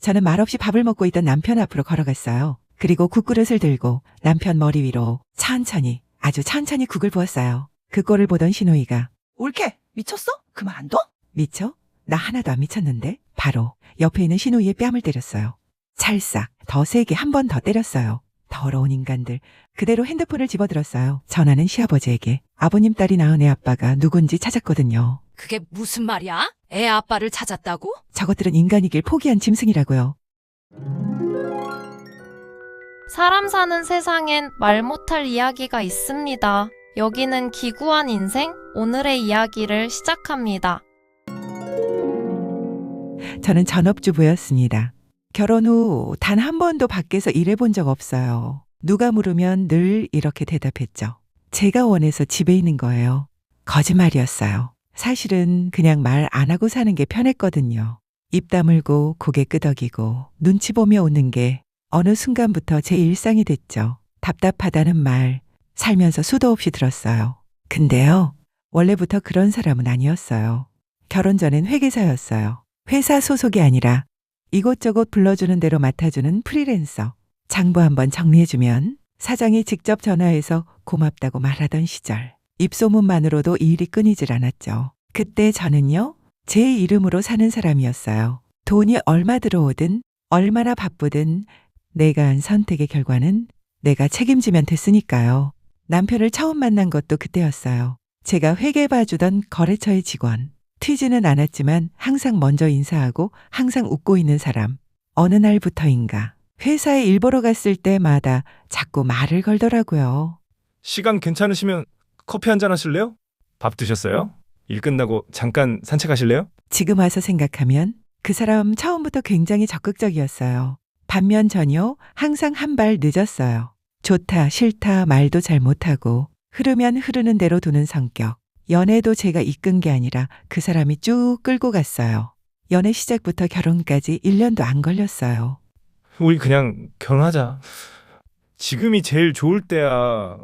저는 말없이 밥을 먹고 있던 남편 앞으로 걸어갔어요. 그리고 국그릇을 들고 남편 머리 위로 천천히, 아주 천천히 국을 부었어요. 그 꼴을 보던 시누이가 올케 미쳤어? 그만 안 둬? 미쳐? 나 하나도 안 미쳤는데? 바로 옆에 있는 시누이의 뺨을 때렸어요. 찰싹, 더 세게 한 번 더 때렸어요. 더러운 인간들. 그대로 핸드폰을 집어들었어요. 전화는 시아버지에게. 아버님 딸이 낳은 애 아빠가 누군지 찾았거든요. 그게 무슨 말이야? 애 아빠를 찾았다고? 저것들은 인간이길 포기한 짐승이라고요. 사람 사는 세상엔 말 못할 이야기가 있습니다. 여기는 기구한 인생, 오늘의 이야기를 시작합니다. 저는 전업주부였습니다. 결혼 후 단 한 번도 밖에서 일해본 적 없어요. 누가 물으면 늘 이렇게 대답했죠. 제가 원해서 집에 있는 거예요. 거짓말이었어요. 사실은 그냥 말 안 하고 사는 게 편했거든요. 입 다물고 고개 끄덕이고 눈치 보며 웃는 게 어느 순간부터 제 일상이 됐죠. 답답하다는 말 살면서 수도 없이 들었어요. 근데요, 원래부터 그런 사람은 아니었어요. 결혼 전엔 회계사였어요. 회사 소속이 아니라 이곳저곳 불러주는 대로 맡아주는 프리랜서. 장부 한번 정리해주면 사장이 직접 전화해서 고맙다고 말하던 시절. 입소문만으로도 일이 끊이질 않았죠. 그때 저는요, 제 이름으로 사는 사람이었어요. 돈이 얼마 들어오든 얼마나 바쁘든 내가 한 선택의 결과는 내가 책임지면 됐으니까요. 남편을 처음 만난 것도 그때였어요. 제가 회계 봐주던 거래처의 직원. 튀지는 않았지만 항상 먼저 인사하고 항상 웃고 있는 사람. 어느 날부터인가 회사에 일 보러 갔을 때마다 자꾸 말을 걸더라고요. 시간 괜찮으시면 커피 한잔 하실래요? 밥 드셨어요? 일 끝나고 잠깐 산책하실래요? 지금 와서 생각하면 그 사람 처음부터 굉장히 적극적이었어요. 반면 전혀 항상 한 발 늦었어요. 좋다 싫다 말도 잘 못하고 흐르면 흐르는 대로 두는 성격. 연애도 제가 이끈 게 아니라 그 사람이 쭉 끌고 갔어요. 연애 시작부터 결혼까지 1년도 안 걸렸어요. 우리 그냥 결혼하자. 지금이 제일 좋을 때야.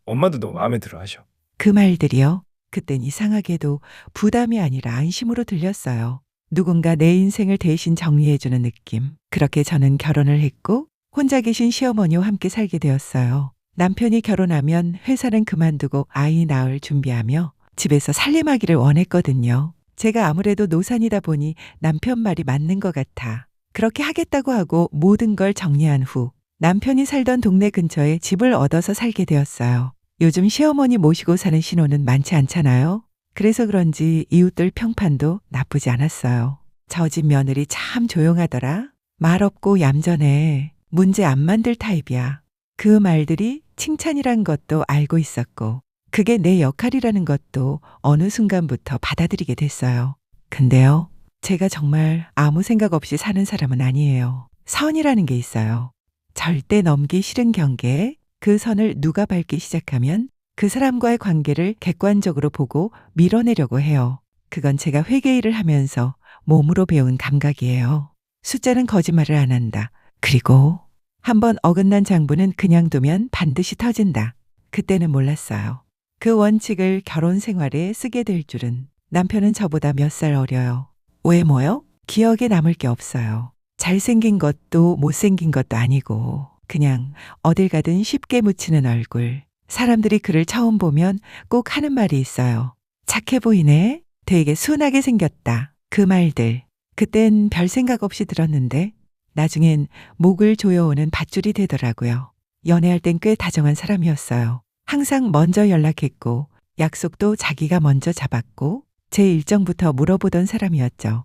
엄마도 너 마음에 들어 하셔. 그 말들이요. 그땐 이상하게도 부담이 아니라 안심으로 들렸어요. 누군가 내 인생을 대신 정리해주는 느낌. 그렇게 저는 결혼을 했고 혼자 계신 시어머니와 함께 살게 되었어요. 남편이 결혼하면 회사는 그만두고 아이 낳을 준비하며 집에서 살림하기를 원했거든요. 제가 아무래도 노산이다 보니 남편 말이 맞는 것 같아. 그렇게 하겠다고 하고 모든 걸 정리한 후 남편이 살던 동네 근처에 집을 얻어서 살게 되었어요. 요즘 시어머니 모시고 사는 신혼은 많지 않잖아요. 그래서 그런지 이웃들 평판도 나쁘지 않았어요. 저 집 며느리 참 조용하더라. 말 없고 얌전해. 문제 안 만들 타입이야. 그 말들이 칭찬이란 것도 알고 있었고 그게 내 역할이라는 것도 어느 순간부터 받아들이게 됐어요. 근데요, 제가 정말 아무 생각 없이 사는 사람은 아니에요. 선이라는 게 있어요. 절대 넘기 싫은 경계에 그 선을 누가 밟기 시작하면 그 사람과의 관계를 객관적으로 보고 밀어내려고 해요. 그건 제가 회계 일을 하면서 몸으로 배운 감각이에요. 숫자는 거짓말을 안 한다. 그리고 한번 어긋난 장부는 그냥 두면 반드시 터진다. 그때는 몰랐어요. 그 원칙을 결혼 생활에 쓰게 될 줄은. 남편은 저보다 몇 살 어려요. 외모요? 기억에 남을 게 없어요. 잘생긴 것도 못생긴 것도 아니고 그냥 어딜 가든 쉽게 묻히는 얼굴. 사람들이 그를 처음 보면 꼭 하는 말이 있어요. 착해 보이네? 되게 순하게 생겼다. 그 말들. 그땐 별 생각 없이 들었는데 나중엔 목을 조여오는 밧줄이 되더라고요. 연애할 땐 꽤 다정한 사람이었어요. 항상 먼저 연락했고 약속도 자기가 먼저 잡았고 제 일정부터 물어보던 사람이었죠.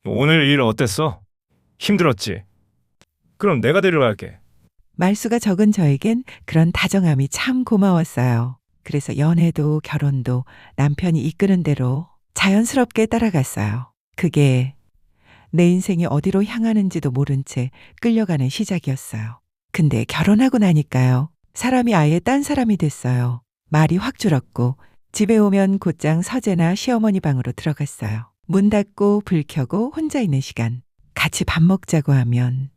오늘 일 어땠어? 힘들었지? 그럼 내가 데려갈게. 말수가 적은 저에겐 그런 다정함이 참 고마웠어요. 그래서 연애도 결혼도 남편이 이끄는 대로 자연스럽게 따라갔어요. 그게 내 인생이 어디로 향하는지도 모른 채 끌려가는 시작이었어요. 근데 결혼하고 나니까요. 사람이 아예 딴 사람이 됐어요. 말이 확 줄었고 집에 오면 곧장 서재나 시어머니 방으로 들어갔어요. 문 닫고 불 켜고 혼자 있는 시간. 같이 밥 먹자고 하면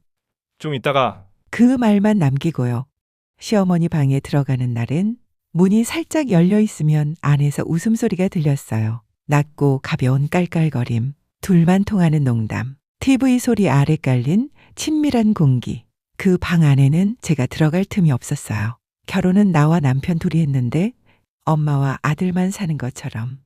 좀 이따가. 그 말만 남기고요. 시어머니 방에 들어가는 날은 문이 살짝 열려 있으면 안에서 웃음소리가 들렸어요. 낮고 가벼운 깔깔거림, 둘만 통하는 농담. TV 소리 아래 깔린 친밀한 공기. 그 방 안에는 제가 들어갈 틈이 없었어요. 결혼은 나와 남편 둘이 했는데 엄마와 아들만 사는 것처럼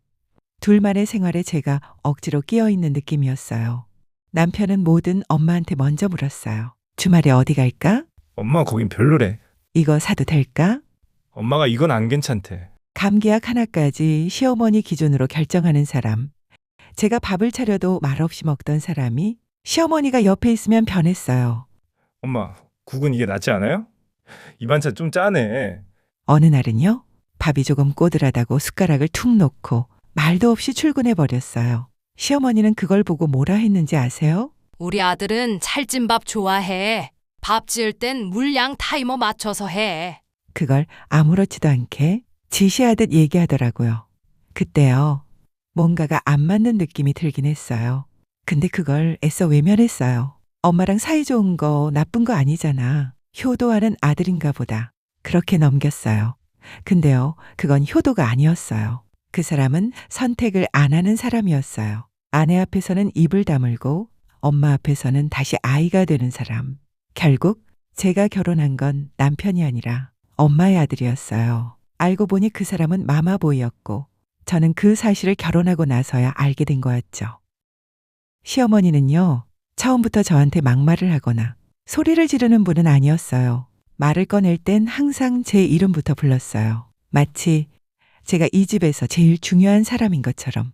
둘만의 생활에 제가 억지로 끼어 있는 느낌이었어요. 남편은 뭐든 엄마한테 먼저 물었어요. 주말에 어디 갈까? 엄마 거긴 별로래. 이거 사도 될까? 엄마가 이건 안 괜찮대. 감기약 하나까지 시어머니 기준으로 결정하는 사람. 제가 밥을 차려도 말없이 먹던 사람이 시어머니가 옆에 있으면 변했어요. 엄마, 국은 이게 낫지 않아요? 이 반찬 좀 짜네. 어느 날은요, 밥이 조금 꼬들하다고 숟가락을 툭 놓고 말도 없이 출근해 버렸어요. 시어머니는 그걸 보고 뭐라 했는지 아세요? 우리 아들은 찰진밥 좋아해. 밥 지을 땐 물량 타이머 맞춰서 해. 그걸 아무렇지도 않게 지시하듯 얘기하더라고요. 그때요, 뭔가가 안 맞는 느낌이 들긴 했어요. 근데 그걸 애써 외면했어요. 엄마랑 사이 좋은 거 나쁜 거 아니잖아. 효도하는 아들인가 보다. 그렇게 넘겼어요. 근데요, 그건 효도가 아니었어요. 그 사람은 선택을 안 하는 사람이었어요. 아내 앞에서는 입을 다물고 엄마 앞에서는 다시 아이가 되는 사람. 결국 제가 결혼한 건 남편이 아니라 엄마의 아들이었어요. 알고 보니 그 사람은 마마보이였고 저는 그 사실을 결혼하고 나서야 알게 된 거였죠. 시어머니는요, 처음부터 저한테 막말을 하거나 소리를 지르는 분은 아니었어요. 말을 꺼낼 땐 항상 제 이름부터 불렀어요. 마치 제가 이 집에서 제일 중요한 사람인 것처럼.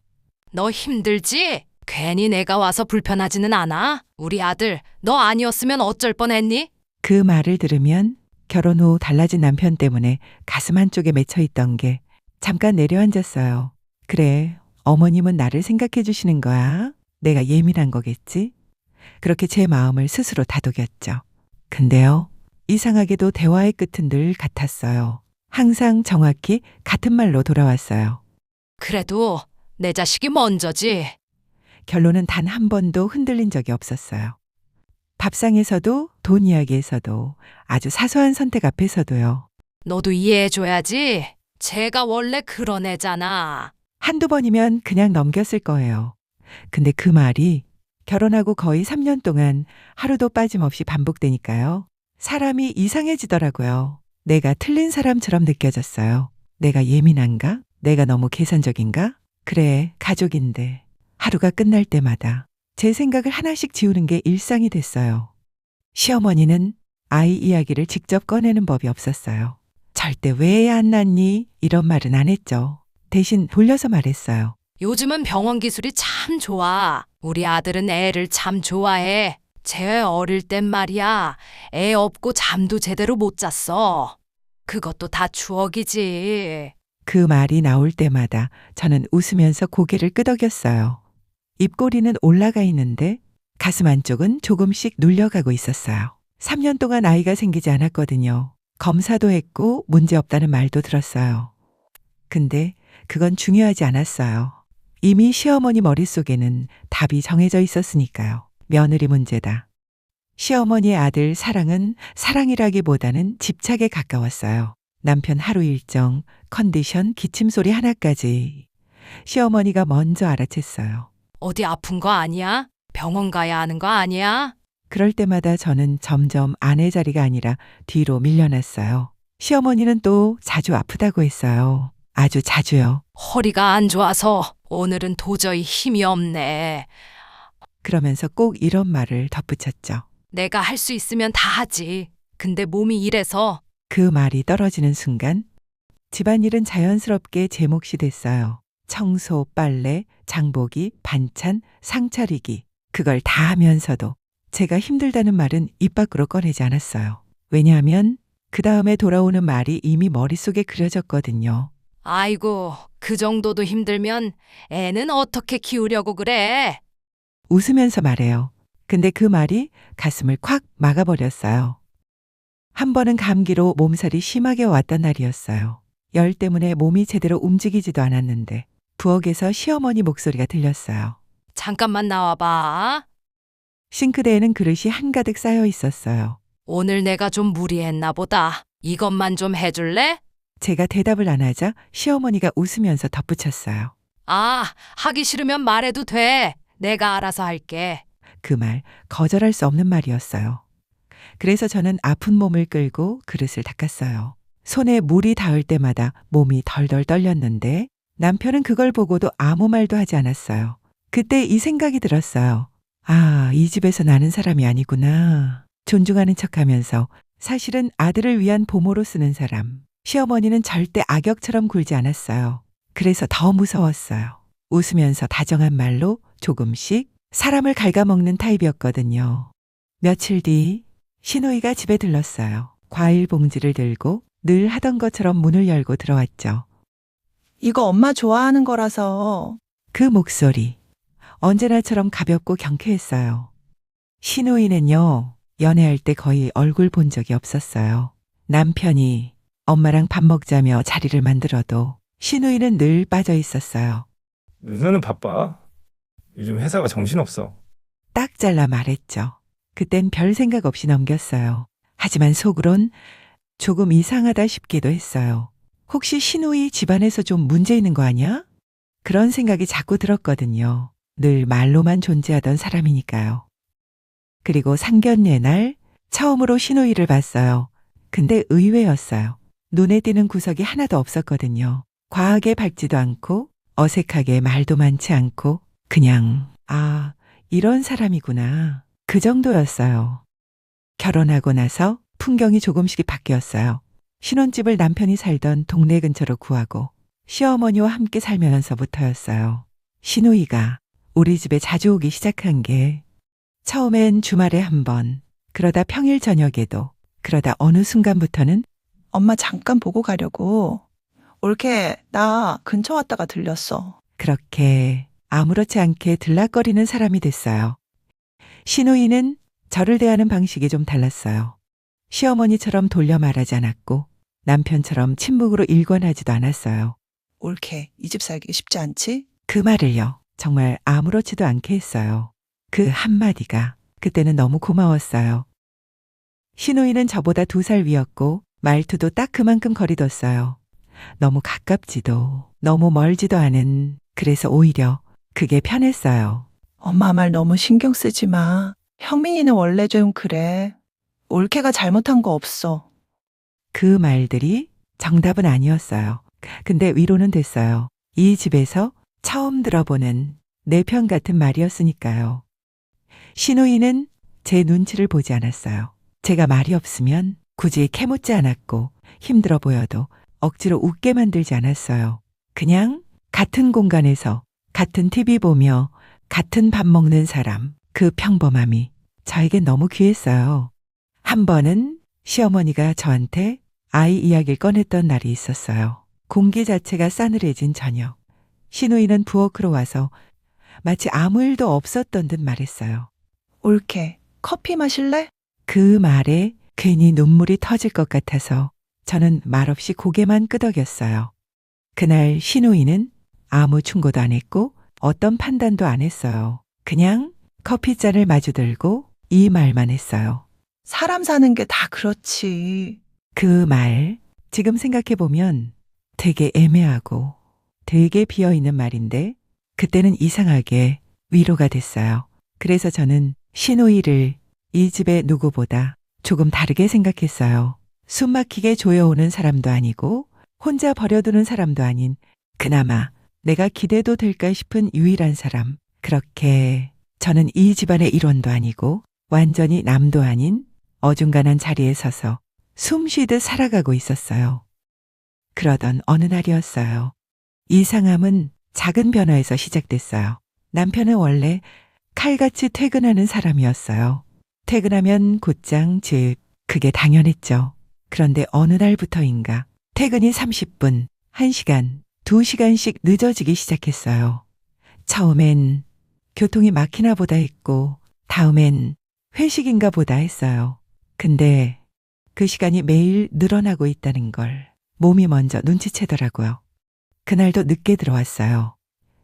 너 힘들지? 괜히 내가 와서 불편하지는 않아? 우리 아들, 너 아니었으면 어쩔 뻔했니? 그 말을 들으면 결혼 후 달라진 남편 때문에 가슴 한쪽에 맺혀 있던 게 잠깐 내려앉았어요. 그래, 어머님은 나를 생각해 주시는 거야. 내가 예민한 거겠지? 그렇게 제 마음을 스스로 다독였죠. 근데요, 이상하게도 대화의 끝은 늘 같았어요. 항상 정확히 같은 말로 돌아왔어요. 그래도 내 자식이 먼저지. 결론은 단 한 번도 흔들린 적이 없었어요. 밥상에서도 돈 이야기에서도 아주 사소한 선택 앞에서도요. 너도 이해해줘야지. 제가 원래 그런 애잖아. 한두 번이면 그냥 넘겼을 거예요. 근데 그 말이 결혼하고 거의 3년 동안 하루도 빠짐없이 반복되니까요. 사람이 이상해지더라고요. 내가 틀린 사람처럼 느껴졌어요. 내가 예민한가? 내가 너무 계산적인가? 그래, 가족인데. 하루가 끝날 때마다 제 생각을 하나씩 지우는 게 일상이 됐어요. 시어머니는 아이 이야기를 직접 꺼내는 법이 없었어요. 절대 왜 애 안 낳니? 이런 말은 안 했죠. 대신 돌려서 말했어요. 요즘은 병원 기술이 참 좋아. 우리 아들은 애를 참 좋아해. 쟤 어릴 땐 말이야. 애 없고 잠도 제대로 못 잤어. 그것도 다 추억이지. 그 말이 나올 때마다 저는 웃으면서 고개를 끄덕였어요. 입꼬리는 올라가 있는데 가슴 안쪽은 조금씩 눌려가고 있었어요. 3년 동안 아이가 생기지 않았거든요. 검사도 했고 문제 없다는 말도 들었어요. 근데 그건 중요하지 않았어요. 이미 시어머니 머릿속에는 답이 정해져 있었으니까요. 며느리 문제다. 시어머니의 아들 사랑은 사랑이라기보다는 집착에 가까웠어요. 남편 하루 일정, 컨디션, 기침 소리 하나까지 시어머니가 먼저 알아챘어요. 어디 아픈 거 아니야? 병원 가야 하는 거 아니야? 그럴 때마다 저는 점점 아내 자리가 아니라 뒤로 밀려났어요. 시어머니는 또 자주 아프다고 했어요. 아주 자주요. 허리가 안 좋아서 오늘은 도저히 힘이 없네. 그러면서 꼭 이런 말을 덧붙였죠. 내가 할 수 있으면 다 하지. 근데 몸이 이래서. 그 말이 떨어지는 순간 집안일은 자연스럽게 제 몫이 됐어요. 청소, 빨래, 장보기, 반찬, 상 차리기. 그걸 다 하면서도 제가 힘들다는 말은 입 밖으로 꺼내지 않았어요. 왜냐하면 그 다음에 돌아오는 말이 이미 머릿속에 그려졌거든요. 아이고, 그 정도도 힘들면 애는 어떻게 키우려고 그래? 웃으면서 말해요. 근데 그 말이 가슴을 콱 막아버렸어요. 한 번은 감기로 몸살이 심하게 왔던 날이었어요. 열 때문에 몸이 제대로 움직이지도 않았는데 부엌에서 시어머니 목소리가 들렸어요. 잠깐만 나와봐. 싱크대에는 그릇이 한가득 쌓여 있었어요. 오늘 내가 좀 무리했나 보다. 이것만 좀 해줄래? 제가 대답을 안 하자 시어머니가 웃으면서 덧붙였어요. 아, 하기 싫으면 말해도 돼. 내가 알아서 할게. 그 말 거절할 수 없는 말이었어요. 그래서 저는 아픈 몸을 끌고 그릇을 닦았어요. 손에 물이 닿을 때마다 몸이 덜덜 떨렸는데 남편은 그걸 보고도 아무 말도 하지 않았어요. 그때 이 생각이 들었어요. 아, 이 집에서 나는 사람이 아니구나. 존중하는 척하면서 사실은 아들을 위한 보모로 쓰는 사람. 시어머니는 절대 악역처럼 굴지 않았어요. 그래서 더 무서웠어요. 웃으면서 다정한 말로 조금씩 사람을 갉아먹는 타입이었거든요. 며칠 뒤 신우이가 집에 들렀어요. 과일 봉지를 들고 늘 하던 것처럼 문을 열고 들어왔죠. 이거 엄마 좋아하는 거라서. 그 목소리 언제나처럼 가볍고 경쾌했어요. 신우이는요, 연애할 때 거의 얼굴 본 적이 없었어요. 남편이 엄마랑 밥 먹자며 자리를 만들어도 신우이는 늘 빠져 있었어요. 누나는 바빠. 요즘 회사가 정신없어. 딱 잘라 말했죠. 그땐 별 생각 없이 넘겼어요. 하지만 속으론 조금 이상하다 싶기도 했어요. 혹시 신우이 집안에서 좀 문제 있는 거 아니야? 그런 생각이 자꾸 들었거든요. 늘 말로만 존재하던 사람이니까요. 그리고 상견례 날 처음으로 신우이를 봤어요. 근데 의외였어요. 눈에 띄는 구석이 하나도 없었거든요. 과하게 밝지도 않고 어색하게 말도 많지 않고 그냥 아, 이런 사람이구나. 그 정도였어요. 결혼하고 나서 풍경이 조금씩 바뀌었어요. 신혼집을 남편이 살던 동네 근처로 구하고 시어머니와 함께 살면서부터였어요. 신우이가 우리 집에 자주 오기 시작한 게 처음엔 주말에 한 번, 그러다 평일 저녁에도, 그러다 어느 순간부터는 엄마 잠깐 보고 가려고. 올케, 나 근처 왔다가 들렸어. 그렇게 아무렇지 않게 들락거리는 사람이 됐어요. 신우이는 저를 대하는 방식이 좀 달랐어요. 시어머니처럼 돌려 말하지 않았고 남편처럼 침묵으로 일관하지도 않았어요. 올케, 이 집 살기 쉽지 않지? 그 말을요, 정말 아무렇지도 않게 했어요. 그 한마디가 그때는 너무 고마웠어요. 신우이는 저보다 2살 위였고 말투도 딱 그만큼 거리뒀어요. 너무 가깝지도 너무 멀지도 않은, 그래서 오히려 그게 편했어요. 엄마 말 너무 신경 쓰지 마. 형민이는 원래 좀 그래. 올케가 잘못한 거 없어. 그 말들이 정답은 아니었어요. 근데 위로는 됐어요. 이 집에서 처음 들어보는 내 편 같은 말이었으니까요. 신우이는 제 눈치를 보지 않았어요. 제가 말이 없으면 굳이 캐묻지 않았고 힘들어 보여도 억지로 웃게 만들지 않았어요. 그냥 같은 공간에서 같은 TV 보며 같은 밥 먹는 사람, 그 평범함이 저에겐 너무 귀했어요. 한 번은 시어머니가 저한테 아이 이야기를 꺼냈던 날이 있었어요. 공기 자체가 싸늘해진 저녁. 신우이는 부엌으로 와서 마치 아무 일도 없었던 듯 말했어요. 올케, 커피 마실래? 그 말에 괜히 눈물이 터질 것 같아서 저는 말없이 고개만 끄덕였어요. 그날 신우이는 아무 충고도 안 했고 어떤 판단도 안 했어요. 그냥 커피잔을 마주 들고 이 말만 했어요. 사람 사는 게 다 그렇지. 그 말, 지금 생각해보면 되게 애매하고 되게 비어있는 말인데 그때는 이상하게 위로가 됐어요. 그래서 저는 신우이를 이 집의 누구보다 조금 다르게 생각했어요. 숨막히게 조여오는 사람도 아니고 혼자 버려두는 사람도 아닌 그나마 내가 기대도 될까 싶은 유일한 사람. 그렇게 저는 이 집안의 일원도 아니고 완전히 남도 아닌 어중간한 자리에 서서 숨 쉬듯 살아가고 있었어요. 그러던 어느 날이었어요. 이상함은 작은 변화에서 시작됐어요. 남편은 원래 칼같이 퇴근하는 사람이었어요. 퇴근하면 곧장 집, 그게 당연했죠. 그런데 어느 날부터인가 퇴근이 30분, 1시간, 2시간씩 늦어지기 시작했어요. 처음엔 교통이 막히나 보다 했고 다음엔 회식인가 보다 했어요. 근데 그 시간이 매일 늘어나고 있다는 걸 몸이 먼저 눈치채더라고요. 그날도 늦게 들어왔어요.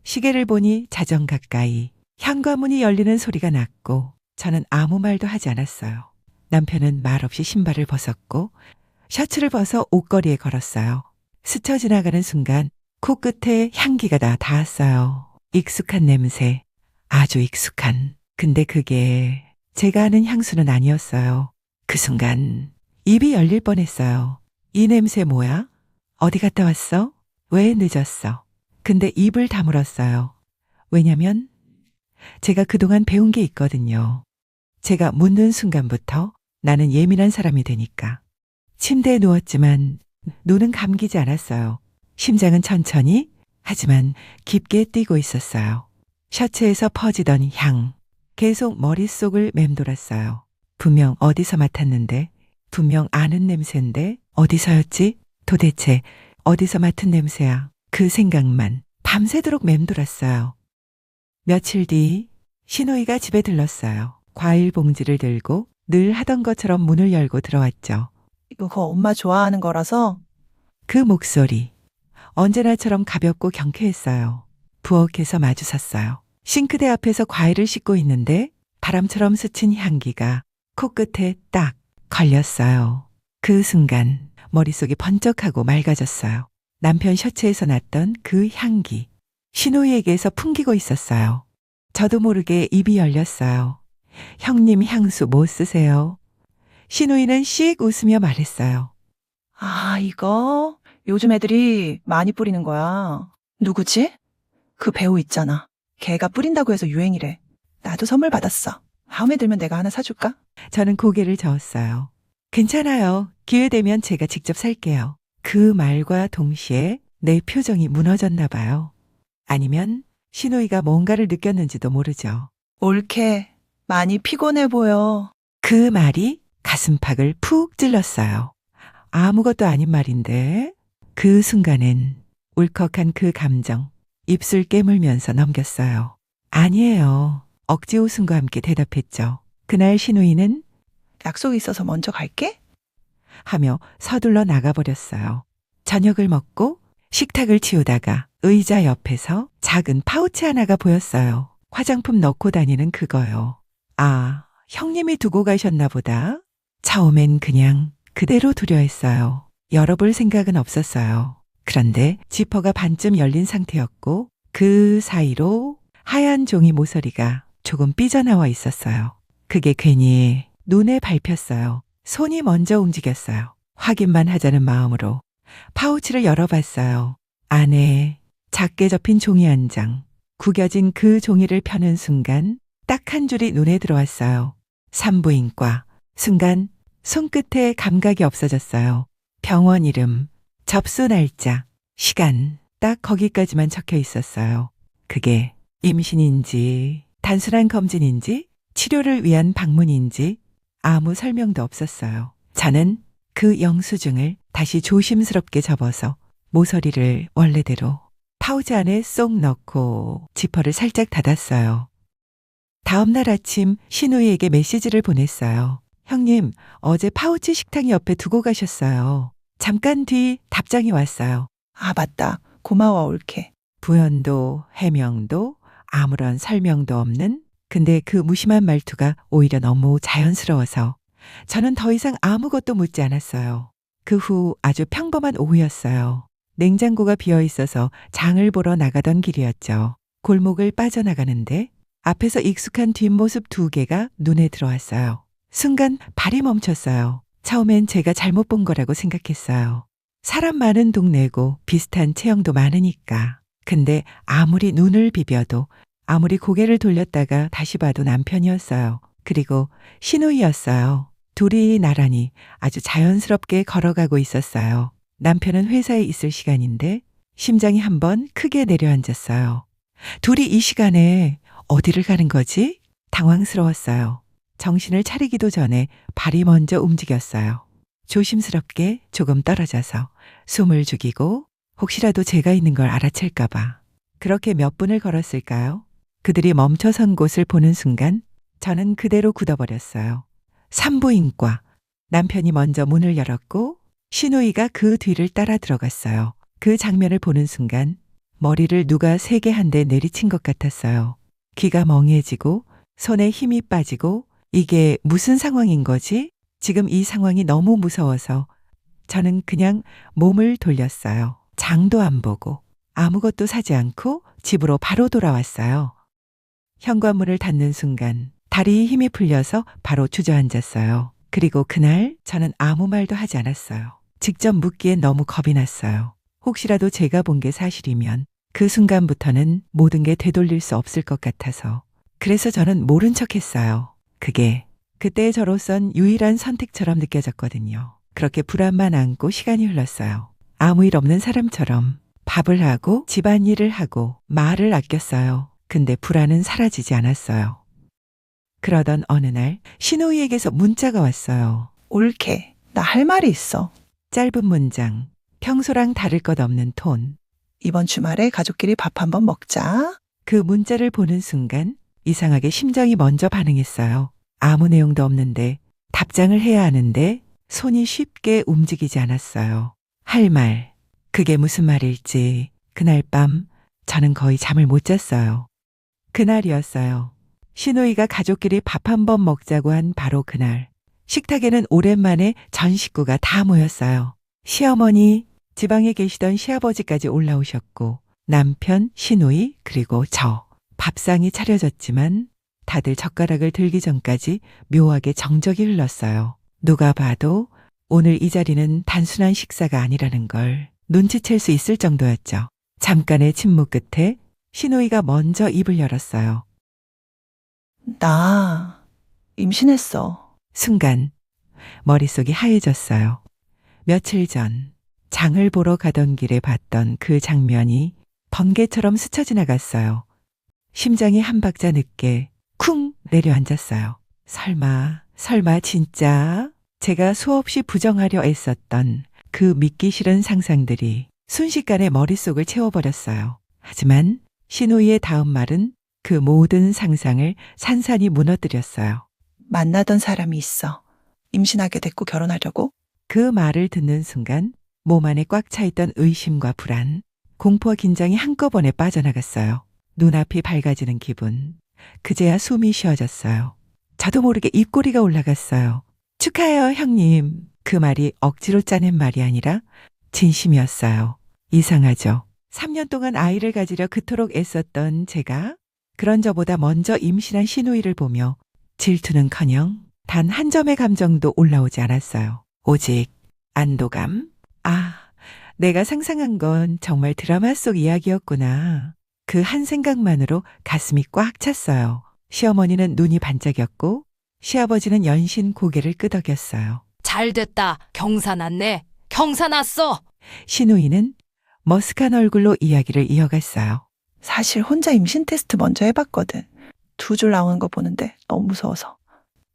시계를 보니 자정 가까이 현관문이 열리는 소리가 났고 저는 아무 말도 하지 않았어요. 남편은 말없이 신발을 벗었고 셔츠를 벗어 옷걸이에 걸었어요. 스쳐 지나가는 순간 코끝에 향기가 다 닿았어요. 익숙한 냄새, 아주 익숙한. 근데 그게 제가 아는 향수는 아니었어요. 그 순간 입이 열릴 뻔했어요. 이 냄새 뭐야? 어디 갔다 왔어? 왜 늦었어? 근데 입을 다물었어요. 왜냐면 제가 그동안 배운 게 있거든요. 제가 묻는 순간부터 나는 예민한 사람이 되니까. 침대에 누웠지만 눈은 감기지 않았어요. 심장은 천천히 하지만 깊게 뛰고 있었어요. 셔츠에서 퍼지던 향. 계속 머릿속을 맴돌았어요. 분명 어디서 맡았는데, 분명 아는 냄새인데 어디서였지? 도대체 어디서 맡은 냄새야? 그 생각만 밤새도록 맴돌았어요. 며칠 뒤 신호이가 집에 들렀어요. 과일 봉지를 들고 늘 하던 것처럼 문을 열고 들어왔죠. 이거 엄마 좋아하는 거라서 그 목소리 언제나처럼 가볍고 경쾌했어요. 부엌에서 마주 섰어요. 싱크대 앞에서 과일을 씻고 있는데 바람처럼 스친 향기가 코끝에 딱 걸렸어요. 그 순간 머릿속이 번쩍하고 맑아졌어요. 남편 셔츠에서 났던 그 향기, 신호이에게서 풍기고 있었어요. 저도 모르게 입이 열렸어요. 형님 향수 뭐 쓰세요? 신호이는 씩 웃으며 말했어요. 아, 이거 요즘 애들이 많이 뿌리는 거야. 누구지? 그 배우 있잖아. 걔가 뿌린다고 해서 유행이래. 나도 선물 받았어. 마음에 들면 내가 하나 사줄까? 저는 고개를 저었어요. 괜찮아요. 기회 되면 제가 직접 살게요. 그 말과 동시에 내 표정이 무너졌나 봐요. 아니면 신호이가 뭔가를 느꼈는지도 모르죠. 옳게 많이 피곤해 보여. 그 말이 가슴팍을 푹 찔렀어요. 아무것도 아닌 말인데 그 순간엔 울컥한 그 감정 입술 깨물면서 넘겼어요. 아니에요. 억지 웃음과 함께 대답했죠. 그날 신우이는 약속 있어서 먼저 갈게. 하며 서둘러 나가버렸어요. 저녁을 먹고 식탁을 치우다가 의자 옆에서 작은 파우치 하나가 보였어요. 화장품 넣고 다니는 그거요. 아, 형님이 두고 가셨나 보다. 처음엔 그냥 그대로 두려 했어요. 열어볼 생각은 없었어요. 그런데 지퍼가 반쯤 열린 상태였고 그 사이로 하얀 종이 모서리가 조금 삐져나와 있었어요. 그게 괜히 눈에 밟혔어요. 손이 먼저 움직였어요. 확인만 하자는 마음으로 파우치를 열어봤어요. 안에 작게 접힌 종이 한 장. 구겨진 그 종이를 펴는 순간 딱 한 줄이 눈에 들어왔어요. 산부인과. 순간 손끝에 감각이 없어졌어요. 병원 이름, 접수 날짜, 시간 딱 거기까지만 적혀 있었어요. 그게 임신인지 단순한 검진인지 치료를 위한 방문인지 아무 설명도 없었어요. 저는 그 영수증을 다시 조심스럽게 접어서 모서리를 원래대로 파우치 안에 쏙 넣고 지퍼를 살짝 닫았어요. 다음 날 아침 신우이에게 메시지를 보냈어요. 형님, 어제 파우치 식탁 옆에 두고 가셨어요. 잠깐 뒤 답장이 왔어요. 아, 맞다. 고마워, 옳게. 부연도 해명도 아무런 설명도 없는 근데 그 무심한 말투가 오히려 너무 자연스러워서 저는 더 이상 아무것도 묻지 않았어요. 그 후 아주 평범한 오후였어요. 냉장고가 비어 있어서 장을 보러 나가던 길이었죠. 골목을 빠져나가는데 앞에서 익숙한 뒷모습 2개가 눈에 들어왔어요. 순간 발이 멈췄어요. 처음엔 제가 잘못 본 거라고 생각했어요. 사람 많은 동네고 비슷한 체형도 많으니까. 근데 아무리 눈을 비벼도 아무리 고개를 돌렸다가 다시 봐도 남편이었어요. 그리고 신우이였어요. 둘이 나란히 아주 자연스럽게 걸어가고 있었어요. 남편은 회사에 있을 시간인데 심장이 한번 크게 내려앉았어요. 둘이 이 시간에 어디를 가는 거지? 당황스러웠어요. 정신을 차리기도 전에 발이 먼저 움직였어요. 조심스럽게 조금 떨어져서 숨을 죽이고 혹시라도 제가 있는 걸 알아챌까 봐. 그렇게 몇 분을 걸었을까요? 그들이 멈춰선 곳을 보는 순간 저는 그대로 굳어버렸어요. 산부인과. 남편이 먼저 문을 열었고 신우이가 그 뒤를 따라 들어갔어요. 그 장면을 보는 순간 머리를 누가 세게 한 대 내리친 것 같았어요. 귀가 멍해지고 손에 힘이 빠지고 이게 무슨 상황인 거지? 지금 이 상황이 너무 무서워서 저는 그냥 몸을 돌렸어요. 장도 안 보고 아무것도 사지 않고 집으로 바로 돌아왔어요. 현관문을 닫는 순간 다리에 힘이 풀려서 바로 주저앉았어요. 그리고 그날 저는 아무 말도 하지 않았어요. 직접 묻기엔 너무 겁이 났어요. 혹시라도 제가 본 게 사실이면 그 순간부터는 모든 게 되돌릴 수 없을 것 같아서. 그래서 저는 모른 척 했어요. 그게 그때의 저로선 유일한 선택처럼 느껴졌거든요. 그렇게 불안만 안고 시간이 흘렀어요. 아무 일 없는 사람처럼 밥을 하고 집안일을 하고 말을 아꼈어요. 근데 불안은 사라지지 않았어요. 그러던 어느 날 신우이에게서 문자가 왔어요. 올케, 나 할 말이 있어. 짧은 문장, 평소랑 다를 것 없는 톤. 이번 주말에 가족끼리 밥 한번 먹자. 그 문자를 보는 순간 이상하게 심장이 먼저 반응했어요. 아무 내용도 없는데 답장을 해야 하는데 손이 쉽게 움직이지 않았어요. 할 말, 그게 무슨 말일지 그날 밤 저는 거의 잠을 못 잤어요. 그날이었어요. 신우이가 가족끼리 밥 한번 먹자고 한 바로 그날. 식탁에는 오랜만에 전 식구가 다 모였어요. 시어머니, 지방에 계시던 시아버지까지 올라오셨고 남편, 신우이, 그리고 저. 밥상이 차려졌지만 다들 젓가락을 들기 전까지 묘하게 정적이 흘렀어요. 누가 봐도 오늘 이 자리는 단순한 식사가 아니라는 걸 눈치챌 수 있을 정도였죠. 잠깐의 침묵 끝에 신우이가 먼저 입을 열었어요. 나 임신했어. 순간 머릿속이 하얘졌어요. 며칠 전 장을 보러 가던 길에 봤던 그 장면이 번개처럼 스쳐 지나갔어요. 심장이 한 박자 늦게 쿵 내려앉았어요. 설마 진짜? 제가 수없이 부정하려 애썼던 그 믿기 싫은 상상들이 순식간에 머릿속을 채워버렸어요. 하지만 신우이의 다음 말은 그 모든 상상을 산산이 무너뜨렸어요. 만나던 사람이 있어. 임신하게 됐고 결혼하려고? 그 말을 듣는 순간 몸 안에 꽉 차있던 의심과 불안, 공포와 긴장이 한꺼번에 빠져나갔어요. 눈앞이 밝아지는 기분. 그제야 숨이 쉬어졌어요. 저도 모르게 입꼬리가 올라갔어요. 축하해요, 형님. 그 말이 억지로 짜낸 말이 아니라 진심이었어요. 이상하죠. 3년 동안 아이를 가지려 그토록 애썼던 제가 그런 저보다 먼저 임신한 신우이를 보며 질투는커녕 단 한 점의 감정도 올라오지 않았어요. 오직 안도감? 내가 상상한 건 정말 드라마 속 이야기였구나. 그 한 생각만으로 가슴이 꽉 찼어요. 시어머니는 눈이 반짝였고 시아버지는 연신 고개를 끄덕였어요. 잘 됐다. 경사 났네. 경사 났어. 신우이는 머쓱한 얼굴로 이야기를 이어갔어요. 사실 혼자 임신 테스트 먼저 해봤거든. 2줄 나오는 거 보는데 너무 무서워서.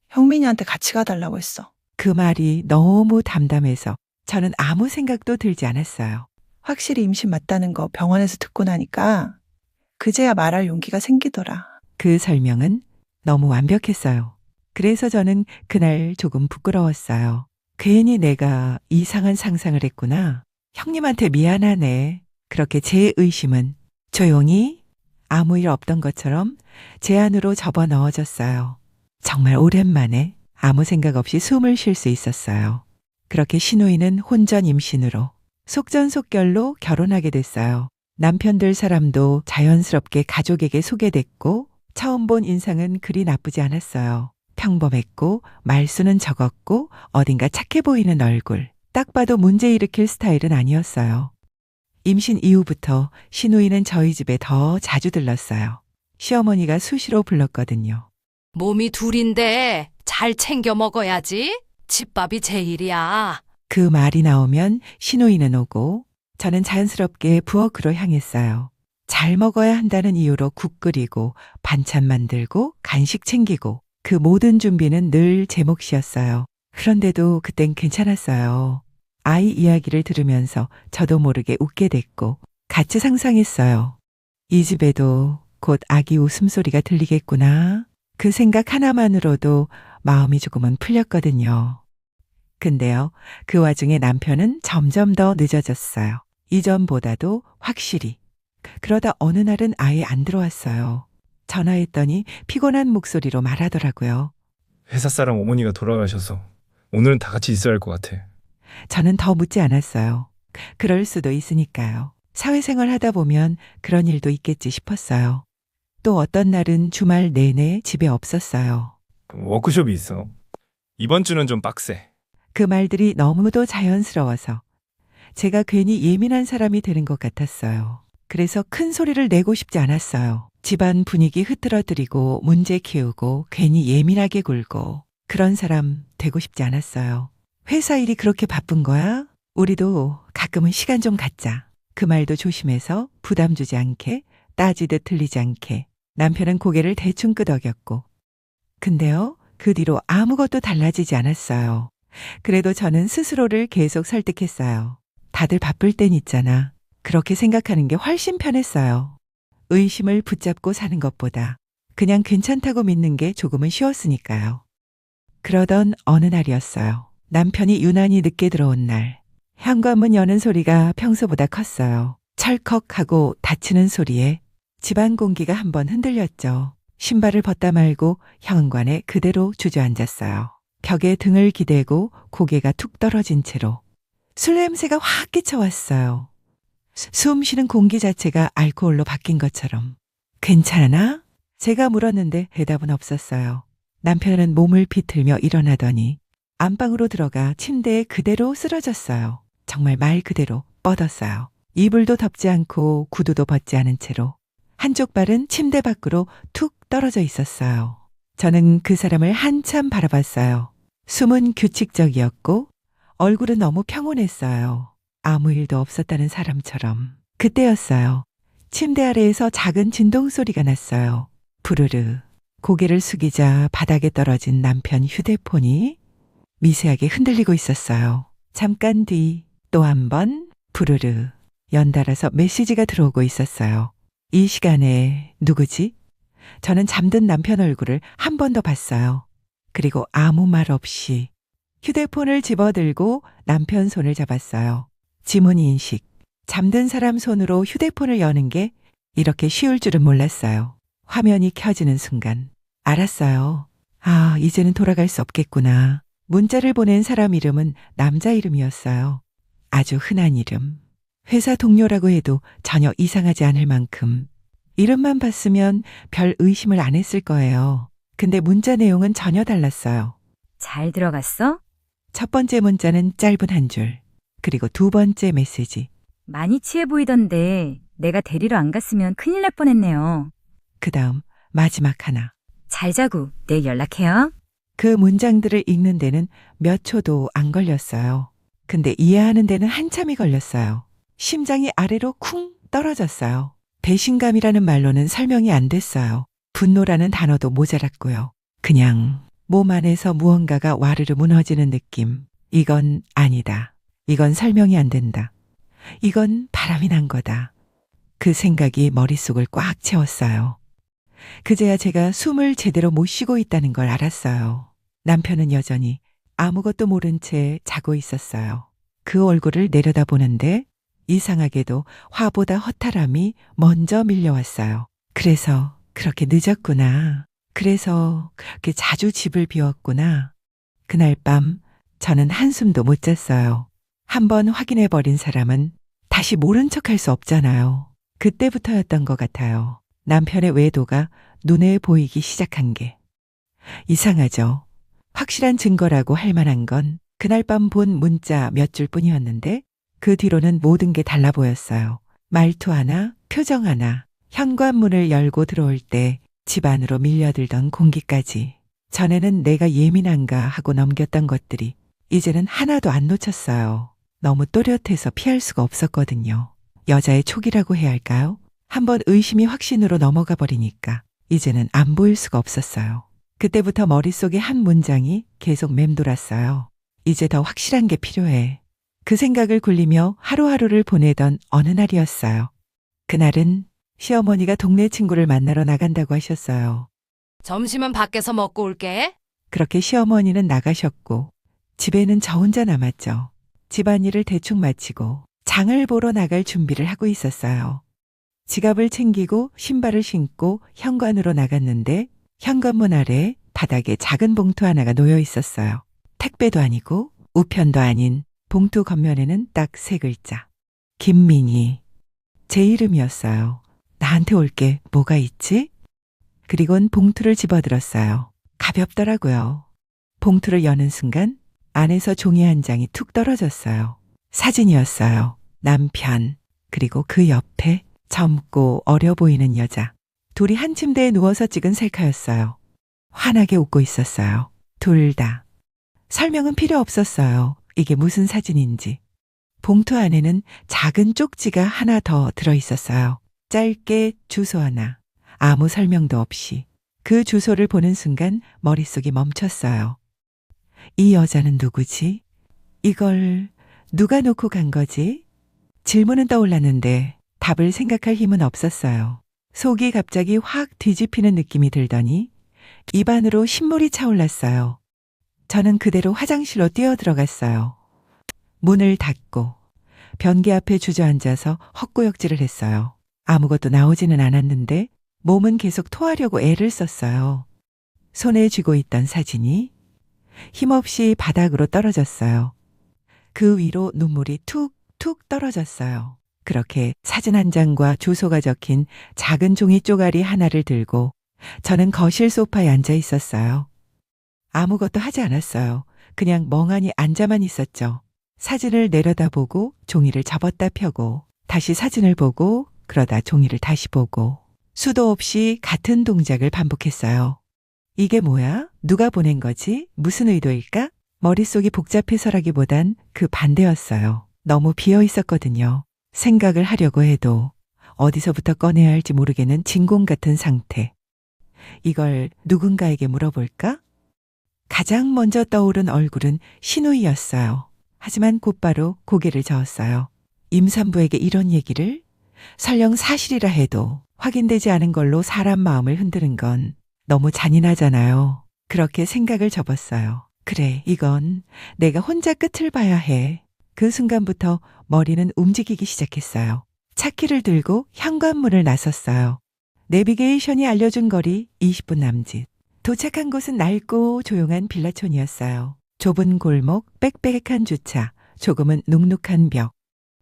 형민이한테 같이 가달라고 했어. 그 말이 너무 담담해서 저는 아무 생각도 들지 않았어요. 확실히 임신 맞다는 거 병원에서 듣고 나니까 그제야 말할 용기가 생기더라. 그 설명은 너무 완벽했어요. 그래서 저는 그날 조금 부끄러웠어요. 괜히 내가 이상한 상상을 했구나. 형님한테 미안하네. 그렇게 제 의심은 조용히 아무 일 없던 것처럼 제 안으로 접어 넣어졌어요. 정말 오랜만에 아무 생각 없이 숨을 쉴 수 있었어요. 그렇게 신우이는 혼전 임신으로 속전속결로 결혼하게 됐어요. 남편들 사람도 자연스럽게 가족에게 소개됐고 처음 본 인상은 그리 나쁘지 않았어요. 평범했고 말수는 적었고 어딘가 착해 보이는 얼굴. 딱 봐도 문제 일으킬 스타일은 아니었어요. 임신 이후부터 신우이는 저희 집에 더 자주 들렀어요. 시어머니가 수시로 불렀거든요. 몸이 둘인데 잘 챙겨 먹어야지. 집밥이 제일이야. 그 말이 나오면 신우이는 오고 저는 자연스럽게 부엌으로 향했어요. 잘 먹어야 한다는 이유로 국 끓이고 반찬 만들고 간식 챙기고 그 모든 준비는 늘 제 몫이었어요. 그런데도 그땐 괜찮았어요. 아이 이야기를 들으면서 저도 모르게 웃게 됐고 같이 상상했어요. 이 집에도 곧 아기 웃음소리가 들리겠구나. 그 생각 하나만으로도 마음이 조금은 풀렸거든요. 근데요, 그 와중에 남편은 점점 더 늦어졌어요. 이전보다도 확실히. 그러다 어느 날은 아예 안 들어왔어요. 전화했더니 피곤한 목소리로 말하더라고요. 회사 사람 어머니가 돌아가셔서 오늘은 다 같이 있어야 할 것 같아. 저는 더 묻지 않았어요. 그럴 수도 있으니까요. 사회생활 하다 보면 그런 일도 있겠지 싶었어요. 또 어떤 날은 주말 내내 집에 없었어요. 워크숍이 있어. 이번 주는 좀 빡세. 그 말들이 너무도 자연스러워서 제가 괜히 예민한 사람이 되는 것 같았어요. 그래서 큰 소리를 내고 싶지 않았어요. 집안 분위기 흐트러뜨리고 문제 키우고 괜히 예민하게 굴고 그런 사람 되고 싶지 않았어요. 회사 일이 그렇게 바쁜 거야? 우리도 가끔은 시간 좀 갖자. 그 말도 조심해서 부담 주지 않게, 따지듯 틀리지 않게. 남편은 고개를 대충 끄덕였고. 근데요, 그 뒤로 아무것도 달라지지 않았어요. 그래도 저는 스스로를 계속 설득했어요. 다들 바쁠 땐 있잖아. 그렇게 생각하는 게 훨씬 편했어요. 의심을 붙잡고 사는 것보다 그냥 괜찮다고 믿는 게 조금은 쉬웠으니까요. 그러던 어느 날이었어요. 남편이 유난히 늦게 들어온 날. 현관문 여는 소리가 평소보다 컸어요. 철컥하고 닫히는 소리에 집안 공기가 한번 흔들렸죠. 신발을 벗다 말고 현관에 그대로 주저앉았어요. 벽에 등을 기대고 고개가 툭 떨어진 채로 술 냄새가 확 끼쳐왔어요. 숨 쉬는 공기 자체가 알코올로 바뀐 것처럼. 괜찮아? 제가 물었는데 대답은 없었어요. 남편은 몸을 비틀며 일어나더니 안방으로 들어가 침대에 그대로 쓰러졌어요. 정말 말 그대로 뻗었어요. 이불도 덮지 않고 구두도 벗지 않은 채로 한쪽 발은 침대 밖으로 툭 떨어져 있었어요. 저는 그 사람을 한참 바라봤어요. 숨은 규칙적이었고 얼굴은 너무 평온했어요. 아무 일도 없었다는 사람처럼. 그때였어요. 침대 아래에서 작은 진동 소리가 났어요. 부르르. 고개를 숙이자 바닥에 떨어진 남편 휴대폰이 미세하게 흔들리고 있었어요. 잠깐 뒤 또 한 번 부르르 연달아서 메시지가 들어오고 있었어요. 이 시간에 누구지? 저는 잠든 남편 얼굴을 한 번 더 봤어요. 그리고 아무 말 없이 휴대폰을 집어들고 남편 손을 잡았어요. 지문인식. 잠든 사람 손으로 휴대폰을 여는 게 이렇게 쉬울 줄은 몰랐어요. 화면이 켜지는 순간 알았어요. 아, 이제는 돌아갈 수 없겠구나. 문자를 보낸 사람 이름은 남자 이름이었어요. 아주 흔한 이름. 회사 동료라고 해도 전혀 이상하지 않을 만큼 이름만 봤으면 별 의심을 안 했을 거예요. 근데 문자 내용은 전혀 달랐어요. 잘 들어갔어? 첫 번째 문자는 짧은 한 줄. 그리고 두 번째 메시지. 많이 취해 보이던데 내가 데리러 안 갔으면 큰일 날 뻔했네요. 그 다음 마지막 하나. 잘 자고 내일 연락해요. 그 문장들을 읽는 데는 몇 초도 안 걸렸어요. 근데 이해하는 데는 한참이 걸렸어요. 심장이 아래로 쿵 떨어졌어요. 배신감이라는 말로는 설명이 안 됐어요. 분노라는 단어도 모자랐고요. 그냥 몸 안에서 무언가가 와르르 무너지는 느낌. 이건 아니다. 이건 설명이 안 된다. 이건 바람이 난 거다. 그 생각이 머릿속을 꽉 채웠어요. 그제야 제가 숨을 제대로 못 쉬고 있다는 걸 알았어요. 남편은 여전히 아무것도 모른 채 자고 있었어요. 그 얼굴을 내려다보는데 이상하게도 화보다 허탈함이 먼저 밀려왔어요. 그래서 그렇게 늦었구나. 그래서 그렇게 자주 집을 비웠구나. 그날 밤 저는 한숨도 못 잤어요. 한번 확인해버린 사람은 다시 모른 척할 수 없잖아요. 그때부터였던 것 같아요. 남편의 외도가 눈에 보이기 시작한 게. 이상하죠. 확실한 증거라고 할 만한 건 그날 밤 본 문자 몇 줄 뿐이었는데 그 뒤로는 모든 게 달라 보였어요. 말투 하나, 표정 하나, 현관문을 열고 들어올 때 집 안으로 밀려들던 공기까지. 전에는 내가 예민한가 하고 넘겼던 것들이 이제는 하나도 안 놓쳤어요. 너무 또렷해서 피할 수가 없었거든요. 여자의 촉이라고 해야 할까요? 한번 의심이 확신으로 넘어가 버리니까 이제는 안 보일 수가 없었어요. 그때부터 머릿속에 한 문장이 계속 맴돌았어요. 이제 더 확실한 게 필요해. 그 생각을 굴리며 하루하루를 보내던 어느 날이었어요. 그날은 시어머니가 동네 친구를 만나러 나간다고 하셨어요. 점심은 밖에서 먹고 올게. 그렇게 시어머니는 나가셨고 집에는 저 혼자 남았죠. 집안일을 대충 마치고 장을 보러 나갈 준비를 하고 있었어요. 지갑을 챙기고 신발을 신고 현관으로 나갔는데 현관문 아래 바닥에 작은 봉투 하나가 놓여 있었어요. 택배도 아니고 우편도 아닌 봉투 겉면에는 딱 3글자. 김민희. 제 이름이었어요. 나한테 올 게 뭐가 있지? 그리곤 봉투를 집어들었어요. 가볍더라고요. 봉투를 여는 순간 안에서 종이 한 장이 툭 떨어졌어요. 사진이었어요. 남편, 그리고 그 옆에 젊고 어려 보이는 여자. 둘이 한 침대에 누워서 찍은 셀카였어요. 환하게 웃고 있었어요. 둘 다. 설명은 필요 없었어요. 이게 무슨 사진인지. 봉투 안에는 작은 쪽지가 하나 더 들어 있었어요. 짧게 주소 하나. 아무 설명도 없이. 그 주소를 보는 순간 머릿속이 멈췄어요. 이 여자는 누구지? 이걸 누가 놓고 간 거지? 질문은 떠올랐는데 답을 생각할 힘은 없었어요. 속이 갑자기 확 뒤집히는 느낌이 들더니 입안으로 신물이 차올랐어요. 저는 그대로 화장실로 뛰어들어갔어요. 문을 닫고 변기 앞에 주저앉아서 헛구역질을 했어요. 아무것도 나오지는 않았는데 몸은 계속 토하려고 애를 썼어요. 손에 쥐고 있던 사진이 힘없이 바닥으로 떨어졌어요. 그 위로 눈물이 툭툭 떨어졌어요. 그렇게 사진 한 장과 주소가 적힌 작은 종이 쪼가리 하나를 들고 저는 거실 소파에 앉아 있었어요. 아무것도 하지 않았어요. 그냥 멍하니 앉아만 있었죠. 사진을 내려다보고 종이를 접었다 펴고 다시 사진을 보고 그러다 종이를 다시 보고 수도 없이 같은 동작을 반복했어요. 이게 뭐야? 누가 보낸 거지? 무슨 의도일까? 머릿속이 복잡해서라기보단 그 반대였어요. 너무 비어 있었거든요. 생각을 하려고 해도 어디서부터 꺼내야 할지 모르겠는 진공 같은 상태. 이걸 누군가에게 물어볼까? 가장 먼저 떠오른 얼굴은 신우이였어요. 하지만 곧바로 고개를 저었어요. 임산부에게 이런 얘기를? 설령 사실이라 해도 확인되지 않은 걸로 사람 마음을 흔드는 건 너무 잔인하잖아요. 그렇게 생각을 접었어요. 그래, 이건 내가 혼자 끝을 봐야 해. 그 순간부터 머리는 움직이기 시작했어요. 차키를 들고 현관문을 나섰어요. 내비게이션이 알려준 거리 20분 남짓. 도착한 곳은 낡고 조용한 빌라촌이었어요. 좁은 골목, 빽빽한 주차, 조금은 눅눅한 벽.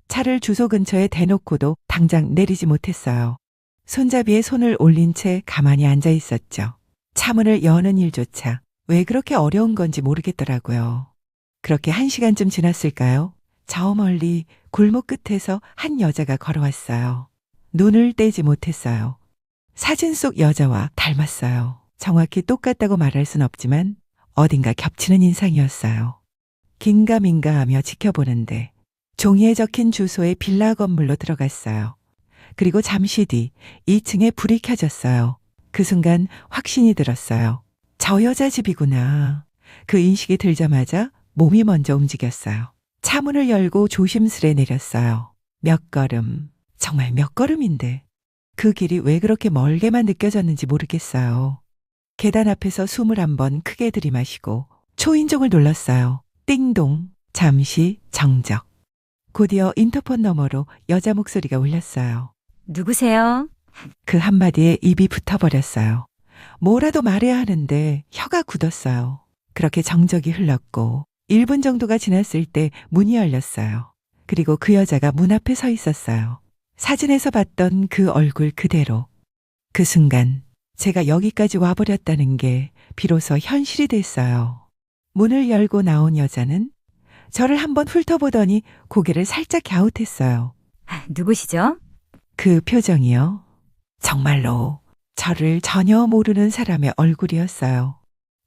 차를 주소 근처에 대놓고도 당장 내리지 못했어요. 손잡이에 손을 올린 채 가만히 앉아 있었죠. 차문을 여는 일조차 왜 그렇게 어려운 건지 모르겠더라고요. 그렇게 1시간쯤 지났을까요? 저 멀리 골목 끝에서 한 여자가 걸어왔어요. 눈을 떼지 못했어요. 사진 속 여자와 닮았어요. 정확히 똑같다고 말할 순 없지만 어딘가 겹치는 인상이었어요. 긴가민가하며 지켜보는데 종이에 적힌 주소의 빌라 건물로 들어갔어요. 그리고 잠시 뒤 2층에 불이 켜졌어요. 그 순간 확신이 들었어요. 저 여자 집이구나. 그 인식이 들자마자 몸이 먼저 움직였어요. 차문을 열고 조심스레 내렸어요. 몇 걸음, 정말 몇 걸음인데 그 길이 왜 그렇게 멀게만 느껴졌는지 모르겠어요. 계단 앞에서 숨을 한번 크게 들이마시고 초인종을 눌렀어요. 띵동. 잠시 정적. 곧이어 인터폰 너머로 여자 목소리가 울렸어요. 누구세요? 그 한마디에 입이 붙어버렸어요. 뭐라도 말해야 하는데 혀가 굳었어요. 그렇게 정적이 흘렀고 1분 정도가 지났을 때 문이 열렸어요. 그리고 그 여자가 문 앞에 서 있었어요. 사진에서 봤던 그 얼굴 그대로. 그 순간 제가 여기까지 와버렸다는 게 비로소 현실이 됐어요. 문을 열고 나온 여자는 저를 한번 훑어보더니 고개를 살짝 갸웃했어요. 누구시죠? 그 표정이요. 정말로 저를 전혀 모르는 사람의 얼굴이었어요.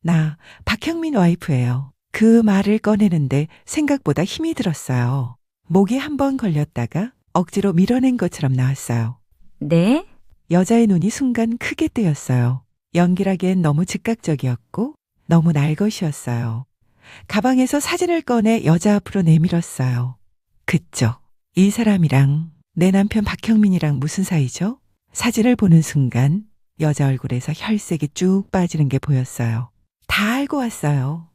나 박형민 와이프예요. 그 말을 꺼내는데 생각보다 힘이 들었어요. 목이 한번 걸렸다가 억지로 밀어낸 것처럼 나왔어요. 네? 여자의 눈이 순간 크게 뜨였어요. 연기라기엔 너무 즉각적이었고 너무 날 것이었어요. 가방에서 사진을 꺼내 여자 앞으로 내밀었어요. 그쪽, 이 사람이랑 내 남편 박형민이랑 무슨 사이죠? 사진을 보는 순간 여자 얼굴에서 혈색이 쭉 빠지는 게 보였어요. 다 알고 왔어요.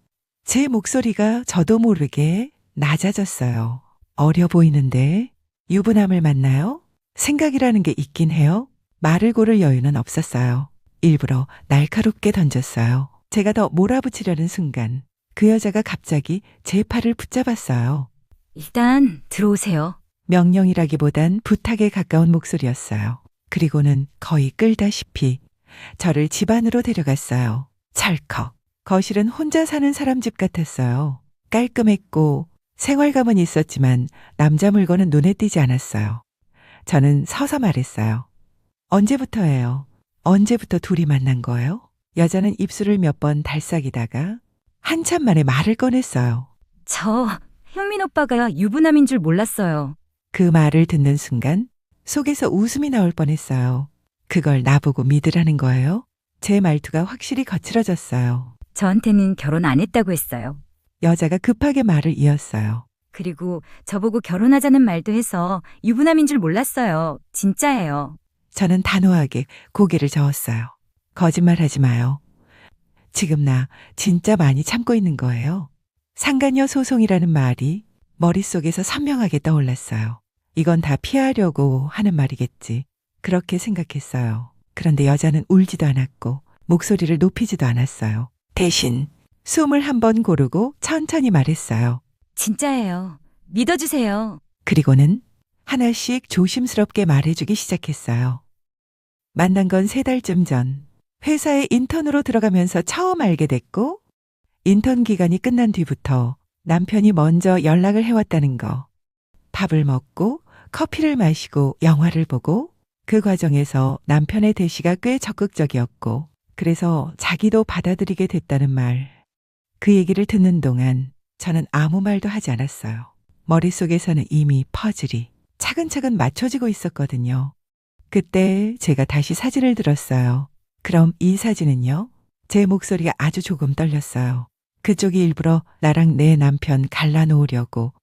제 목소리가 저도 모르게 낮아졌어요. 어려 보이는데 유부남을 만나요? 생각이라는 게 있긴 해요. 말을 고를 여유는 없었어요. 일부러 날카롭게 던졌어요. 제가 더 몰아붙이려는 순간 그 여자가 갑자기 제 팔을 붙잡았어요. 일단 들어오세요. 명령이라기보단 부탁에 가까운 목소리였어요. 그리고는 거의 끌다시피 저를 집 안으로 데려갔어요. 철컥. 거실은 혼자 사는 사람 집 같았어요. 깔끔했고 생활감은 있었지만 남자 물건은 눈에 띄지 않았어요. 저는 서서 말했어요. 언제부터예요? 언제부터 둘이 만난 거예요? 여자는 입술을 몇 번 달싹이다가 한참 만에 말을 꺼냈어요. 저 형민 오빠가 유부남인 줄 몰랐어요. 그 말을 듣는 순간 속에서 웃음이 나올 뻔했어요. 그걸 나보고 믿으라는 거예요? 제 말투가 확실히 거칠어졌어요. 저한테는 결혼 안 했다고 했어요. 여자가 급하게 말을 이었어요. 그리고 저보고 결혼하자는 말도 해서 유부남인 줄 몰랐어요. 진짜예요. 저는 단호하게 고개를 저었어요. 거짓말하지 마요. 지금 나 진짜 많이 참고 있는 거예요. 상간녀 소송이라는 말이 머릿속에서 선명하게 떠올랐어요. 이건 다 피하려고 하는 말이겠지. 그렇게 생각했어요. 그런데 여자는 울지도 않았고 목소리를 높이지도 않았어요. 대신 숨을 한 번 고르고 천천히 말했어요. 진짜예요. 믿어주세요. 그리고는 하나씩 조심스럽게 말해주기 시작했어요. 만난 건 3달쯤 전. 회사에 인턴으로 들어가면서 처음 알게 됐고, 인턴 기간이 끝난 뒤부터 남편이 먼저 연락을 해왔다는 거. 밥을 먹고 커피를 마시고 영화를 보고 그 과정에서 남편의 대시가 꽤 적극적이었고, 그래서 자기도 받아들이게 됐다는 말. 그 얘기를 듣는 동안 저는 아무 말도 하지 않았어요. 머릿속에서는 이미 퍼즐이 차근차근 맞춰지고 있었거든요. 그때 제가 다시 사진을 들었어요. 그럼 이 사진은요? 제 목소리가 아주 조금 떨렸어요. 그쪽이 일부러 나랑 내 남편 갈라놓으려고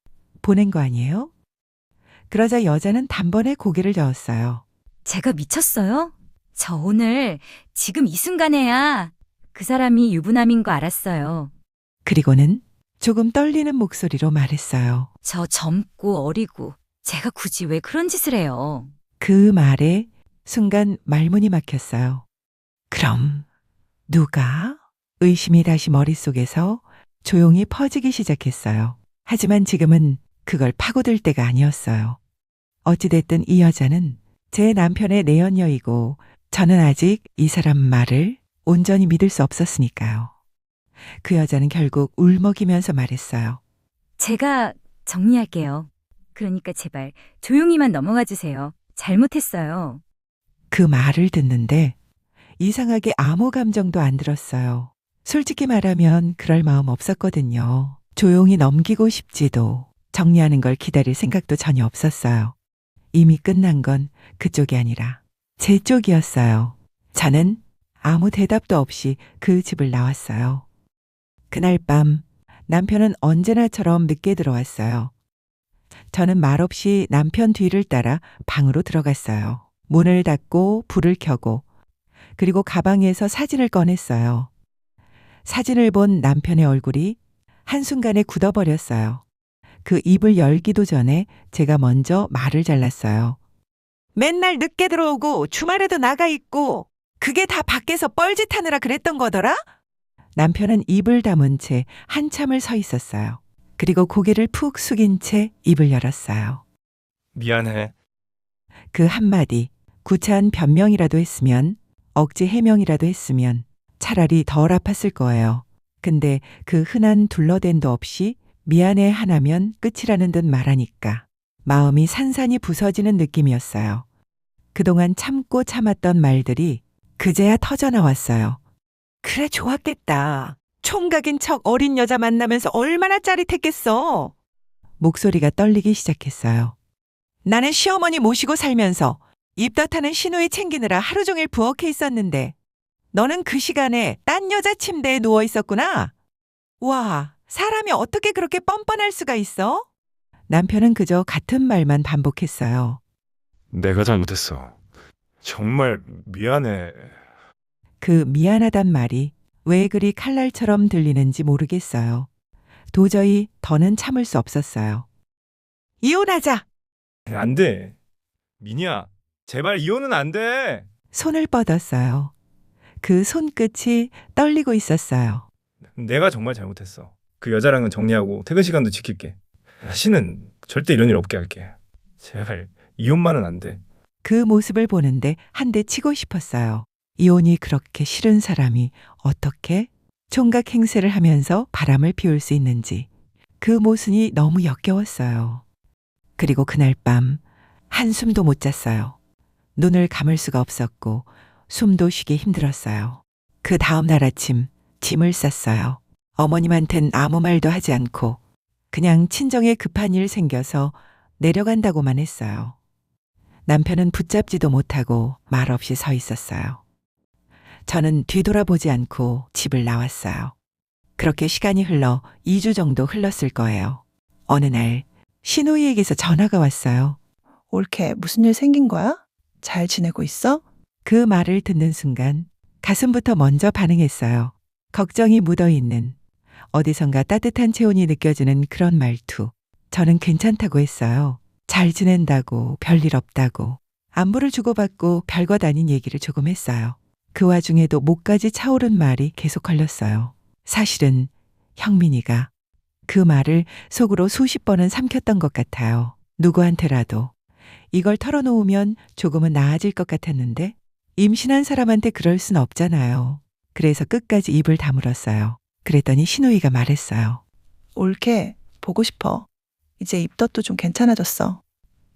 보낸 거 아니에요? 그러자 여자는 단번에 고개를 저었어요. 제가 미쳤어요? 저 오늘 지금 이 순간에야 그 사람이 유부남인 거 알았어요. 그리고는 조금 떨리는 목소리로 말했어요. 저 젊고 어리고 제가 굳이 왜 그런 짓을 해요? 그 말에 순간 말문이 막혔어요. 그럼 누가? 의심이 다시 머릿속에서 조용히 퍼지기 시작했어요. 하지만 지금은 그걸 파고들 때가 아니었어요. 어찌됐든 이 여자는 제 남편의 내연녀이고 저는 아직 이 사람 말을 온전히 믿을 수 없었으니까요. 그 여자는 결국 울먹이면서 말했어요. 제가 정리할게요. 그러니까 제발 조용히만 넘어가 주세요. 잘못했어요. 그 말을 듣는데 이상하게 아무 감정도 안 들었어요. 솔직히 말하면 그럴 마음 없었거든요. 조용히 넘기고 싶지도 정리하는 걸 기다릴 생각도 전혀 없었어요. 이미 끝난 건 그쪽이 아니라 제 쪽이었어요. 저는 아무 대답도 없이 그 집을 나왔어요. 그날 밤 남편은 언제나처럼 늦게 들어왔어요. 저는 말없이 남편 뒤를 따라 방으로 들어갔어요. 문을 닫고 불을 켜고 그리고 가방에서 사진을 꺼냈어요. 사진을 본 남편의 얼굴이 한순간에 굳어버렸어요. 그 입을 열기도 전에 제가 먼저 말을 잘랐어요. 맨날 늦게 들어오고 주말에도 나가 있고 그게 다 밖에서 뻘짓하느라 그랬던 거더라? 남편은 입을 다문 채 한참을 서 있었어요. 그리고 고개를 푹 숙인 채 입을 열었어요. 미안해. 그 한마디 구차한 변명이라도 했으면 억지 해명이라도 했으면 차라리 덜 아팠을 거예요. 근데 그 흔한 둘러댄도 없이 미안해 하나면 끝이라는 듯 말하니까 마음이 산산이 부서지는 느낌이었어요. 그동안 참고 참았던 말들이 그제야 터져나왔어요. 그래 좋았겠다. 총각인 척 어린 여자 만나면서 얼마나 짜릿했겠어. 목소리가 떨리기 시작했어요. 나는 시어머니 모시고 살면서 입덧하는 시누이 챙기느라 하루 종일 부엌에 있었는데 너는 그 시간에 딴 여자 침대에 누워 있었구나. 와, 사람이 어떻게 그렇게 뻔뻔할 수가 있어? 남편은 그저 같은 말만 반복했어요. 내가 잘못했어. 정말 미안해. 그 미안하단 말이 왜 그리 칼날처럼 들리는지 모르겠어요. 도저히 더는 참을 수 없었어요. 이혼하자! 안 돼. 미니야, 제발 이혼은 안 돼. 손을 뻗었어요. 그 손끝이 떨리고 있었어요. 내가 정말 잘못했어. 그 여자랑은 정리하고 퇴근 시간도 지킬게. 다시는 절대 이런 일 없게 할게. 제발 이혼만은 안 돼. 그 모습을 보는데 한 대 치고 싶었어요. 이혼이 그렇게 싫은 사람이 어떻게 총각 행세를 하면서 바람을 피울 수 있는지 그 모순이 너무 역겨웠어요. 그리고 그날 밤 한숨도 못 잤어요. 눈을 감을 수가 없었고 숨도 쉬기 힘들었어요. 그 다음 날 아침 짐을 쌌어요. 어머님한텐 아무 말도 하지 않고 그냥 친정에 급한 일 생겨서 내려간다고만 했어요. 남편은 붙잡지도 못하고 말없이 서 있었어요. 저는 뒤돌아보지 않고 집을 나왔어요. 그렇게 시간이 흘러 2주 정도 흘렀을 거예요. 어느 날 신우이에게서 전화가 왔어요. 올케, 무슨 일 생긴 거야? 잘 지내고 있어? 그 말을 듣는 순간 가슴부터 먼저 반응했어요. 걱정이 묻어있는 어디선가 따뜻한 체온이 느껴지는 그런 말투. 저는 괜찮다고 했어요. 잘 지낸다고, 별일 없다고. 안부를 주고받고 별것 아닌 얘기를 조금 했어요. 그 와중에도 목까지 차오른 말이 계속 걸렸어요. 사실은 형민이가 그 말을 속으로 수십 번은 삼켰던 것 같아요. 누구한테라도 이걸 털어놓으면 조금은 나아질 것 같았는데 임신한 사람한테 그럴 순 없잖아요. 그래서 끝까지 입을 다물었어요. 그랬더니 신우이가 말했어요. 올케, 보고 싶어. 이제 입덧도 좀 괜찮아졌어.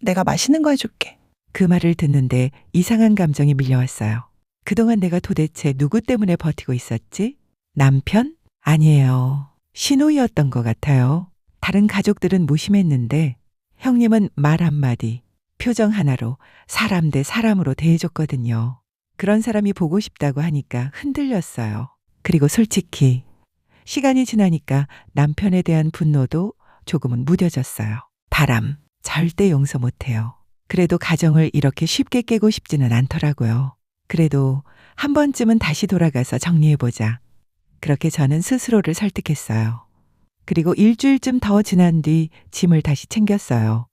내가 맛있는 거 해줄게. 그 말을 듣는데 이상한 감정이 밀려왔어요. 그동안 내가 도대체 누구 때문에 버티고 있었지? 남편? 아니에요. 신우이였던 것 같아요. 다른 가족들은 무심했는데 형님은 말 한마디, 표정 하나로 사람 대 사람으로 대해줬거든요. 그런 사람이 보고 싶다고 하니까 흔들렸어요. 그리고 솔직히 시간이 지나니까 남편에 대한 분노도 조금은 무뎌졌어요. 바람, 절대 용서 못해요. 그래도 가정을 이렇게 쉽게 깨고 싶지는 않더라고요. 그래도 한 번쯤은 다시 돌아가서 정리해보자. 그렇게 저는 스스로를 설득했어요. 그리고 일주일쯤 더 지난 뒤 짐을 다시 챙겼어요.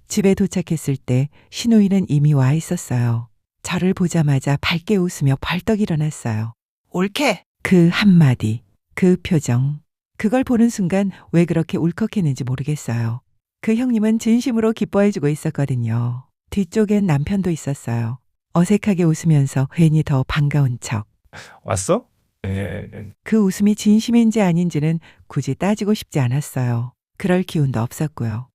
집에 도착했을 때 신우이는 이미 와 있었어요. 저를 보자마자 밝게 웃으며 벌떡 일어났어요. 올케! 그 한마디, 그 표정, 그걸 보는 순간 왜 그렇게 울컥했는지 모르겠어요. 그 형님은 진심으로 기뻐해주고 있었거든요. 뒤쪽엔 남편도 있었어요. 어색하게 웃으면서 괜히 더 반가운 척. 왔어? 예. 그 웃음이 진심인지 아닌지는 굳이 따지고 싶지 않았어요. 그럴 기운도 없었고요.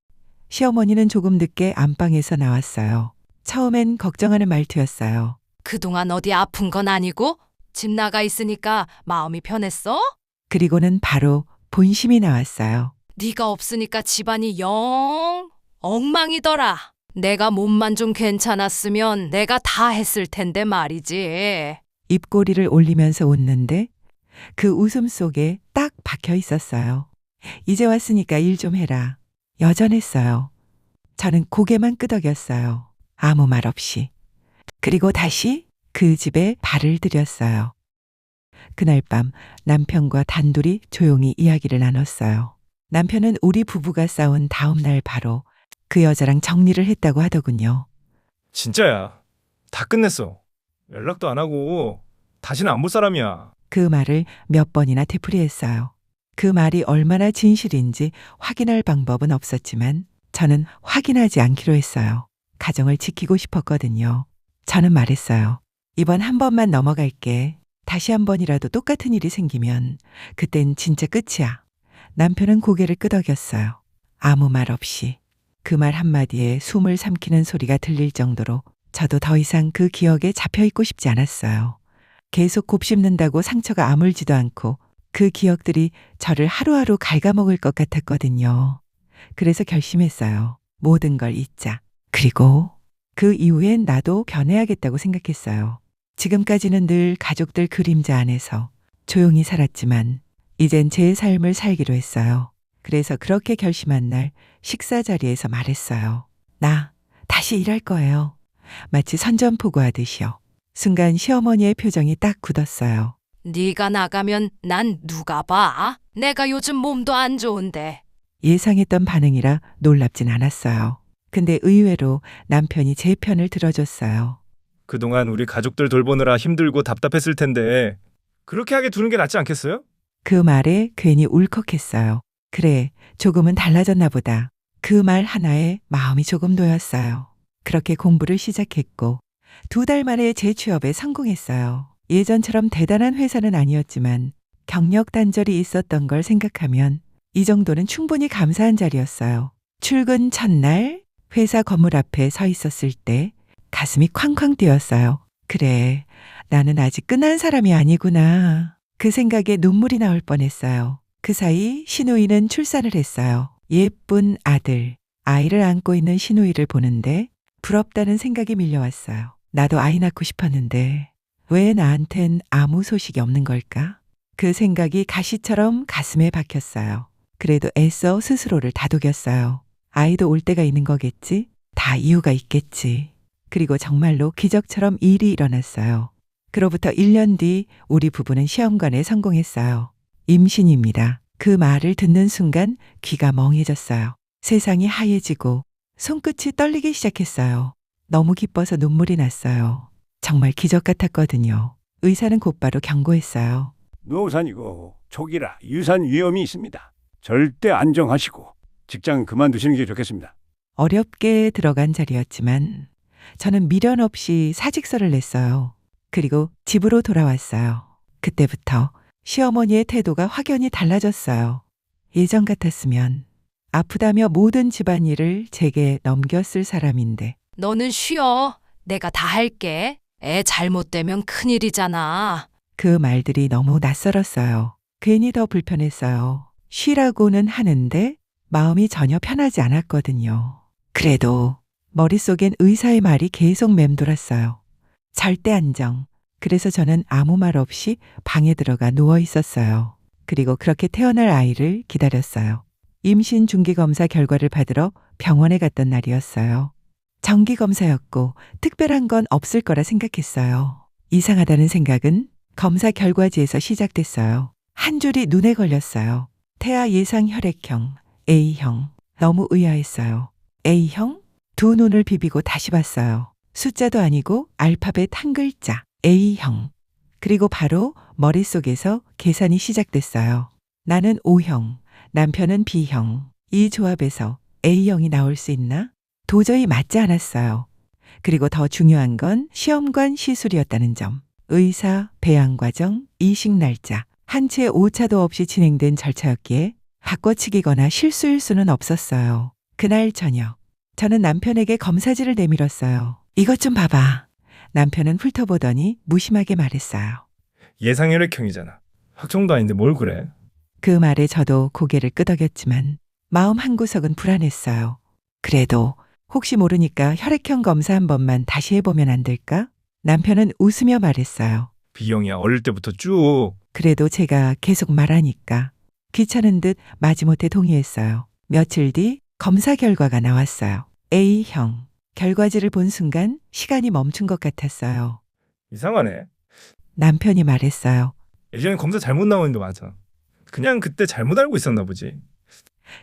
시어머니는 조금 늦게 안방에서 나왔어요. 처음엔 걱정하는 말투였어요. 그동안 어디 아픈 건 아니고? 집 나가 있으니까 마음이 편했어? 그리고는 바로 본심이 나왔어요. 네가 없으니까 집안이 영 엉망이더라. 내가 몸만 좀 괜찮았으면 내가 다 했을 텐데 말이지. 입꼬리를 올리면서 웃는데 그 웃음 속에 딱 박혀 있었어요. 이제 왔으니까 일 좀 해라. 여전했어요. 저는 고개만 끄덕였어요. 아무 말 없이. 그리고 다시 그 집에 발을 들였어요. 그날 밤 남편과 단둘이 조용히 이야기를 나눴어요. 남편은 우리 부부가 싸운 다음 날 바로 그 여자랑 정리를 했다고 하더군요. 진짜야. 다 끝냈어. 연락도 안 하고 다시는 안 볼 사람이야. 그 말을 몇 번이나 되풀이했어요. 그 말이 얼마나 진실인지 확인할 방법은 없었지만 저는 확인하지 않기로 했어요. 가정을 지키고 싶었거든요. 저는 말했어요. 이번 한 번만 넘어갈게. 다시 한 번이라도 똑같은 일이 생기면 그땐 진짜 끝이야. 남편은 고개를 끄덕였어요. 아무 말 없이. 그 말 한마디에 숨을 삼키는 소리가 들릴 정도로 저도 더 이상 그 기억에 잡혀있고 싶지 않았어요. 계속 곱씹는다고 상처가 아물지도 않고 그 기억들이 저를 하루하루 갉아먹을 것 같았거든요. 그래서 결심했어요. 모든 걸 잊자. 그리고 그 이후엔 나도 변해야겠다고 생각했어요. 지금까지는 늘 가족들 그림자 안에서 조용히 살았지만 이젠 제 삶을 살기로 했어요. 그래서 그렇게 결심한 날 식사 자리에서 말했어요. 나 다시 일할 거예요. 마치 선전포고하듯이요. 순간 시어머니의 표정이 딱 굳었어요. 네가 나가면 난 누가 봐? 내가 요즘 몸도 안 좋은데. 예상했던 반응이라 놀랍진 않았어요. 근데 의외로 남편이 제 편을 들어줬어요. 그동안 우리 가족들 돌보느라 힘들고 답답했을 텐데 그렇게 하게 두는 게 낫지 않겠어요? 그 말에 괜히 울컥했어요. 그래, 조금은 달라졌나 보다. 그 말 하나에 마음이 조금 놓였어요. 그렇게 공부를 시작했고 2달 만에 재취업에 성공했어요. 예전처럼 대단한 회사는 아니었지만 경력 단절이 있었던 걸 생각하면 이 정도는 충분히 감사한 자리였어요. 출근 첫날 회사 건물 앞에 서 있었을 때 가슴이 쾅쾅 뛰었어요. 그래, 나는 아직 끝난 사람이 아니구나. 그 생각에 눈물이 나올 뻔했어요. 그 사이 신우이는 출산을 했어요. 예쁜 아들, 아이를 안고 있는 신우이를 보는데 부럽다는 생각이 밀려왔어요. 나도 아이 낳고 싶었는데 왜 나한텐 아무 소식이 없는 걸까? 그 생각이 가시처럼 가슴에 박혔어요. 그래도 애써 스스로를 다독였어요. 아이도 올 때가 있는 거겠지? 다 이유가 있겠지. 그리고 정말로 기적처럼 일이 일어났어요. 그로부터 1년 뒤 우리 부부는 시험관에 성공했어요. 임신입니다. 그 말을 듣는 순간 귀가 멍해졌어요. 세상이 하얘지고 손끝이 떨리기 시작했어요. 너무 기뻐서 눈물이 났어요. 정말 기적 같았거든요. 의사는 곧바로 경고했어요. 노산이고 초기라 유산 위험이 있습니다. 절대 안정하시고 직장 그만두시는 게 좋겠습니다. 어렵게 들어간 자리였지만 저는 미련 없이 사직서를 냈어요. 그리고 집으로 돌아왔어요. 그때부터 시어머니의 태도가 확연히 달라졌어요. 예전 같았으면 아프다며 모든 집안일을 제게 넘겼을 사람인데 너는 쉬어. 내가 다 할게. 애 잘못되면 큰일이잖아. 그 말들이 너무 낯설었어요. 괜히 더 불편했어요. 쉬라고는 하는데 마음이 전혀 편하지 않았거든요. 그래도 머릿속엔 의사의 말이 계속 맴돌았어요. 절대 안정. 그래서 저는 아무 말 없이 방에 들어가 누워 있었어요. 그리고 그렇게 태어날 아이를 기다렸어요. 임신 중기검사 결과를 받으러 병원에 갔던 날이었어요. 정기검사였고 특별한 건 없을 거라 생각했어요. 이상하다는 생각은 검사 결과지에서 시작됐어요. 한 줄이 눈에 걸렸어요. 태아 예상 혈액형 A형. 너무 의아했어요. A형? 두 눈을 비비고 다시 봤어요. 숫자도 아니고 알파벳 한 글자 A형. 그리고 바로 머릿속에서 계산이 시작됐어요. 나는 O형, 남편은 B형. 이 조합에서 A형이 나올 수 있나? 도저히 맞지 않았어요. 그리고 더 중요한 건 시험관 시술이었다는 점. 의사, 배양 과정, 이식 날짜, 한 채 오차도 없이 진행된 절차였기에 바꿔치기거나 실수일 수는 없었어요. 그날 저녁, 저는 남편에게 검사지를 내밀었어요. 이것 좀 봐봐. 남편은 훑어보더니 무심하게 말했어요. 예상혈액형이잖아. 확정도 아닌데 뭘 그래? 그 말에 저도 고개를 끄덕였지만 마음 한구석은 불안했어요. 그래도 혹시 모르니까 혈액형 검사 한 번만 다시 해보면 안 될까? 남편은 웃으며 말했어요. B형이야. 어릴 때부터 쭉. 그래도 제가 계속 말하니까 귀찮은 듯 마지못해 동의했어요. 며칠 뒤 검사 결과가 나왔어요. A형. 결과지를 본 순간 시간이 멈춘 것 같았어요. 이상하네. 남편이 말했어요. 예전에 검사 잘못 나오는데 맞아. 그냥 그때 잘못 알고 있었나 보지.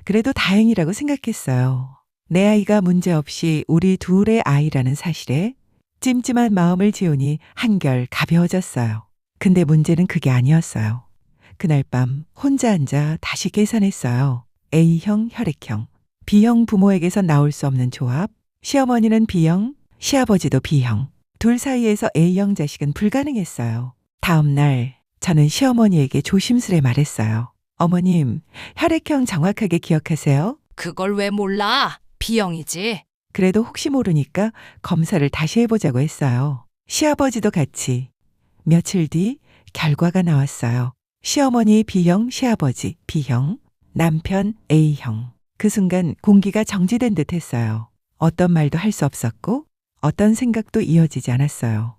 그래도 다행이라고 생각했어요. 내 아이가 문제없이 우리 둘의 아이라는 사실에 찜찜한 마음을 지우니 한결 가벼워졌어요. 근데 문제는 그게 아니었어요. 그날 밤 혼자 앉아 다시 계산했어요. A형 혈액형, B형 부모에게서 나올 수 없는 조합, 시어머니는 B형, 시아버지도 B형, 둘 사이에서 A형 자식은 불가능했어요. 다음 날 저는 시어머니에게 조심스레 말했어요. 어머님, 혈액형 정확하게 기억하세요? 그걸 왜 몰라? B형이지. 그래도 혹시 모르니까 검사를 다시 해보자고 했어요. 시아버지도 같이. 며칠 뒤 결과가 나왔어요. 시어머니 B형, 시아버지 B형, 남편 A형. 그 순간 공기가 정지된 듯 했어요. 어떤 말도 할 수 없었고 어떤 생각도 이어지지 않았어요.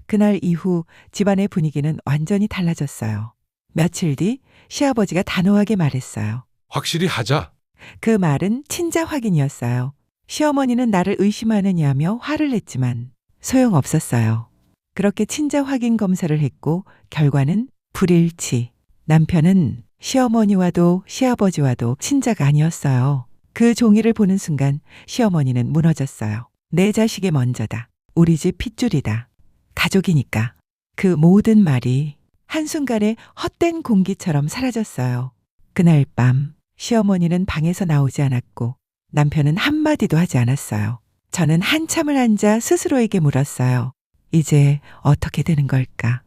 그날 이후 집안의 분위기는 완전히 달라졌어요. 며칠 뒤 시아버지가 단호하게 말했어요. 확실히 하자. 그 말은 친자 확인이었어요. 시어머니는 나를 의심하느냐며 화를 냈지만 소용없었어요. 그렇게 친자 확인 검사를 했고 결과는 불일치. 남편은 시어머니와도 시아버지와도 친자가 아니었어요. 그 종이를 보는 순간 시어머니는 무너졌어요. 내 자식이 먼저다. 우리 집 핏줄이다. 가족이니까. 그 모든 말이 한순간에 헛된 공기처럼 사라졌어요. 그날 밤 시어머니는 방에서 나오지 않았고 남편은 한마디도 하지 않았어요. 저는 한참을 앉아 스스로에게 물었어요. 이제 어떻게 되는 걸까?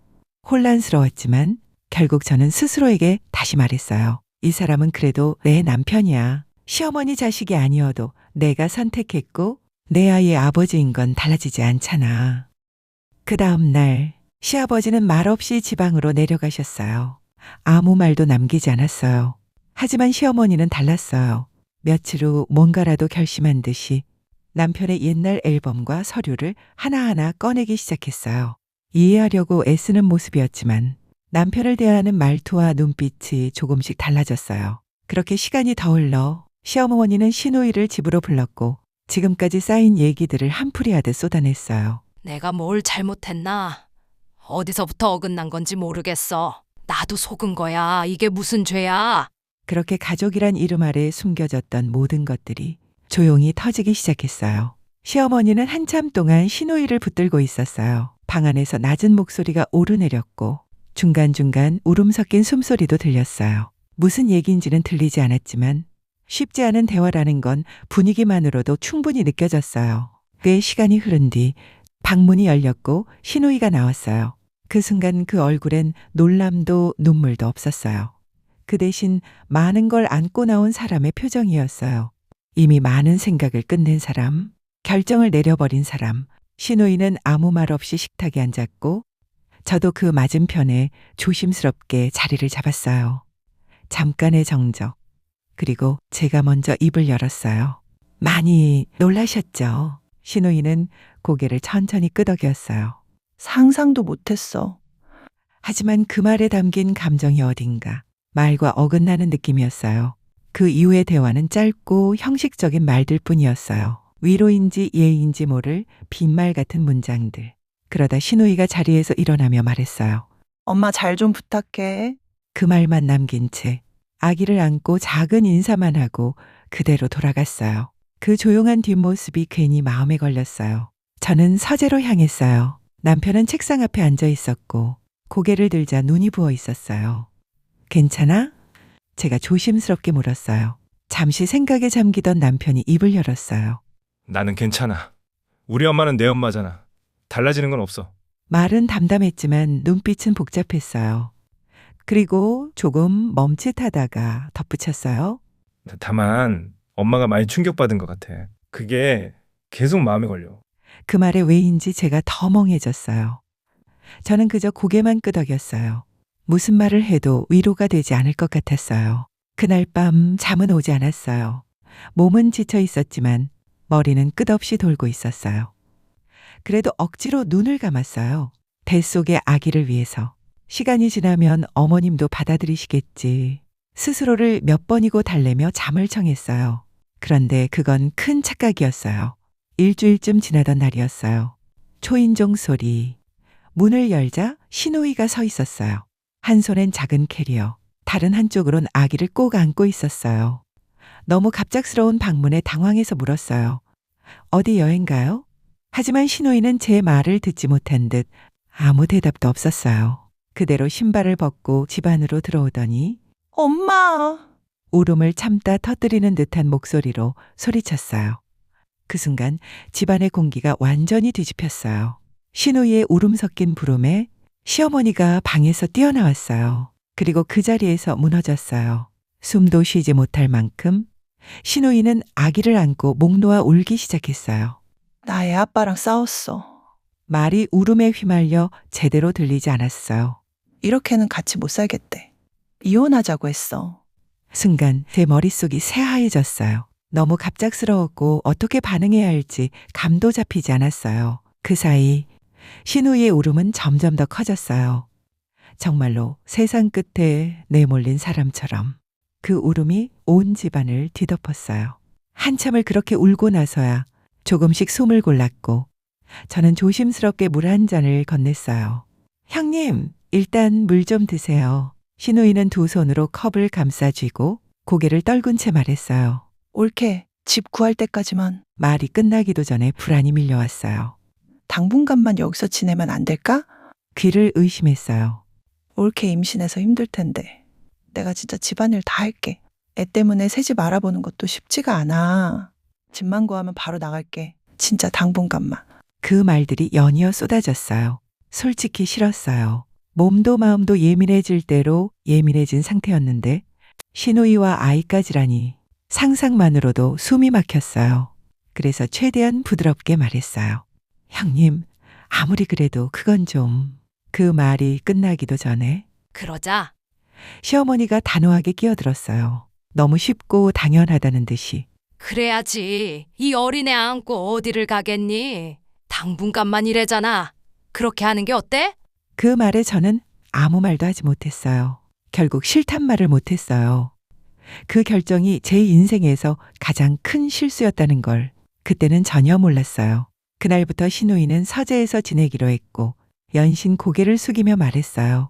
혼란스러웠지만 결국 저는 스스로에게 다시 말했어요. 이 사람은 그래도 내 남편이야. 시어머니 자식이 아니어도 내가 선택했고 내 아이의 아버지인 건 달라지지 않잖아. 그 다음 날 시아버지는 말없이 지방으로 내려가셨어요. 아무 말도 남기지 않았어요. 하지만 시어머니는 달랐어요. 며칠 후 뭔가라도 결심한 듯이 남편의 옛날 앨범과 서류를 하나하나 꺼내기 시작했어요. 이해하려고 애쓰는 모습이었지만 남편을 대하는 말투와 눈빛이 조금씩 달라졌어요. 그렇게 시간이 더 흘러 시어머니는 시누이를 집으로 불렀고 지금까지 쌓인 얘기들을 한풀이하듯 쏟아냈어요. 내가 뭘 잘못했나? 어디서부터 어긋난 건지 모르겠어. 나도 속은 거야. 이게 무슨 죄야? 그렇게 가족이란 이름 아래 숨겨졌던 모든 것들이 조용히 터지기 시작했어요. 시어머니는 한참 동안 시누이를 붙들고 있었어요. 방 안에서 낮은 목소리가 오르내렸고 중간중간 울음 섞인 숨소리도 들렸어요. 무슨 얘기인지는 들리지 않았지만 쉽지 않은 대화라는 건 분위기만으로도 충분히 느껴졌어요. 꽤 시간이 흐른 뒤 방문이 열렸고 시누이가 나왔어요. 그 순간 그 얼굴엔 놀람도 눈물도 없었어요. 그 대신 많은 걸 안고 나온 사람의 표정이었어요. 이미 많은 생각을 끝낸 사람, 결정을 내려버린 사람. 시누이는 아무 말 없이 식탁에 앉았고 저도 그 맞은편에 조심스럽게 자리를 잡았어요. 잠깐의 정적. 그리고 제가 먼저 입을 열었어요. 많이 놀라셨죠? 시누이는 고개를 천천히 끄덕였어요. 상상도 못했어. 하지만 그 말에 담긴 감정이 어딘가 말과 어긋나는 느낌이었어요. 그 이후의 대화는 짧고 형식적인 말들 뿐이었어요. 위로인지 예의인지 모를 빈말 같은 문장들. 그러다 시누이가 자리에서 일어나며 말했어요. 엄마 잘 좀 부탁해. 그 말만 남긴 채 아기를 안고 작은 인사만 하고 그대로 돌아갔어요. 그 조용한 뒷모습이 괜히 마음에 걸렸어요. 저는 서재로 향했어요. 남편은 책상 앞에 앉아 있었고 고개를 들자 눈이 부어 있었어요. 괜찮아? 제가 조심스럽게 물었어요. 잠시 생각에 잠기던 남편이 입을 열었어요. 나는 괜찮아. 우리 엄마는 내 엄마잖아. 달라지는 건 없어. 말은 담담했지만 눈빛은 복잡했어요. 그리고 조금 멈칫하다가 덧붙였어요. 다만 엄마가 많이 충격받은 것 같아. 그게 계속 마음에 걸려. 그 말에 왜인지 제가 더 멍해졌어요. 저는 그저 고개만 끄덕였어요. 무슨 말을 해도 위로가 되지 않을 것 같았어요. 그날 밤 잠은 오지 않았어요. 몸은 지쳐 있었지만 머리는 끝없이 돌고 있었어요. 그래도 억지로 눈을 감았어요. 뱃속의 아기를 위해서. 시간이 지나면 어머님도 받아들이시겠지. 스스로를 몇 번이고 달래며 잠을 청했어요. 그런데 그건 큰 착각이었어요. 일주일쯤 지나던 날이었어요. 초인종 소리. 문을 열자 시누이가 서 있었어요. 한 손엔 작은 캐리어, 다른 한쪽으론 아기를 꼭 안고 있었어요. 너무 갑작스러운 방문에 당황해서 물었어요. 어디 여행 가요? 하지만 시누이는 제 말을 듣지 못한 듯 아무 대답도 없었어요. 그대로 신발을 벗고 집 안으로 들어오더니 엄마! 울음을 참다 터뜨리는 듯한 목소리로 소리쳤어요. 그 순간 집안의 공기가 완전히 뒤집혔어요. 시누이의 울음 섞인 부름에 시어머니가 방에서 뛰어나왔어요. 그리고 그 자리에서 무너졌어요. 숨도 쉬지 못할 만큼 시누이는 아기를 안고 목 놓아 울기 시작했어요. 나 애 아빠랑 싸웠어. 말이 울음에 휘말려 제대로 들리지 않았어요. 이렇게는 같이 못 살겠대. 이혼하자고 했어. 순간 제 머릿속이 새하얘졌어요. 너무 갑작스러웠고 어떻게 반응해야 할지 감도 잡히지 않았어요. 그 사이 시누이의 울음은 점점 더 커졌어요. 정말로 세상 끝에 내몰린 사람처럼 그 울음이 온 집안을 뒤덮었어요. 한참을 그렇게 울고 나서야 조금씩 숨을 골랐고 저는 조심스럽게 물 한 잔을 건넸어요. 형님, 일단 물 좀 드세요. 시누이는 두 손으로 컵을 감싸쥐고 고개를 떨군 채 말했어요. 옳게 집 구할 때까지만 말이 끝나기도 전에 불안이 밀려왔어요. 당분간만 여기서 지내면 안 될까? 귀를 의심했어요. 옳게 임신해서 힘들 텐데. 내가 진짜 집안일 다 할게. 애 때문에 새 집 알아보는 것도 쉽지가 않아. 집만 구하면 바로 나갈게. 진짜 당분간만. 그 말들이 연이어 쏟아졌어요. 솔직히 싫었어요. 몸도 마음도 예민해질 대로 예민해진 상태였는데 시누이와 아이까지라니 상상만으로도 숨이 막혔어요. 그래서 최대한 부드럽게 말했어요. 형님, 아무리 그래도 그건 좀... 그 말이 끝나기도 전에 그러자 시어머니가 단호하게 끼어들었어요. 너무 쉽고 당연하다는 듯이. 그래야지. 이 어린애 안고 어디를 가겠니? 당분간만 이래잖아. 그렇게 하는 게 어때? 그 말에 저는 아무 말도 하지 못했어요. 결국 싫단 말을 못했어요. 그 결정이 제 인생에서 가장 큰 실수였다는 걸 그때는 전혀 몰랐어요. 그날부터 시누이는 서재에서 지내기로 했고 연신 고개를 숙이며 말했어요.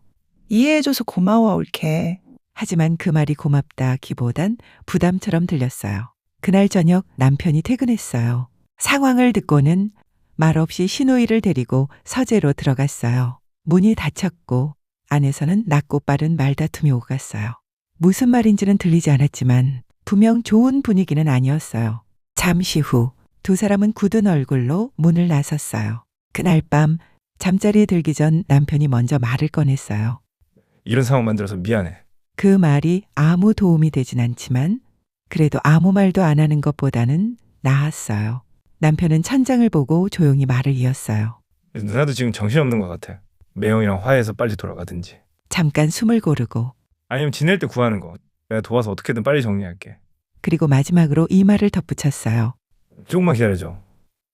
이해해줘서 고마워, 올케. 하지만 그 말이 고맙다기보단 부담처럼 들렸어요. 그날 저녁 남편이 퇴근했어요. 상황을 듣고는 말없이 시누이를 데리고 서재로 들어갔어요. 문이 닫혔고 안에서는 낮고 빠른 말다툼이 오갔어요. 무슨 말인지는 들리지 않았지만 분명 좋은 분위기는 아니었어요. 잠시 후 두 사람은 굳은 얼굴로 문을 나섰어요. 그날 밤 잠자리에 들기 전 남편이 먼저 말을 꺼냈어요. 이런 상황 만들어서 미안해. 그 말이 아무 도움이 되진 않지만 그래도 아무 말도 안 하는 것보다는 나았어요. 남편은 천장을 보고 조용히 말을 이었어요. 누나도 지금 정신없는 것 같아. 매형이랑 화해해서 빨리 돌아가든지. 잠깐 숨을 고르고 아니면 지낼 때 구하는 거. 내가 도와서 어떻게든 빨리 정리할게. 그리고 마지막으로 이 말을 덧붙였어요. 조금만 기다려줘.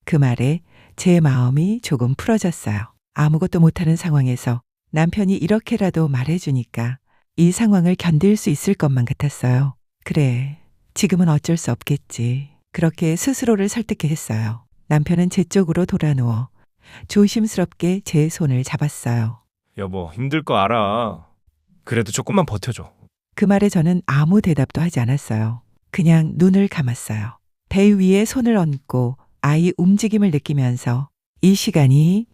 그 말에 제 마음이 조금 풀어졌어요. 아무것도 못하는 상황에서 남편이 이렇게라도 말해주니까 이 상황을 견딜 수 있을 것만 같았어요. 그래, 지금은 어쩔 수 없겠지. 그렇게 스스로를 설득해 했어요. 남편은 제 쪽으로 돌아누워 조심스럽게 제 손을 잡았어요. 여보, 힘들 거 알아. 그래도 조금만 버텨줘. 그 말에 저는 아무 대답도 하지 않았어요. 그냥 눈을 감았어요. 배 위에 손을 얹고 아이 움직임을 느끼면서 이 시간이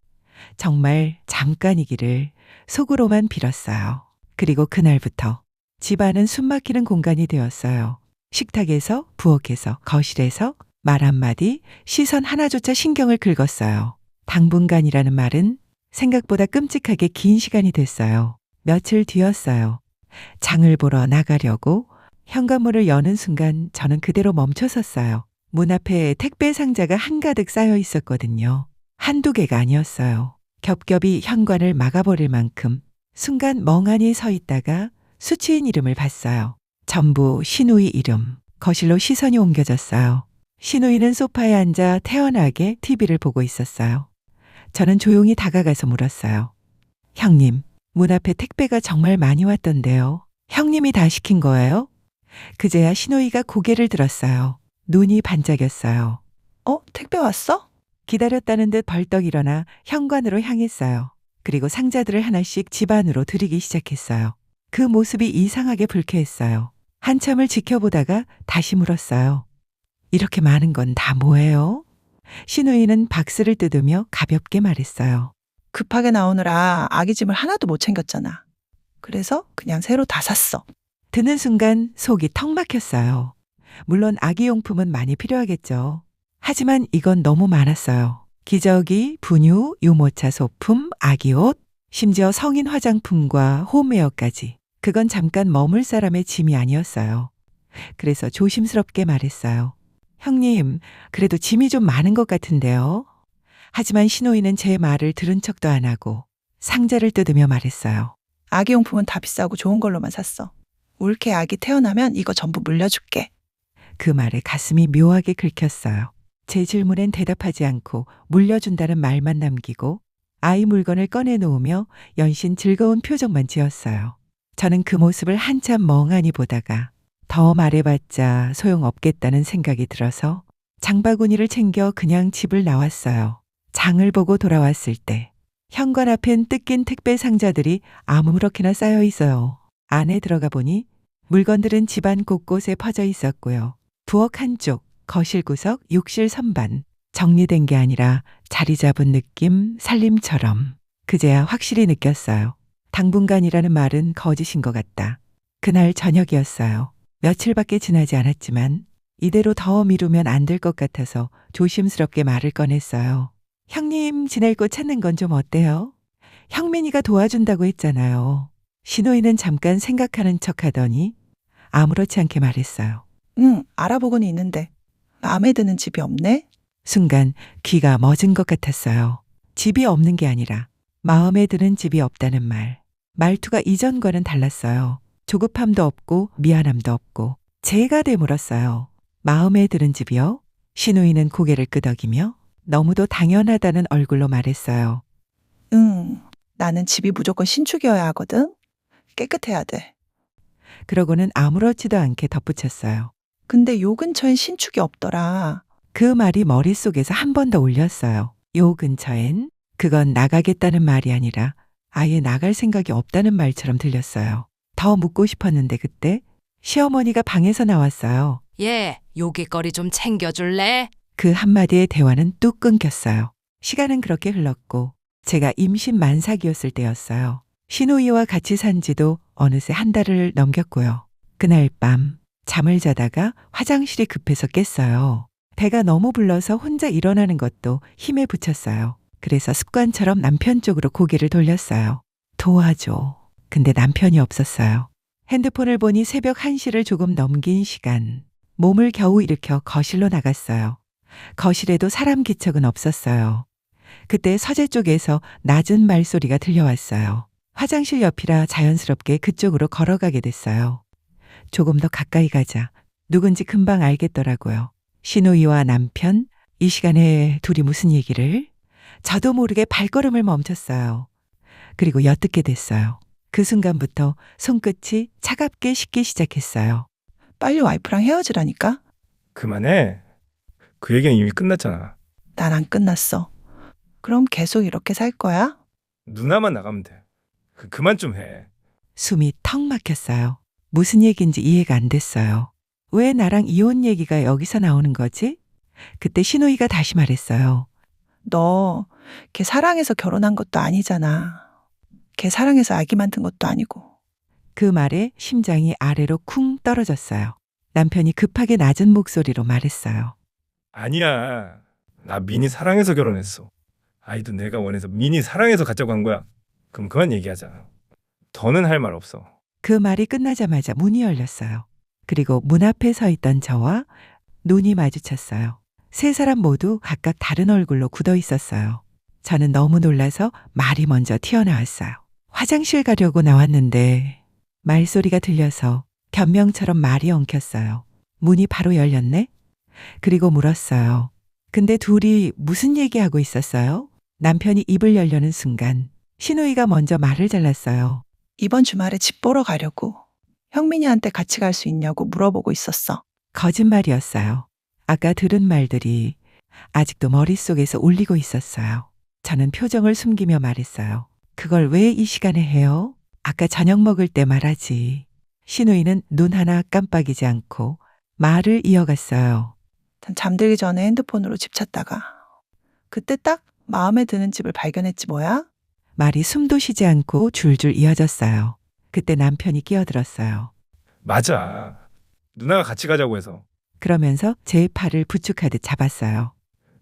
정말 잠깐이기를 속으로만 빌었어요. 그리고 그날부터 집안은 숨막히는 공간이 되었어요. 식탁에서, 부엌에서, 거실에서 말 한마디, 시선 하나조차 신경을 긁었어요. 당분간이라는 말은 생각보다 끔찍하게 긴 시간이 됐어요. 며칠 뒤였어요. 장을 보러 나가려고 현관문을 여는 순간 저는 그대로 멈춰섰어요. 문 앞에 택배 상자가 한가득 쌓여 있었거든요. 한두 개가 아니었어요. 겹겹이 현관을 막아버릴 만큼 순간 멍하니 서 있다가 수치인 이름을 봤어요. 전부 시누이 이름. 거실로 시선이 옮겨졌어요. 시누이는 소파에 앉아 태연하게 TV를 보고 있었어요. 저는 조용히 다가가서 물었어요. 형님, 문 앞에 택배가 정말 많이 왔던데요. 형님이 다 시킨 거예요? 그제야 시누이가 고개를 들었어요. 눈이 반짝였어요. 택배 왔어? 기다렸다는 듯 벌떡 일어나 현관으로 향했어요. 그리고 상자들을 하나씩 집 안으로 들이기 시작했어요. 그 모습이 이상하게 불쾌했어요. 한참을 지켜보다가 다시 물었어요. 이렇게 많은 건 다 뭐예요? 시누이는 박스를 뜯으며 가볍게 말했어요. 급하게 나오느라 아기 짐을 하나도 못 챙겼잖아. 그래서 그냥 새로 다 샀어. 듣는 순간 속이 턱 막혔어요. 물론 아기용품은 많이 필요하겠죠. 하지만 이건 너무 많았어요. 기저귀, 분유, 유모차 소품, 아기옷, 심지어 성인 화장품과 홈웨어까지. 그건 잠깐 머물 사람의 짐이 아니었어요. 그래서 조심스럽게 말했어요. 형님, 그래도 짐이 좀 많은 것 같은데요. 하지만 시누이는 제 말을 들은 척도 안 하고 상자를 뜯으며 말했어요. 아기용품은 다 비싸고 좋은 걸로만 샀어. 올케 아기 태어나면 이거 전부 물려줄게. 그 말에 가슴이 묘하게 긁혔어요. 제 질문엔 대답하지 않고 물려준다는 말만 남기고 아이 물건을 꺼내놓으며 연신 즐거운 표정만 지었어요. 저는 그 모습을 한참 멍하니 보다가 더 말해봤자 소용없겠다는 생각이 들어서 장바구니를 챙겨 그냥 집을 나왔어요. 장을 보고 돌아왔을 때 현관 앞엔 뜯긴 택배 상자들이 아무렇게나 쌓여 있어요. 안에 들어가 보니 물건들은 집안 곳곳에 퍼져 있었고요. 부엌 한쪽, 거실 구석, 욕실 선반. 정리된 게 아니라 자리 잡은 느낌, 살림처럼. 그제야 확실히 느꼈어요. 당분간이라는 말은 거짓인 것 같다. 그날 저녁이었어요. 며칠밖에 지나지 않았지만 이대로 더 미루면 안 될 것 같아서 조심스럽게 말을 꺼냈어요. 형님 지낼 곳 찾는 건 좀 어때요? 형민이가 도와준다고 했잖아요. 신호이는 잠깐 생각하는 척 하더니 아무렇지 않게 말했어요. 응, 알아보고는 있는데 마음에 드는 집이 없네? 순간 귀가 멎은 것 같았어요. 집이 없는 게 아니라 마음에 드는 집이 없다는 말. 말투가 이전과는 달랐어요. 조급함도 없고 미안함도 없고 제가 되물었어요. 마음에 드는 집이요? 신우이는 고개를 끄덕이며 너무도 당연하다는 얼굴로 말했어요. 응, 나는 집이 무조건 신축이어야 하거든? 깨끗해야 돼. 그러고는 아무렇지도 않게 덧붙였어요. 근데 요 근처엔 신축이 없더라. 그 말이 머릿속에서 한 번 더 울렸어요. 요 근처엔 그건 나가겠다는 말이 아니라 아예 나갈 생각이 없다는 말처럼 들렸어요. 더 묻고 싶었는데 그때 시어머니가 방에서 나왔어요. 얘, 요깃거리 좀 챙겨줄래? 그 한마디의 대화는 뚝 끊겼어요. 시간은 그렇게 흘렀고 제가 임신 만삭이었을 때였어요. 신우이와 같이 산 지도 어느새 한 달을 넘겼고요. 그날 밤 잠을 자다가 화장실이 급해서 깼어요. 배가 너무 불러서 혼자 일어나는 것도 힘에 부쳤어요. 그래서 습관처럼 남편 쪽으로 고개를 돌렸어요. 도와줘. 근데 남편이 없었어요. 핸드폰을 보니 새벽 1시를 조금 넘긴 시간. 몸을 겨우 일으켜 거실로 나갔어요. 거실에도 사람 기척은 없었어요. 그때 서재 쪽에서 낮은 말소리가 들려왔어요. 화장실 옆이라 자연스럽게 그쪽으로 걸어가게 됐어요. 조금 더 가까이 가자. 누군지 금방 알겠더라고요. 신우이와 남편, 이 시간에 둘이 무슨 얘기를? 저도 모르게 발걸음을 멈췄어요. 그리고 엿듣게 됐어요. 그 순간부터 손끝이 차갑게 식기 시작했어요. 빨리 와이프랑 헤어지라니까? 그만해. 그 얘기는 이미 끝났잖아. 난 안 끝났어. 그럼 계속 이렇게 살 거야? 누나만 나가면 돼. 그만 좀 해. 숨이 턱 막혔어요. 무슨 얘기인지 이해가 안 됐어요. 왜 나랑 이혼 얘기가 여기서 나오는 거지? 그때 신우이가 다시 말했어요. 너 걔 사랑해서 결혼한 것도 아니잖아. 걔 사랑해서 아기 만든 것도 아니고. 그 말에 심장이 아래로 쿵 떨어졌어요. 남편이 급하게 낮은 목소리로 말했어요. 아니야. 나 민희 사랑해서 결혼했어. 아이도 내가 원해서 민희 사랑해서 갖자고 한 거야. 그럼 그만 얘기하자. 더는 할 말 없어. 그 말이 끝나자마자 문이 열렸어요. 그리고 문 앞에 서 있던 저와 눈이 마주쳤어요. 세 사람 모두 각각 다른 얼굴로 굳어 있었어요. 저는 너무 놀라서 말이 먼저 튀어나왔어요. 화장실 가려고 나왔는데 말소리가 들려서 변명처럼 말이 엉켰어요. 문이 바로 열렸네? 그리고 물었어요. 근데 둘이 무슨 얘기하고 있었어요? 남편이 입을 열려는 순간 신우이가 먼저 말을 잘랐어요. 이번 주말에 집 보러 가려고. 형민이한테 같이 갈 수 있냐고 물어보고 있었어. 거짓말이었어요. 아까 들은 말들이 아직도 머릿속에서 울리고 있었어요. 저는 표정을 숨기며 말했어요. 그걸 왜 이 시간에 해요? 아까 저녁 먹을 때 말하지. 신우이는 눈 하나 깜빡이지 않고 말을 이어갔어요. 잠들기 전에 핸드폰으로 집 찾다가 그때 딱 마음에 드는 집을 발견했지 뭐야? 말이 숨도 쉬지 않고 줄줄 이어졌어요. 그때 남편이 끼어들었어요. 맞아. 누나가 같이 가자고 해서. 그러면서 제 팔을 부축하듯 잡았어요.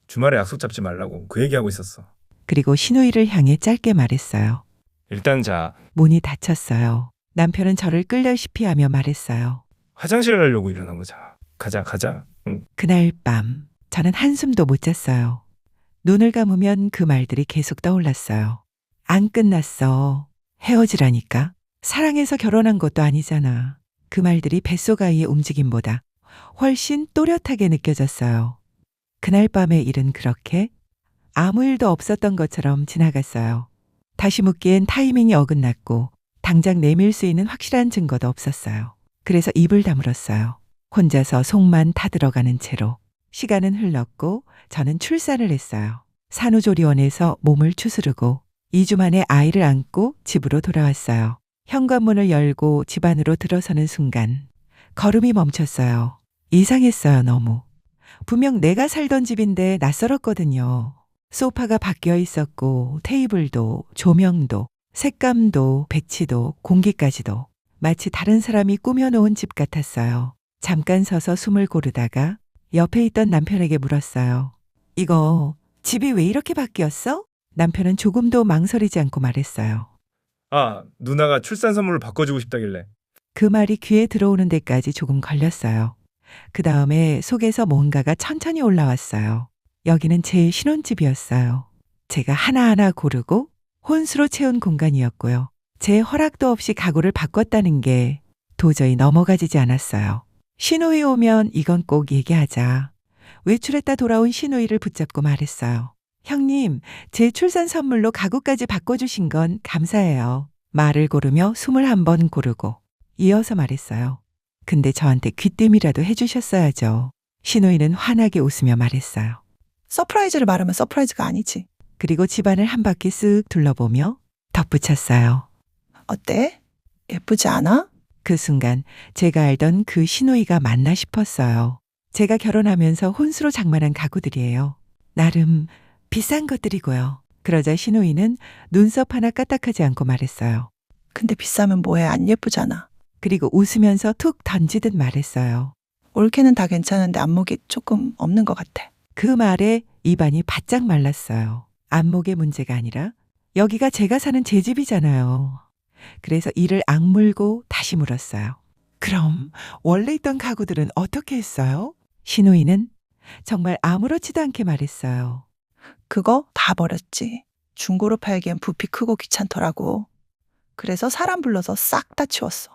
주말에 약속 잡지 말라고 그 얘기하고 있었어. 그리고 신우이를 향해 짧게 말했어요. 일단 자. 문이 닫혔어요. 남편은 저를 끌려시피 하며 말했어요. 화장실 가려고 일어난 거자. 가자. 응. 그날 밤 저는 한숨도 못 잤어요. 눈을 감으면 그 말들이 계속 떠올랐어요. 안 끝났어. 헤어지라니까. 사랑해서 결혼한 것도 아니잖아. 그 말들이 뱃속 아이의 움직임보다 훨씬 또렷하게 느껴졌어요. 그날 밤의 일은 그렇게 아무 일도 없었던 것처럼 지나갔어요. 다시 묻기엔 타이밍이 어긋났고 당장 내밀 수 있는 확실한 증거도 없었어요. 그래서 입을 다물었어요. 혼자서 속만 타들어가는 채로. 시간은 흘렀고 저는 출산을 했어요. 산후조리원에서 몸을 추스르고 2주 만에 아이를 안고 집으로 돌아왔어요. 현관문을 열고 집 안으로 들어서는 순간 걸음이 멈췄어요. 이상했어요, 너무. 분명 내가 살던 집인데 낯설었거든요. 소파가 바뀌어 있었고 테이블도 조명도 색감도 배치도 공기까지도 마치 다른 사람이 꾸며놓은 집 같았어요. 잠깐 서서 숨을 고르다가 옆에 있던 남편에게 물었어요. 이거 집이 왜 이렇게 바뀌었어? 남편은 조금도 망설이지 않고 말했어요. 아, 누나가 출산 선물로 바꿔주고 싶다길래. 그 말이 귀에 들어오는 데까지 조금 걸렸어요. 그 다음에 속에서 뭔가가 천천히 올라왔어요. 여기는 제 신혼집이었어요. 제가 하나하나 고르고 혼수로 채운 공간이었고요. 제 허락도 없이 가구를 바꿨다는 게 도저히 넘어가지지 않았어요. 시누이 오면 이건 꼭 얘기하자. 외출했다 돌아온 시누이를 붙잡고 말했어요. 형님, 제 출산 선물로 가구까지 바꿔주신 건 감사해요. 말을 고르며 21번 고르고 이어서 말했어요. 근데 저한테 귀띔이라도 해주셨어야죠. 시누이는 환하게 웃으며 말했어요. 서프라이즈를 말하면 서프라이즈가 아니지. 그리고 집안을 한 바퀴 쓱 둘러보며 덧붙였어요. 어때? 예쁘지 않아? 그 순간 제가 알던 그 시누이가 맞나 싶었어요. 제가 결혼하면서 혼수로 장만한 가구들이에요. 나름 비싼 것들이고요. 그러자 시누이는 눈썹 하나 까딱하지 않고 말했어요. 근데 비싸면 뭐해, 안 예쁘잖아. 그리고 웃으면서 툭 던지듯 말했어요. 올케는 다 괜찮은데 안목이 조금 없는 것 같아. 그 말에 입안이 바짝 말랐어요. 안목의 문제가 아니라 여기가 제가 사는 제 집이잖아요. 그래서 이를 악물고 다시 물었어요. 그럼 원래 있던 가구들은 어떻게 했어요? 시누이는 정말 아무렇지도 않게 말했어요. 그거 다 버렸지. 중고로 팔기엔 부피 크고 귀찮더라고. 그래서 사람 불러서 싹 다 치웠어.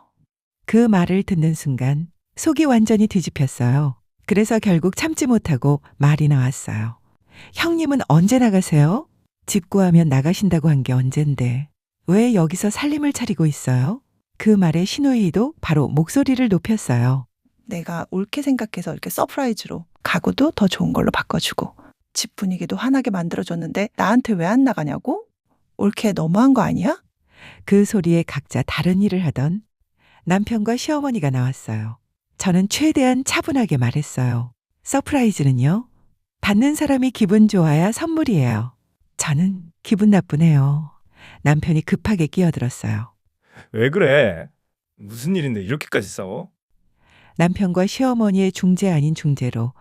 그 말을 듣는 순간 속이 완전히 뒤집혔어요. 그래서 결국 참지 못하고 말이 나왔어요. 형님은 언제 나가세요? 집 구하면 나가신다고 한 게 언젠데 왜 여기서 살림을 차리고 있어요? 그 말에 시누이도 바로 목소리를 높였어요. 내가 옳게 생각해서 이렇게 서프라이즈로 가구도 더 좋은 걸로 바꿔주고 집 분위기도 환하게 만들어줬는데 나한테 왜 안 나가냐고? 옳게 너무한 거 아니야? 그 소리에 각자 다른 일을 하던 남편과 시어머니가 나왔어요. 저는 최대한 차분하게 말했어요. 서프라이즈는요, 받는 사람이 기분 좋아야 선물이에요. 저는 기분 나쁘네요. 남편이 급하게 끼어들었어요. 왜 그래? 무슨 일인데 이렇게까지 싸워? 남편과 시어머니의 중재 아닌 중재로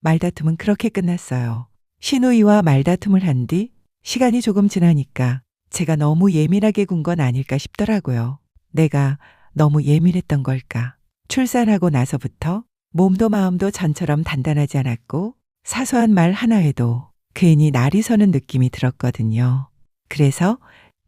말다툼은 그렇게 끝났어요. 시누이와 말다툼을 한 뒤 시간이 조금 지나니까 제가 너무 예민하게 군 건 아닐까 싶더라고요. 내가 너무 예민했던 걸까? 출산하고 나서부터 몸도 마음도 전처럼 단단하지 않았고 사소한 말 하나에도 괜히 날이 서는 느낌이 들었거든요. 그래서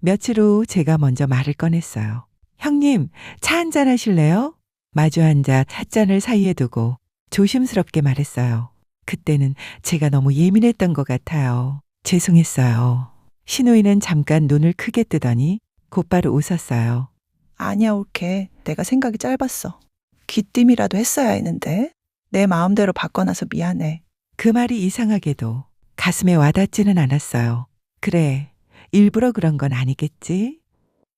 며칠 후 제가 먼저 말을 꺼냈어요. 형님, 차 한잔 하실래요? 마주 앉아 찻잔을 사이에 두고 조심스럽게 말했어요. 그때는 제가 너무 예민했던 것 같아요. 죄송했어요. 시누이는 잠깐 눈을 크게 뜨더니 곧바로 웃었어요. 아니야, 옳게. 내가 생각이 짧았어. 귀띔이라도 했어야 했는데 내 마음대로 바꿔놔서 미안해. 그 말이 이상하게도 가슴에 와닿지는 않았어요. 그래, 일부러 그런 건 아니겠지?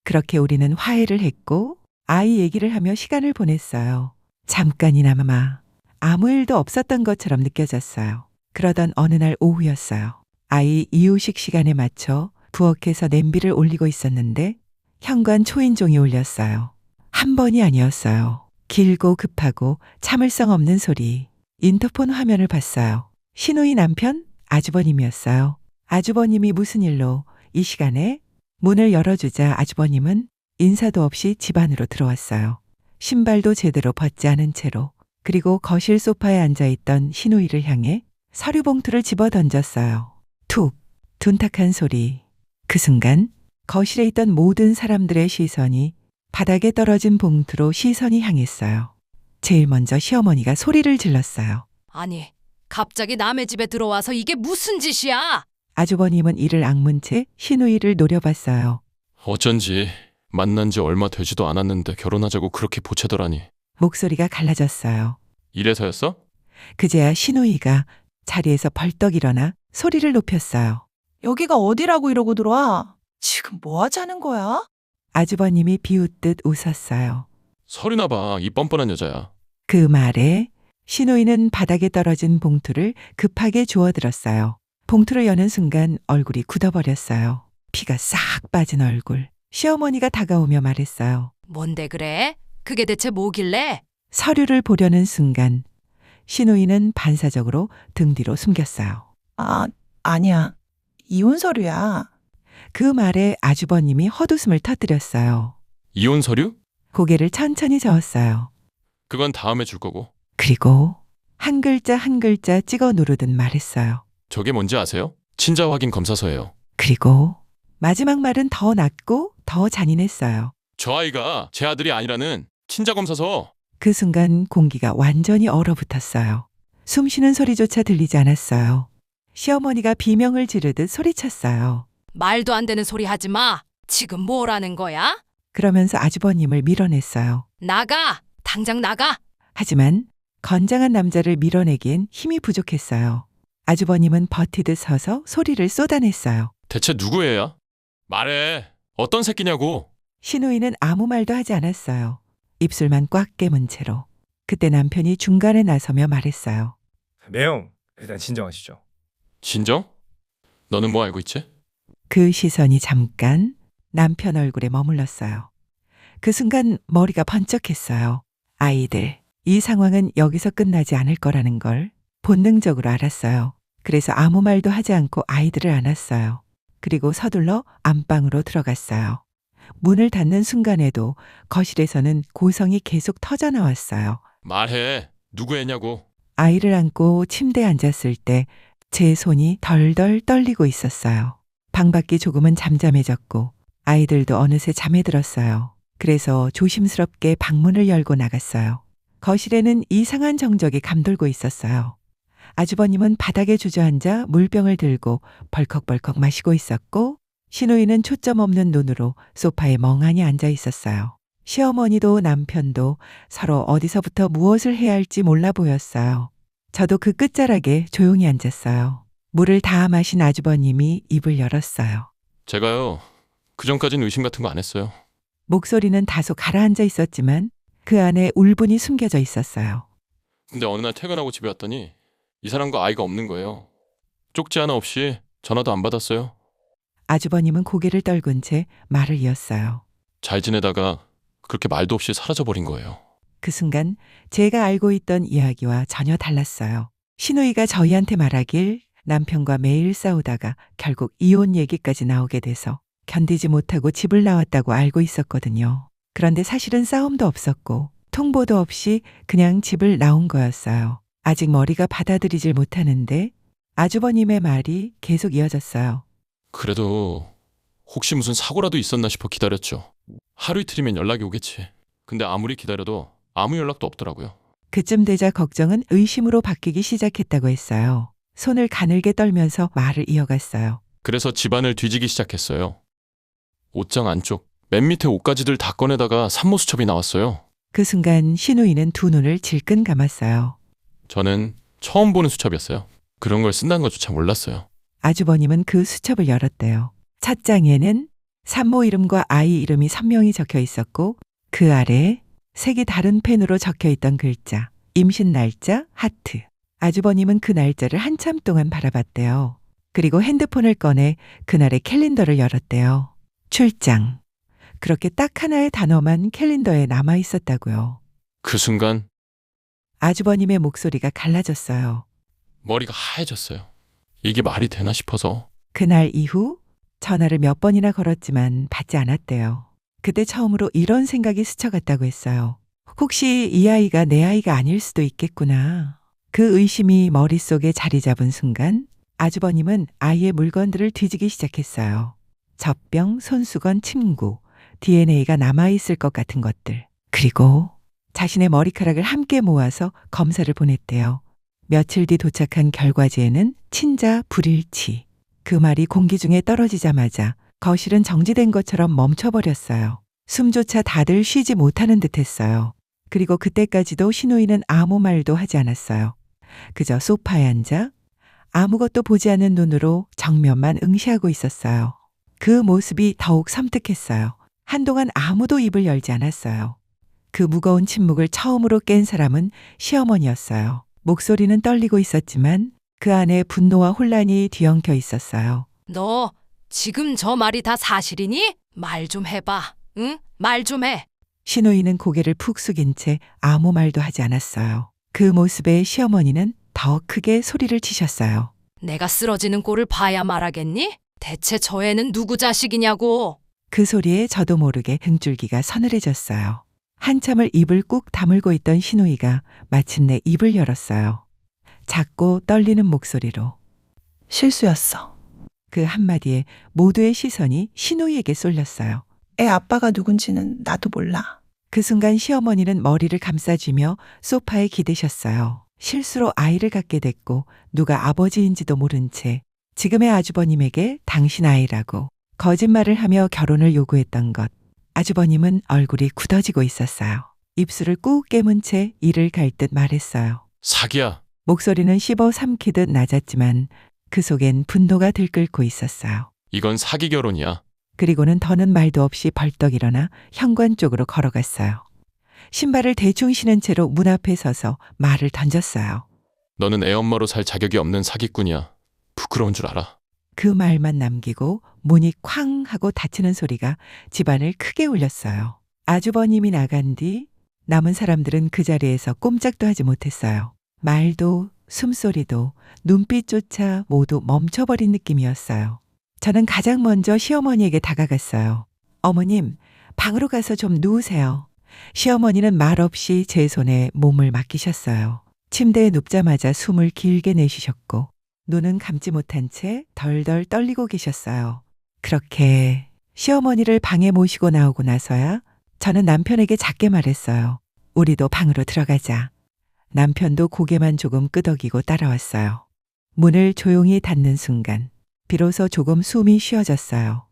그렇게 우리는 화해를 했고 아이 얘기를 하며 시간을 보냈어요. 잠깐이나마 아무 일도 없었던 것처럼 느껴졌어요. 그러던 어느 날 오후였어요. 아이 이유식 시간에 맞춰 부엌에서 냄비를 올리고 있었는데 현관 초인종이 울렸어요. 한 번이 아니었어요. 길고 급하고 참을성 없는 소리. 인터폰 화면을 봤어요. 시누이 남편 아주버님이었어요. 아주버님이 무슨 일로 이 시간에 문을 열어주자 아주버님은 인사도 없이 집 안으로 들어왔어요. 신발도 제대로 벗지 않은 채로. 그리고 거실 소파에 앉아있던 시누이를 향해 서류 봉투를 집어 던졌어요. 툭! 둔탁한 소리. 그 순간 거실에 있던 모든 사람들의 시선이 바닥에 떨어진 봉투로 시선이 향했어요. 제일 먼저 시어머니가 소리를 질렀어요. 아니, 갑자기 남의 집에 들어와서 이게 무슨 짓이야? 아주버님은 이를 악문 채 시누이를 노려봤어요. 어쩐지 만난 지 얼마 되지도 않았는데 결혼하자고 그렇게 보채더라니. 목소리가 갈라졌어요. 이래서였어? 그제야 시누이가 자리에서 벌떡 일어나 소리를 높였어요. 여기가 어디라고 이러고 들어와? 지금 뭐 하자는 거야? 아주버님이 비웃듯 웃었어요. 서리나 봐, 이 뻔뻔한 여자야. 그 말에 시누이는 바닥에 떨어진 봉투를 급하게 주워들었어요. 봉투를 여는 순간 얼굴이 굳어버렸어요. 피가 싹 빠진 얼굴. 시어머니가 다가오며 말했어요. 뭔데 그래? 그게 대체 뭐길래? 서류를 보려는 순간 시누이는 반사적으로 등 뒤로 숨겼어요. 아니야. 이혼 서류야. 그 말에 아주버님이 헛웃음을 터뜨렸어요. 이혼 서류? 고개를 천천히 저었어요. 그건 다음에 줄 거고. 그리고 한 글자 한 글자 찍어 누르듯 말했어요. 저게 뭔지 아세요? 친자 확인 검사서예요. 그리고 마지막 말은 더 낮고 더 잔인했어요. 저 아이가 제 아들이 아니라는 친자 검사서. 그 순간 공기가 완전히 얼어붙었어요. 숨 쉬는 소리조차 들리지 않았어요. 시어머니가 비명을 지르듯 소리쳤어요. 말도 안 되는 소리 하지 마. 지금 뭐라는 거야? 그러면서 아주버님을 밀어냈어요. 나가! 당장 나가! 하지만 건장한 남자를 밀어내기엔 힘이 부족했어요. 아주버님은 버티듯 서서 소리를 쏟아냈어요. 대체 누구 애야? 말해. 어떤 새끼냐고. 신우이는 아무 말도 하지 않았어요. 입술만 꽉 깨문 채로. 그때 남편이 중간에 나서며 말했어요. 매형, 일단 진정하시죠. 진정? 너는 뭐 알고 있지? 그 시선이 잠깐 남편 얼굴에 머물렀어요. 그 순간 머리가 번쩍했어요. 아이들, 이 상황은 여기서 끝나지 않을 거라는 걸 본능적으로 알았어요. 그래서 아무 말도 하지 않고 아이들을 안았어요. 그리고 서둘러 안방으로 들어갔어요. 문을 닫는 순간에도 거실에서는 고성이 계속 터져나왔어요. 말해. 누구 애냐고. 아이를 안고 침대에 앉았을 때 제 손이 덜덜 떨리고 있었어요. 방밖이 조금은 잠잠해졌고 아이들도 어느새 잠에 들었어요. 그래서 조심스럽게 방문을 열고 나갔어요. 거실에는 이상한 정적이 감돌고 있었어요. 아주버님은 바닥에 주저앉아 물병을 들고 벌컥벌컥 마시고 있었고 신우이는 초점 없는 눈으로 소파에 멍하니 앉아 있었어요. 시어머니도 남편도 서로 어디서부터 무엇을 해야 할지 몰라 보였어요. 저도 그 끝자락에 조용히 앉았어요. 물을 다 마신 아주버님이 입을 열었어요. 제가요. 그전까진 의심 같은 거 안 했어요. 목소리는 다소 가라앉아 있었지만 그 안에 울분이 숨겨져 있었어요. 근데 어느 날 퇴근하고 집에 왔더니 이 사람과 아이가 없는 거예요. 쪽지 하나 없이 전화도 안 받았어요. 아주버님은 고개를 떨군 채 말을 이었어요. 잘 지내다가 그렇게 말도 없이 사라져버린 거예요. 그 순간 제가 알고 있던 이야기와 전혀 달랐어요. 신우이가 저희한테 말하길 남편과 매일 싸우다가 결국 이혼 얘기까지 나오게 돼서 견디지 못하고 집을 나왔다고 알고 있었거든요. 그런데 사실은 싸움도 없었고 통보도 없이 그냥 집을 나온 거였어요. 아직 머리가 받아들이질 못하는데 아주버님의 말이 계속 이어졌어요. 그래도 혹시 무슨 사고라도 있었나 싶어 기다렸죠. 하루 이틀이면 연락이 오겠지. 근데 아무리 기다려도 아무 연락도 없더라고요. 그쯤 되자 걱정은 의심으로 바뀌기 시작했다고 했어요. 손을 가늘게 떨면서 말을 이어갔어요. 그래서 집안을 뒤지기 시작했어요. 옷장 안쪽, 맨 밑에 옷가지들 다 꺼내다가 산모수첩이 나왔어요. 그 순간 신우이는 두 눈을 질끈 감았어요. 저는 처음 보는 수첩이었어요. 그런 걸 쓴다는 것조차 몰랐어요. 아주버님은 그 수첩을 열었대요. 첫 장에는 산모 이름과 아이 이름이 선명히 적혀 있었고 그 아래에 색이 다른 펜으로 적혀 있던 글자, 임신 날짜, 하트. 아주버님은 그 날짜를 한참 동안 바라봤대요. 그리고 핸드폰을 꺼내 그날의 캘린더를 열었대요. 출장. 그렇게 딱 하나의 단어만 캘린더에 남아 있었다고요. 그 순간 아주버님의 목소리가 갈라졌어요. 머리가 하얘졌어요. 이게 말이 되나 싶어서. 그날 이후 전화를 몇 번이나 걸었지만 받지 않았대요. 그때 처음으로 이런 생각이 스쳐갔다고 했어요. 혹시 이 아이가 내 아이가 아닐 수도 있겠구나. 그 의심이 머릿속에 자리 잡은 순간 아주버님은 아이의 물건들을 뒤지기 시작했어요. 젖병, 손수건, 침구, DNA가 남아있을 것 같은 것들. 그리고 자신의 머리카락을 함께 모아서 검사를 보냈대요. 며칠 뒤 도착한 결과지에는 친자 불일치. 그 말이 공기 중에 떨어지자마자 거실은 정지된 것처럼 멈춰버렸어요. 숨조차 다들 쉬지 못하는 듯했어요. 그리고 그때까지도 신우이는 아무 말도 하지 않았어요. 그저 소파에 앉아 아무것도 보지 않는 눈으로 정면만 응시하고 있었어요. 그 모습이 더욱 섬뜩했어요. 한동안 아무도 입을 열지 않았어요. 그 무거운 침묵을 처음으로 깬 사람은 시어머니였어요. 목소리는 떨리고 있었지만 그 안에 분노와 혼란이 뒤엉켜 있었어요. 너 지금 저 말이 다 사실이니? 말 좀 해봐. 응? 말 좀 해. 신우이는 고개를 푹 숙인 채 아무 말도 하지 않았어요. 그 모습에 시어머니는 더 크게 소리를 치셨어요. 내가 쓰러지는 꼴을 봐야 말하겠니? 대체 저 애는 누구 자식이냐고. 그 소리에 저도 모르게 등줄기가 서늘해졌어요. 한참을 입을 꾹 다물고 있던 신우이가 마침내 입을 열었어요. 작고 떨리는 목소리로. 실수였어. 그 한마디에 모두의 시선이 신우이에게 쏠렸어요. 애 아빠가 누군지는 나도 몰라. 그 순간 시어머니는 머리를 감싸쥐며 소파에 기대셨어요. 실수로 아이를 갖게 됐고 누가 아버지인지도 모른 채 지금의 아주버님에게 당신 아이라고 거짓말을 하며 결혼을 요구했던 것. 아주버님은 얼굴이 굳어지고 있었어요. 입술을 꾹 깨문 채 이를 갈 듯 말했어요. 사기야. 목소리는 씹어 삼키듯 낮았지만 그 속엔 분노가 들끓고 있었어요. 이건 사기 결혼이야. 그리고는 더는 말도 없이 벌떡 일어나 현관 쪽으로 걸어갔어요. 신발을 대충 신은 채로 문 앞에 서서 말을 던졌어요. 너는 애 엄마로 살 자격이 없는 사기꾼이야. 부끄러운 줄 알아. 그 말만 남기고 문이 쾅 하고 닫히는 소리가 집안을 크게 울렸어요. 아주버님이 나간 뒤 남은 사람들은 그 자리에서 꼼짝도 하지 못했어요. 말도 숨소리도 눈빛조차 모두 멈춰버린 느낌이었어요. 저는 가장 먼저 시어머니에게 다가갔어요. 어머님, 방으로 가서 좀 누우세요. 시어머니는 말없이 제 손에 몸을 맡기셨어요. 침대에 눕자마자 숨을 길게 내쉬셨고 눈은 감지 못한 채 덜덜 떨리고 계셨어요. 그렇게 시어머니를 방에 모시고 나오고 나서야 저는 남편에게 작게 말했어요. 우리도 방으로 들어가자. 남편도 고개만 조금 끄덕이고 따라왔어요. 문을 조용히 닫는 순간 비로소 조금 숨이 쉬어졌어요.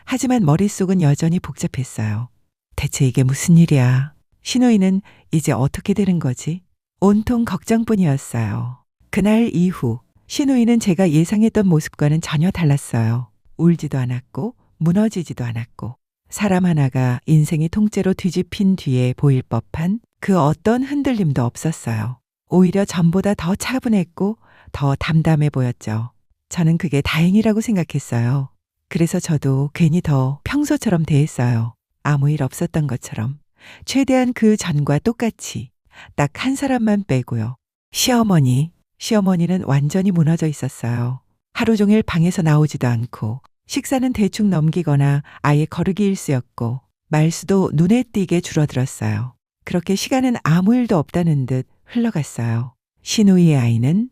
하지만 머릿속은 여전히 복잡했어요. 대체 이게 무슨 일이야? 신우이는 이제 어떻게 되는 거지? 온통 걱정뿐이었어요. 그날 이후 신우이는 제가 예상했던 모습과는 전혀 달랐어요. 울지도 않았고 무너지지도 않았고 사람 하나가 인생이 통째로 뒤집힌 뒤에 보일 법한 그 어떤 흔들림도 없었어요. 오히려 전보다 더 차분했고 더 담담해 보였죠. 저는 그게 다행이라고 생각했어요. 그래서 저도 괜히 더 평소처럼 대했어요. 아무 일 없었던 것처럼. 최대한 그 전과 똑같이 딱 한 사람만 빼고요. 시어머니는 완전히 무너져 있었어요. 하루 종일 방에서 나오지도 않고 식사는 대충 넘기거나 아예 거르기 일쑤였고 말수도 눈에 띄게 줄어들었어요. 그렇게 시간은 아무 일도 없다는 듯 흘러갔어요. 신우이의 아이는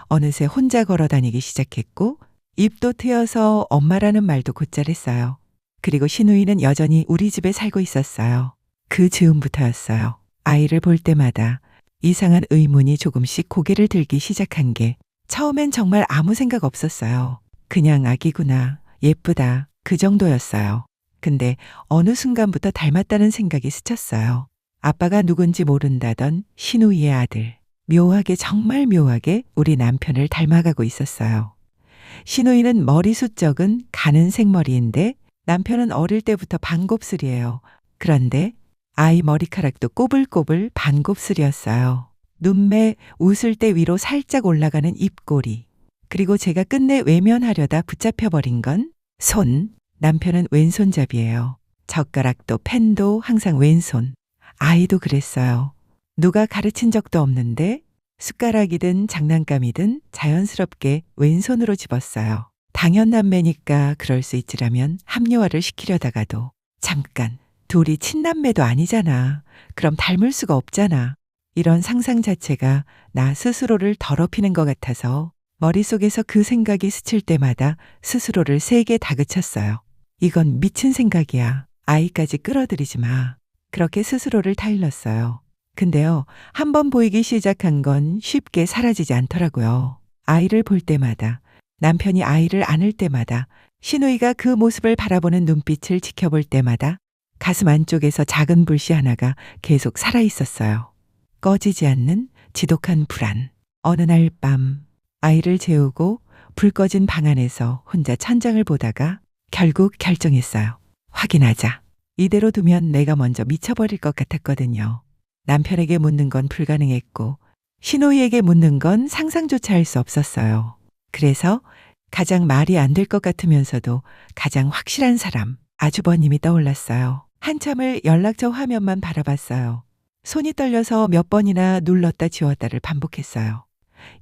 어느새 혼자 걸어 다니기 시작했고 입도 트여서 엄마라는 말도 곧잘 했어요. 그리고 신우이는 여전히 우리 집에 살고 있었어요. 그 즈음부터였어요. 아이를 볼 때마다 이상한 의문이 조금씩 고개를 들기 시작한 게 처음엔 정말 아무 생각 없었어요. 그냥 아기구나, 예쁘다, 그 정도였어요. 근데 어느 순간부터 닮았다는 생각이 스쳤어요. 아빠가 누군지 모른다던 신우이의 아들. 묘하게 정말 묘하게 우리 남편을 닮아가고 있었어요. 신우이는 머리숱 적은 가는 생머리인데 남편은 어릴 때부터 반곱슬이에요. 그런데 아이 머리카락도 꼬불꼬불 반곱슬이었어요. 눈매 웃을 때 위로 살짝 올라가는 입꼬리. 그리고 제가 끝내 외면하려다 붙잡혀버린 건 손. 남편은 왼손잡이에요. 젓가락도 펜도 항상 왼손. 아이도 그랬어요. 누가 가르친 적도 없는데 숟가락이든 장난감이든 자연스럽게 왼손으로 집었어요. 당연남매니까 그럴 수 있지라면 합리화를 시키려다가도 잠깐 둘이 친남매도 아니잖아. 그럼 닮을 수가 없잖아. 이런 상상 자체가 나 스스로를 더럽히는 것 같아서 머릿속에서 그 생각이 스칠 때마다 스스로를 세게 다그쳤어요. 이건 미친 생각이야. 아이까지 끌어들이지 마. 그렇게 스스로를 타일렀어요. 근데요, 한번 보이기 시작한 건 쉽게 사라지지 않더라고요. 아이를 볼 때마다, 남편이 아이를 안을 때마다, 신우이가 그 모습을 바라보는 눈빛을 지켜볼 때마다 가슴 안쪽에서 작은 불씨 하나가 계속 살아있었어요. 꺼지지 않는 지독한 불안. 어느 날 밤 아이를 재우고 불 꺼진 방 안에서 혼자 천장을 보다가 결국 결정했어요. 확인하자. 이대로 두면 내가 먼저 미쳐버릴 것 같았거든요. 남편에게 묻는 건 불가능했고 신우이에게 묻는 건 상상조차 할 수 없었어요. 그래서 가장 말이 안 될 것 같으면서도 가장 확실한 사람, 아주버님이 떠올랐어요. 한참을 연락처 화면만 바라봤어요. 손이 떨려서 몇 번이나 눌렀다 지웠다를 반복했어요.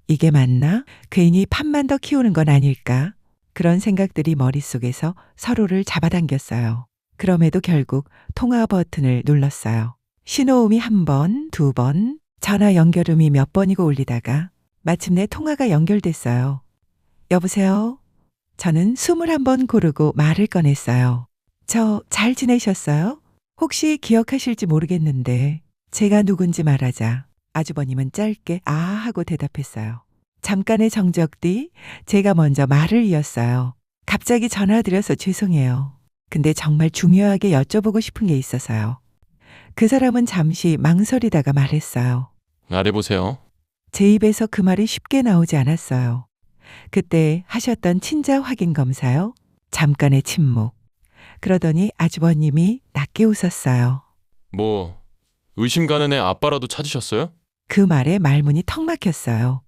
이게 맞나? 괜히 판만 더 키우는 건 아닐까? 그런 생각들이 머릿속에서 서로를 잡아당겼어요. 그럼에도 결국 통화 버튼을 눌렀어요. 신호음이 1번, 2번, 전화 연결음이 몇 번이고 울리다가 마침내 통화가 연결됐어요. 여보세요? 저는 21번 고르고 말을 꺼냈어요. 저 잘 지내셨어요? 혹시 기억하실지 모르겠는데 제가 누군지 말하자 아주버님은 짧게 아 하고 대답했어요. 잠깐의 정적 뒤 제가 먼저 말을 이었어요. 갑자기 전화드려서 죄송해요. 근데 정말 중요하게 여쭤보고 싶은 게 있어서요. 그 사람은 잠시 망설이다가 말했어요. 말해보세요. 제 입에서 그 말이 쉽게 나오지 않았어요. 그때 하셨던 친자 확인 검사요? 잠깐의 침묵. 그러더니 아주버님이 낮게 웃었어요. 뭐 의심 가는 애 아빠라도 찾으셨어요? 그 말에 말문이 턱 막혔어요.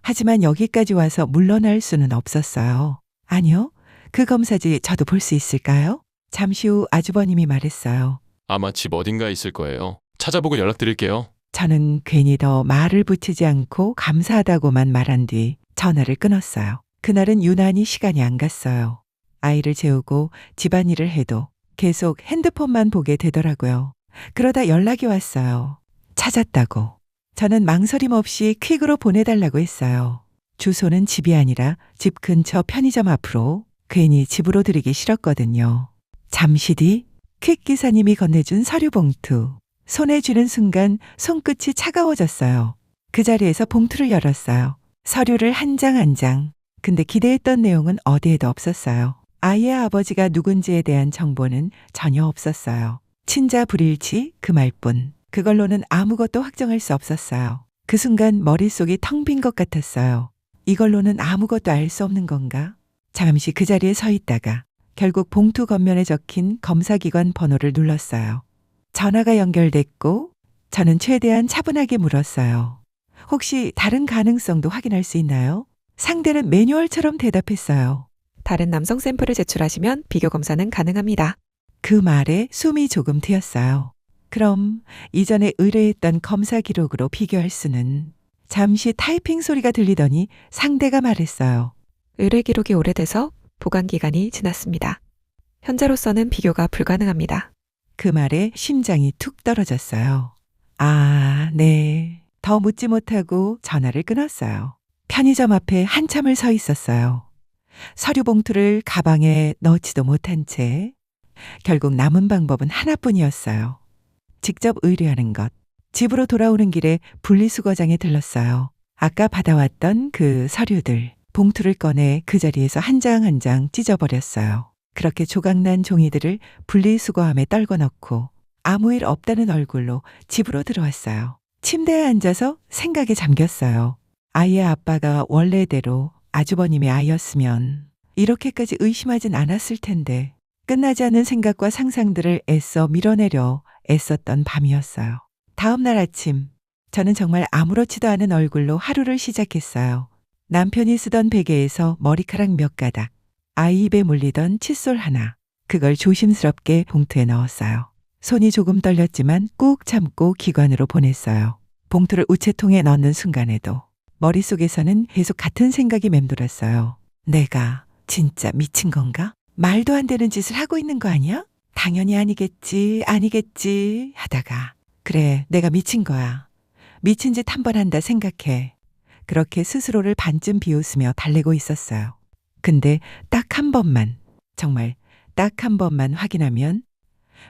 하지만 여기까지 와서 물러날 수는 없었어요. 아니요. 그 검사지 저도 볼 수 있을까요? 잠시 후 아주버님이 말했어요. 아마 집 어딘가에 있을 거예요. 찾아보고 연락드릴게요. 저는 괜히 더 말을 붙이지 않고 감사하다고만 말한 뒤 전화를 끊었어요. 그날은 유난히 시간이 안 갔어요. 아이를 재우고 집안일을 해도 계속 핸드폰만 보게 되더라고요. 그러다 연락이 왔어요. 찾았다고. 저는 망설임 없이 퀵으로 보내달라고 했어요. 주소는 집이 아니라 집 근처 편의점 앞으로. 괜히 집으로 들이기 싫었거든요. 잠시 뒤 퀵 기사님이 건네준 서류 봉투. 손에 쥐는 순간 손끝이 차가워졌어요. 그 자리에서 봉투를 열었어요. 서류를 한 장 한 장. 근데 기대했던 내용은 어디에도 없었어요. 아이의 아버지가 누군지에 대한 정보는 전혀 없었어요. 친자 불일치 그 말뿐. 그걸로는 아무것도 확정할 수 없었어요. 그 순간 머릿속이 텅 빈 것 같았어요. 이걸로는 아무것도 알 수 없는 건가? 잠시 그 자리에 서 있다가 결국 봉투 겉면에 적힌 검사기관 번호를 눌렀어요. 전화가 연결됐고 저는 최대한 차분하게 물었어요. 혹시 다른 가능성도 확인할 수 있나요? 상대는 매뉴얼처럼 대답했어요. 다른 남성 샘플을 제출하시면 비교 검사는 가능합니다. 그 말에 숨이 조금 트였어요. 그럼 이전에 의뢰했던 검사 기록으로 비교할 수는. 잠시 타이핑 소리가 들리더니 상대가 말했어요. 의뢰 기록이 오래돼서 보관 기간이 지났습니다. 현재로서는 비교가 불가능합니다. 그 말에 심장이 툭 떨어졌어요. 아, 네. 더 묻지 못하고 전화를 끊었어요. 편의점 앞에 한참을 서 있었어요. 서류 봉투를 가방에 넣지도 못한 채 결국 남은 방법은 하나뿐이었어요. 직접 의뢰하는 것. 집으로 돌아오는 길에 분리수거장에 들렀어요. 아까 받아왔던 그 서류들. 봉투를 꺼내 그 자리에서 한 장 한 장 찢어버렸어요. 그렇게 조각난 종이들을 분리수거함에 떨궈 넣고 아무 일 없다는 얼굴로 집으로 들어왔어요. 침대에 앉아서 생각에 잠겼어요. 아이의 아빠가 원래대로 아주버님의 아이였으면 이렇게까지 의심하진 않았을 텐데 끝나지 않는 생각과 상상들을 애써 밀어내려 애썼던 밤이었어요. 다음 날 아침 저는 정말 아무렇지도 않은 얼굴로 하루를 시작했어요. 남편이 쓰던 베개에서 머리카락 몇 가닥, 아이 입에 물리던 칫솔 하나, 그걸 조심스럽게 봉투에 넣었어요. 손이 조금 떨렸지만 꾹 참고 기관으로 보냈어요. 봉투를 우체통에 넣는 순간에도 머릿속에서는 계속 같은 생각이 맴돌았어요. 내가 진짜 미친 건가? 말도 안 되는 짓을 하고 있는 거 아니야? 당연히 아니겠지 하다가 그래, 내가 미친 거야. 미친 짓 한 번 한다 생각해. 그렇게 스스로를 반쯤 비웃으며 달래고 있었어요. 근데 딱 한 번만, 정말 딱 한 번만 확인하면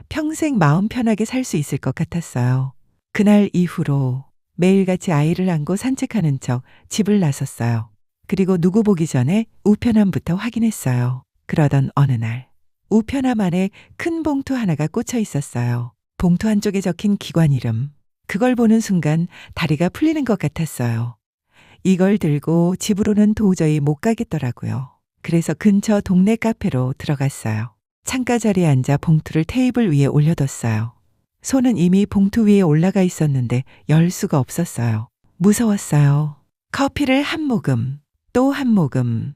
평생 마음 편하게 살 수 있을 것 같았어요. 그날 이후로 매일같이 아이를 안고 산책하는 척 집을 나섰어요. 그리고 누구 보기 전에 우편함부터 확인했어요. 그러던 어느 날 우편함 안에 큰 봉투 하나가 꽂혀 있었어요. 봉투 한쪽에 적힌 기관 이름. 그걸 보는 순간 다리가 풀리는 것 같았어요. 이걸 들고 집으로는 도저히 못 가겠더라고요. 그래서 근처 동네 카페로 들어갔어요. 창가 자리에 앉아 봉투를 테이블 위에 올려뒀어요. 손은 이미 봉투 위에 올라가 있었는데 열 수가 없었어요. 무서웠어요. 커피를 한 모금, 또 한 모금.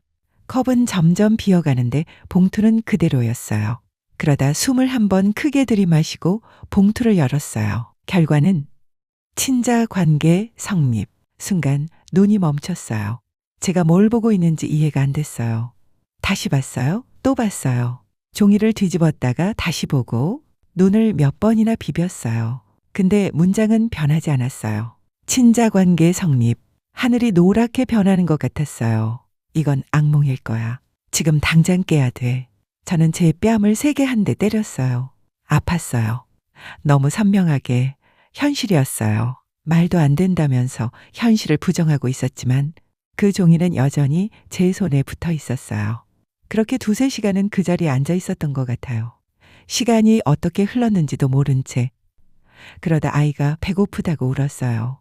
컵은 점점 비어가는데 봉투는 그대로였어요. 그러다 숨을 한 번 크게 들이마시고 봉투를 열었어요. 결과는 친자 관계 성립. 순간 눈이 멈췄어요. 제가 뭘 보고 있는지 이해가 안 됐어요. 다시 봤어요. 또 봤어요. 종이를 뒤집었다가 다시 보고 눈을 몇 번이나 비볐어요. 근데 문장은 변하지 않았어요. 친자 관계 성립. 하늘이 노랗게 변하는 것 같았어요. 이건 악몽일 거야. 지금 당장 깨야 돼. 저는 제 뺨을 세게 한 대 때렸어요. 아팠어요. 너무 선명하게 현실이었어요. 말도 안 된다면서 현실을 부정하고 있었지만 그 종이는 여전히 제 손에 붙어 있었어요. 그렇게 2~3시간은 그 자리에 앉아 있었던 것 같아요. 시간이 어떻게 흘렀는지도 모른 채. 그러다 아이가 배고프다고 울었어요.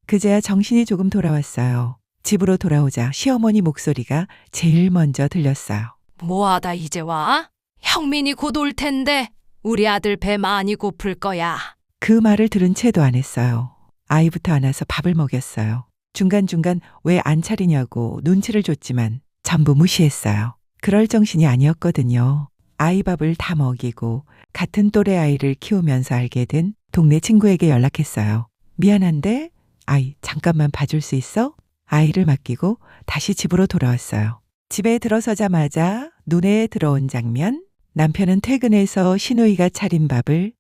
그제야 정신이 조금 돌아왔어요. 집으로 돌아오자 시어머니 목소리가 제일 먼저 들렸어요. 뭐하다 이제 와? 형민이 곧 올 텐데 우리 아들 배 많이 고플 거야. 그 말을 들은 채도 안 했어요. 아이부터 안아서 밥을 먹였어요. 중간중간 왜 안 차리냐고 눈치를 줬지만 전부 무시했어요. 그럴 정신이 아니었거든요. 아이 밥을 다 먹이고 같은 또래 아이를 키우면서 알게 된 동네 친구에게 연락했어요. 미안한데 아이 잠깐만 봐줄 수 있어? 아이를 맡기고 다시 집으로 돌아왔어요. 집에 들어서자마자 눈에 들어온 장면. 남편은 퇴근해서 시누이가 차린 밥을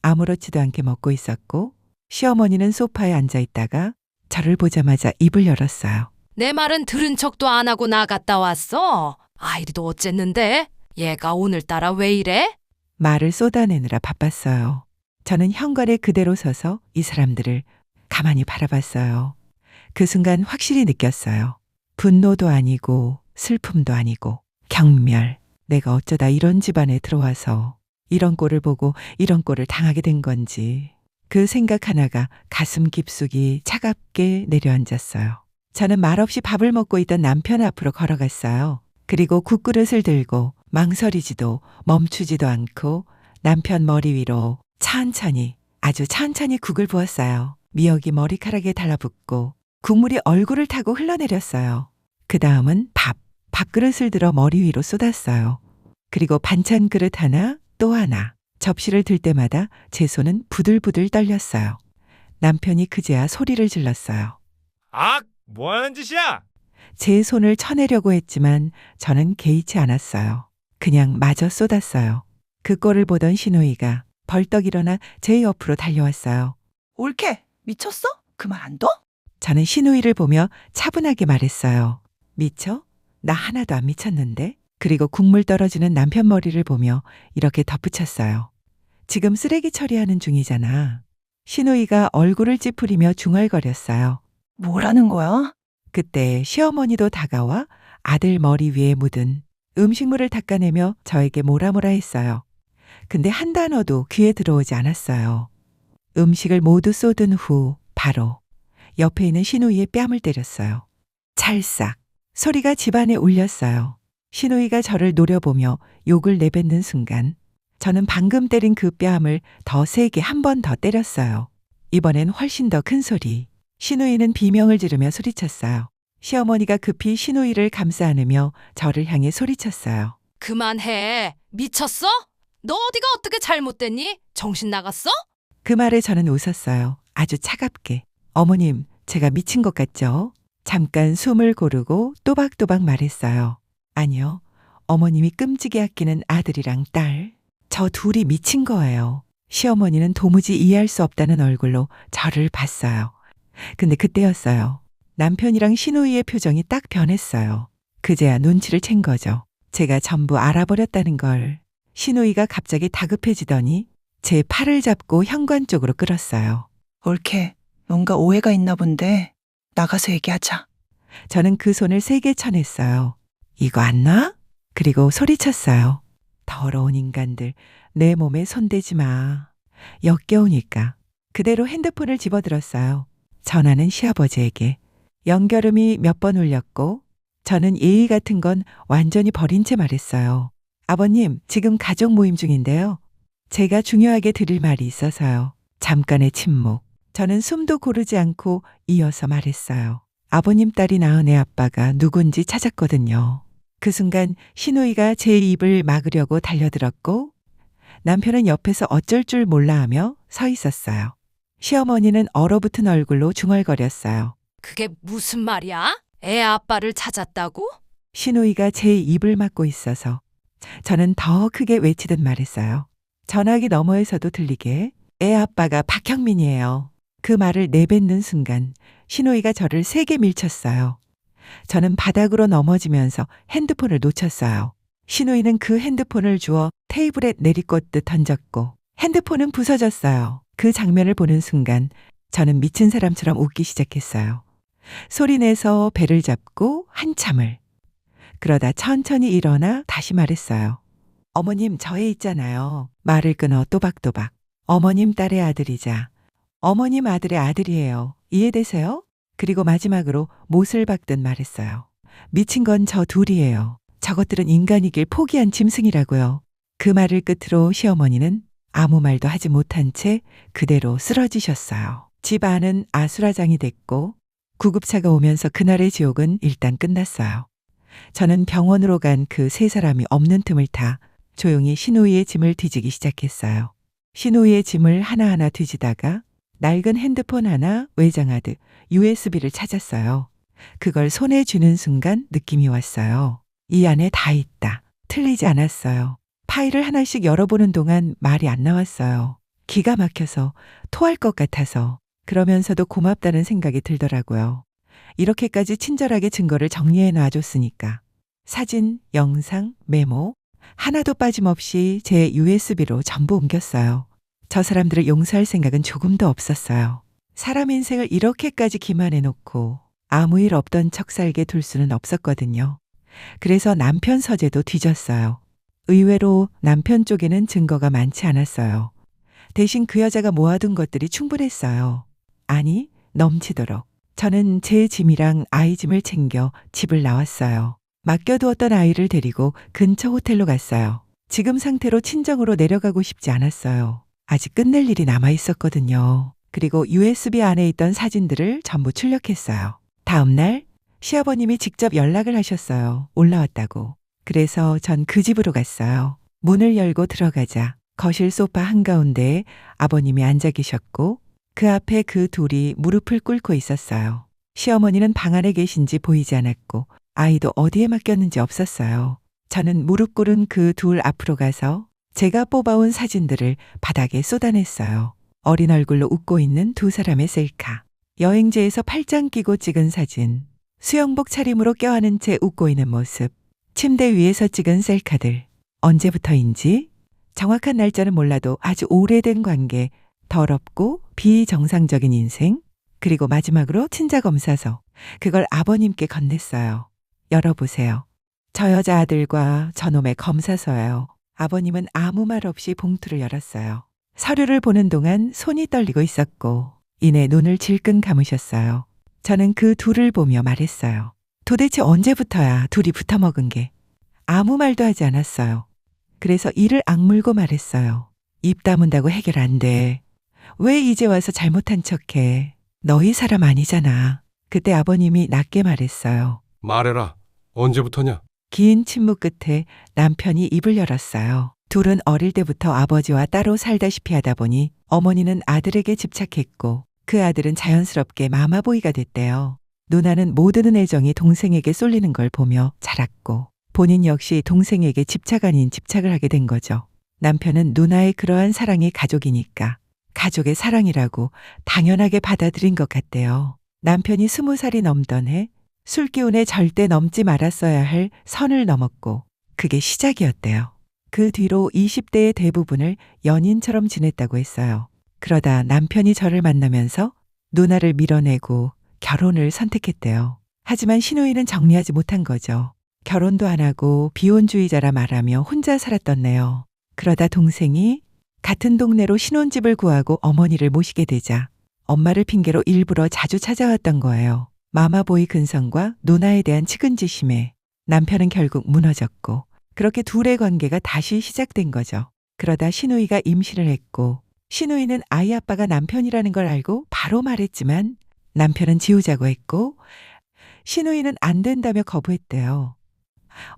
아무렇지도 않게 먹고 있었고 시어머니는 소파에 앉아 있다가 저를 보자마자 입을 열었어요. 내 말은 들은 척도 안 하고 나갔다 왔어. 아이도 어쨌는데? 얘가 오늘따라 왜 이래? 말을 쏟아내느라 바빴어요. 저는 현관에 그대로 서서 이 사람들을 가만히 바라봤어요. 그 순간 확실히 느꼈어요. 분노도 아니고 슬픔도 아니고 경멸. 내가 어쩌다 이런 집안에 들어와서 이런 꼴을 보고 이런 꼴을 당하게 된 건지. 그 생각 하나가 가슴 깊숙이 차갑게 내려앉았어요. 저는 말없이 밥을 먹고 있던 남편 앞으로 걸어갔어요. 그리고 국그릇을 들고 망설이지도 멈추지도 않고 남편 머리 위로 천천히 아주 천천히 국을 부었어요. 미역이 머리카락에 달라붙고 국물이 얼굴을 타고 흘러내렸어요. 그 다음은 밥그릇을 들어 머리 위로 쏟았어요. 그리고 반찬 그릇 하나 또 하나. 접시를 들 때마다 제 손은 부들부들 떨렸어요. 남편이 그제야 소리를 질렀어요. 악! 뭐하는 짓이야? 제 손을 쳐내려고 했지만 저는 개의치 않았어요. 그냥 마저 쏟았어요. 그 꼴을 보던 시누이가 벌떡 일어나 제 옆으로 달려왔어요. 올케, 미쳤어? 그 말 안 둬? 저는 시누이를 보며 차분하게 말했어요. 미쳐? 나 하나도 안 미쳤는데? 그리고 국물 떨어지는 남편 머리를 보며 이렇게 덧붙였어요. 지금 쓰레기 처리하는 중이잖아. 시누이가 얼굴을 찌푸리며 중얼거렸어요. 뭐라는 거야? 그때 시어머니도 다가와 아들 머리 위에 묻은 음식물을 닦아내며 저에게 뭐라 했어요. 근데 한 단어도 귀에 들어오지 않았어요. 음식을 모두 쏟은 후 바로 옆에 있는 시누이의 뺨을 때렸어요. 찰싹 소리가 집안에 울렸어요. 시누이가 저를 노려보며 욕을 내뱉는 순간 저는 방금 때린 그 뺨을 더 세게 한 번 더 때렸어요. 이번엔 훨씬 더 큰 소리. 시누이는 비명을 지르며 소리쳤어요. 시어머니가 급히 시누이를 감싸 안으며 저를 향해 소리쳤어요. 그만해. 미쳤어? 너 어디가 어떻게 잘못됐니? 정신 나갔어? 그 말에 저는 웃었어요. 아주 차갑게. 어머님, 제가 미친 것 같죠? 잠깐 숨을 고르고 또박또박 말했어요. 아니요. 어머님이 끔찍이 아끼는 아들이랑 딸. 저 둘이 미친 거예요. 시어머니는 도무지 이해할 수 없다는 얼굴로 저를 봤어요. 근데 그때였어요. 남편이랑 시누이의 표정이 딱 변했어요. 그제야 눈치를 챈 거죠. 제가 전부 알아버렸다는 걸. 시누이가 갑자기 다급해지더니 제 팔을 잡고 현관 쪽으로 끌었어요. 올케, 뭔가 오해가 있나 본데 나가서 얘기하자. 저는 그 손을 세게 쳐냈어요. 이거 안 놔? 그리고 소리쳤어요. 더러운 인간들, 내 몸에 손대지 마. 역겨우니까. 그대로 핸드폰을 집어들었어요. 전화는 시아버지에게. 연결음이 몇 번 울렸고 저는 예의 같은 건 완전히 버린 채 말했어요. 아버님, 지금 가족 모임 중인데요. 제가 중요하게 드릴 말이 있어서요. 잠깐의 침묵. 저는 숨도 고르지 않고 이어서 말했어요. 아버님 딸이 낳은 애 아빠가 누군지 찾았거든요. 그 순간 시누이가 제 입을 막으려고 달려들었고 남편은 옆에서 어쩔 줄 몰라 하며 서 있었어요. 시어머니는 얼어붙은 얼굴로 중얼거렸어요. 그게 무슨 말이야? 애 아빠를 찾았다고? 신우이가 제 입을 막고 있어서 저는 더 크게 외치듯 말했어요. 전화기 너머에서도 들리게 애 아빠가 박형민이에요. 그 말을 내뱉는 순간 신우이가 저를 세게 밀쳤어요. 저는 바닥으로 넘어지면서 핸드폰을 놓쳤어요. 신우이는 그 핸드폰을 주워 테이블에 내리꽂듯 던졌고 핸드폰은 부서졌어요. 그 장면을 보는 순간 저는 미친 사람처럼 웃기 시작했어요. 소리내서 배를 잡고 한참을. 그러다 천천히 일어나 다시 말했어요. 어머님, 저 애 있잖아요. 말을 끊어 또박또박. 어머님 딸의 아들이자 어머님 아들의 아들이에요. 이해되세요? 그리고 마지막으로 못을 박듯 말했어요. 미친 건 저 둘이에요. 저것들은 인간이길 포기한 짐승이라고요. 그 말을 끝으로 시어머니는 아무 말도 하지 못한 채 그대로 쓰러지셨어요. 집 안은 아수라장이 됐고 구급차가 오면서 그날의 지옥은 일단 끝났어요. 저는 병원으로 간 그 세 사람이 없는 틈을 타 조용히 신우이의 짐을 뒤지기 시작했어요. 신우이의 짐을 하나하나 뒤지다가 낡은 핸드폰 하나 외장하듯 USB를 찾았어요. 그걸 손에 쥐는 순간 느낌이 왔어요. 이 안에 다 있다. 틀리지 않았어요. 파일을 하나씩 열어보는 동안 말이 안 나왔어요. 기가 막혀서 토할 것 같아서 그러면서도 고맙다는 생각이 들더라고요. 이렇게까지 친절하게 증거를 정리해 놔줬으니까. 사진, 영상, 메모 하나도 빠짐없이 제 USB로 전부 옮겼어요. 저 사람들을 용서할 생각은 조금도 없었어요. 사람 인생을 이렇게까지 기만해 놓고 아무 일 없던 척 살게 둘 수는 없었거든요. 그래서 남편 서재도 뒤졌어요. 의외로 남편 쪽에는 증거가 많지 않았어요. 대신 그 여자가 모아둔 것들이 충분했어요. 아니, 넘치도록. 저는 제 짐이랑 아이 짐을 챙겨 집을 나왔어요. 맡겨두었던 아이를 데리고 근처 호텔로 갔어요. 지금 상태로 친정으로 내려가고 싶지 않았어요. 아직 끝낼 일이 남아 있었거든요. 그리고 USB 안에 있던 사진들을 전부 출력했어요. 다음 날 시아버님이 직접 연락을 하셨어요. 올라왔다고. 그래서 전 그 집으로 갔어요. 문을 열고 들어가자 거실 소파 한가운데에 아버님이 앉아 계셨고 그 앞에 그 둘이 무릎을 꿇고 있었어요. 시어머니는 방 안에 계신지 보이지 않았고 아이도 어디에 맡겼는지 없었어요. 저는 무릎 꿇은 그 둘 앞으로 가서 제가 뽑아온 사진들을 바닥에 쏟아냈어요. 어린 얼굴로 웃고 있는 두 사람의 셀카. 여행지에서 팔짱 끼고 찍은 사진. 수영복 차림으로 껴안은 채 웃고 있는 모습. 침대 위에서 찍은 셀카들. 언제부터인지 정확한 날짜는 몰라도 아주 오래된 관계, 더럽고 비정상적인 인생, 그리고 마지막으로 친자검사서. 그걸 아버님께 건넸어요. 열어보세요. 저 여자 아들과 저놈의 검사서예요. 아버님은 아무 말 없이 봉투를 열었어요. 서류를 보는 동안 손이 떨리고 있었고 이내 눈을 질끈 감으셨어요. 저는 그 둘을 보며 말했어요. 도대체 언제부터야 둘이 붙어먹은 게. 아무 말도 하지 않았어요. 그래서 이를 악물고 말했어요. 입 다문다고 해결 안 돼. 왜 이제 와서 잘못한 척해. 너희 사람 아니잖아. 그때 아버님이 낮게 말했어요. 말해라. 언제부터냐? 긴 침묵 끝에 남편이 입을 열었어요. 둘은 어릴 때부터 아버지와 따로 살다시피 하다 보니 어머니는 아들에게 집착했고 그 아들은 자연스럽게 마마보이가 됐대요. 누나는 모든 애정이 동생에게 쏠리는 걸 보며 자랐고 본인 역시 동생에게 집착 아닌 집착을 하게 된 거죠. 남편은 누나의 그러한 사랑이 가족이니까 가족의 사랑이라고 당연하게 받아들인 것 같대요. 남편이 20살이 넘던 해 술 기운에 절대 넘지 말았어야 할 선을 넘었고 그게 시작이었대요. 그 뒤로 20대의 대부분을 연인처럼 지냈다고 했어요. 그러다 남편이 저를 만나면서 누나를 밀어내고 결혼을 선택했대요. 하지만 신우이는 정리하지 못한 거죠. 결혼도 안 하고 비혼주의자라 말하며 혼자 살았던네요. 그러다 동생이 같은 동네로 신혼집을 구하고 어머니를 모시게 되자 엄마를 핑계로 일부러 자주 찾아왔던 거예요. 마마보이 근성과 누나에 대한 측은지심에 남편은 결국 무너졌고 그렇게 둘의 관계가 다시 시작된 거죠. 그러다 신우이가 임신을 했고 신우이는 아이 아빠가 남편이라는 걸 알고 바로 말했지만 남편은 지우자고 했고 신우이는 안 된다며 거부했대요.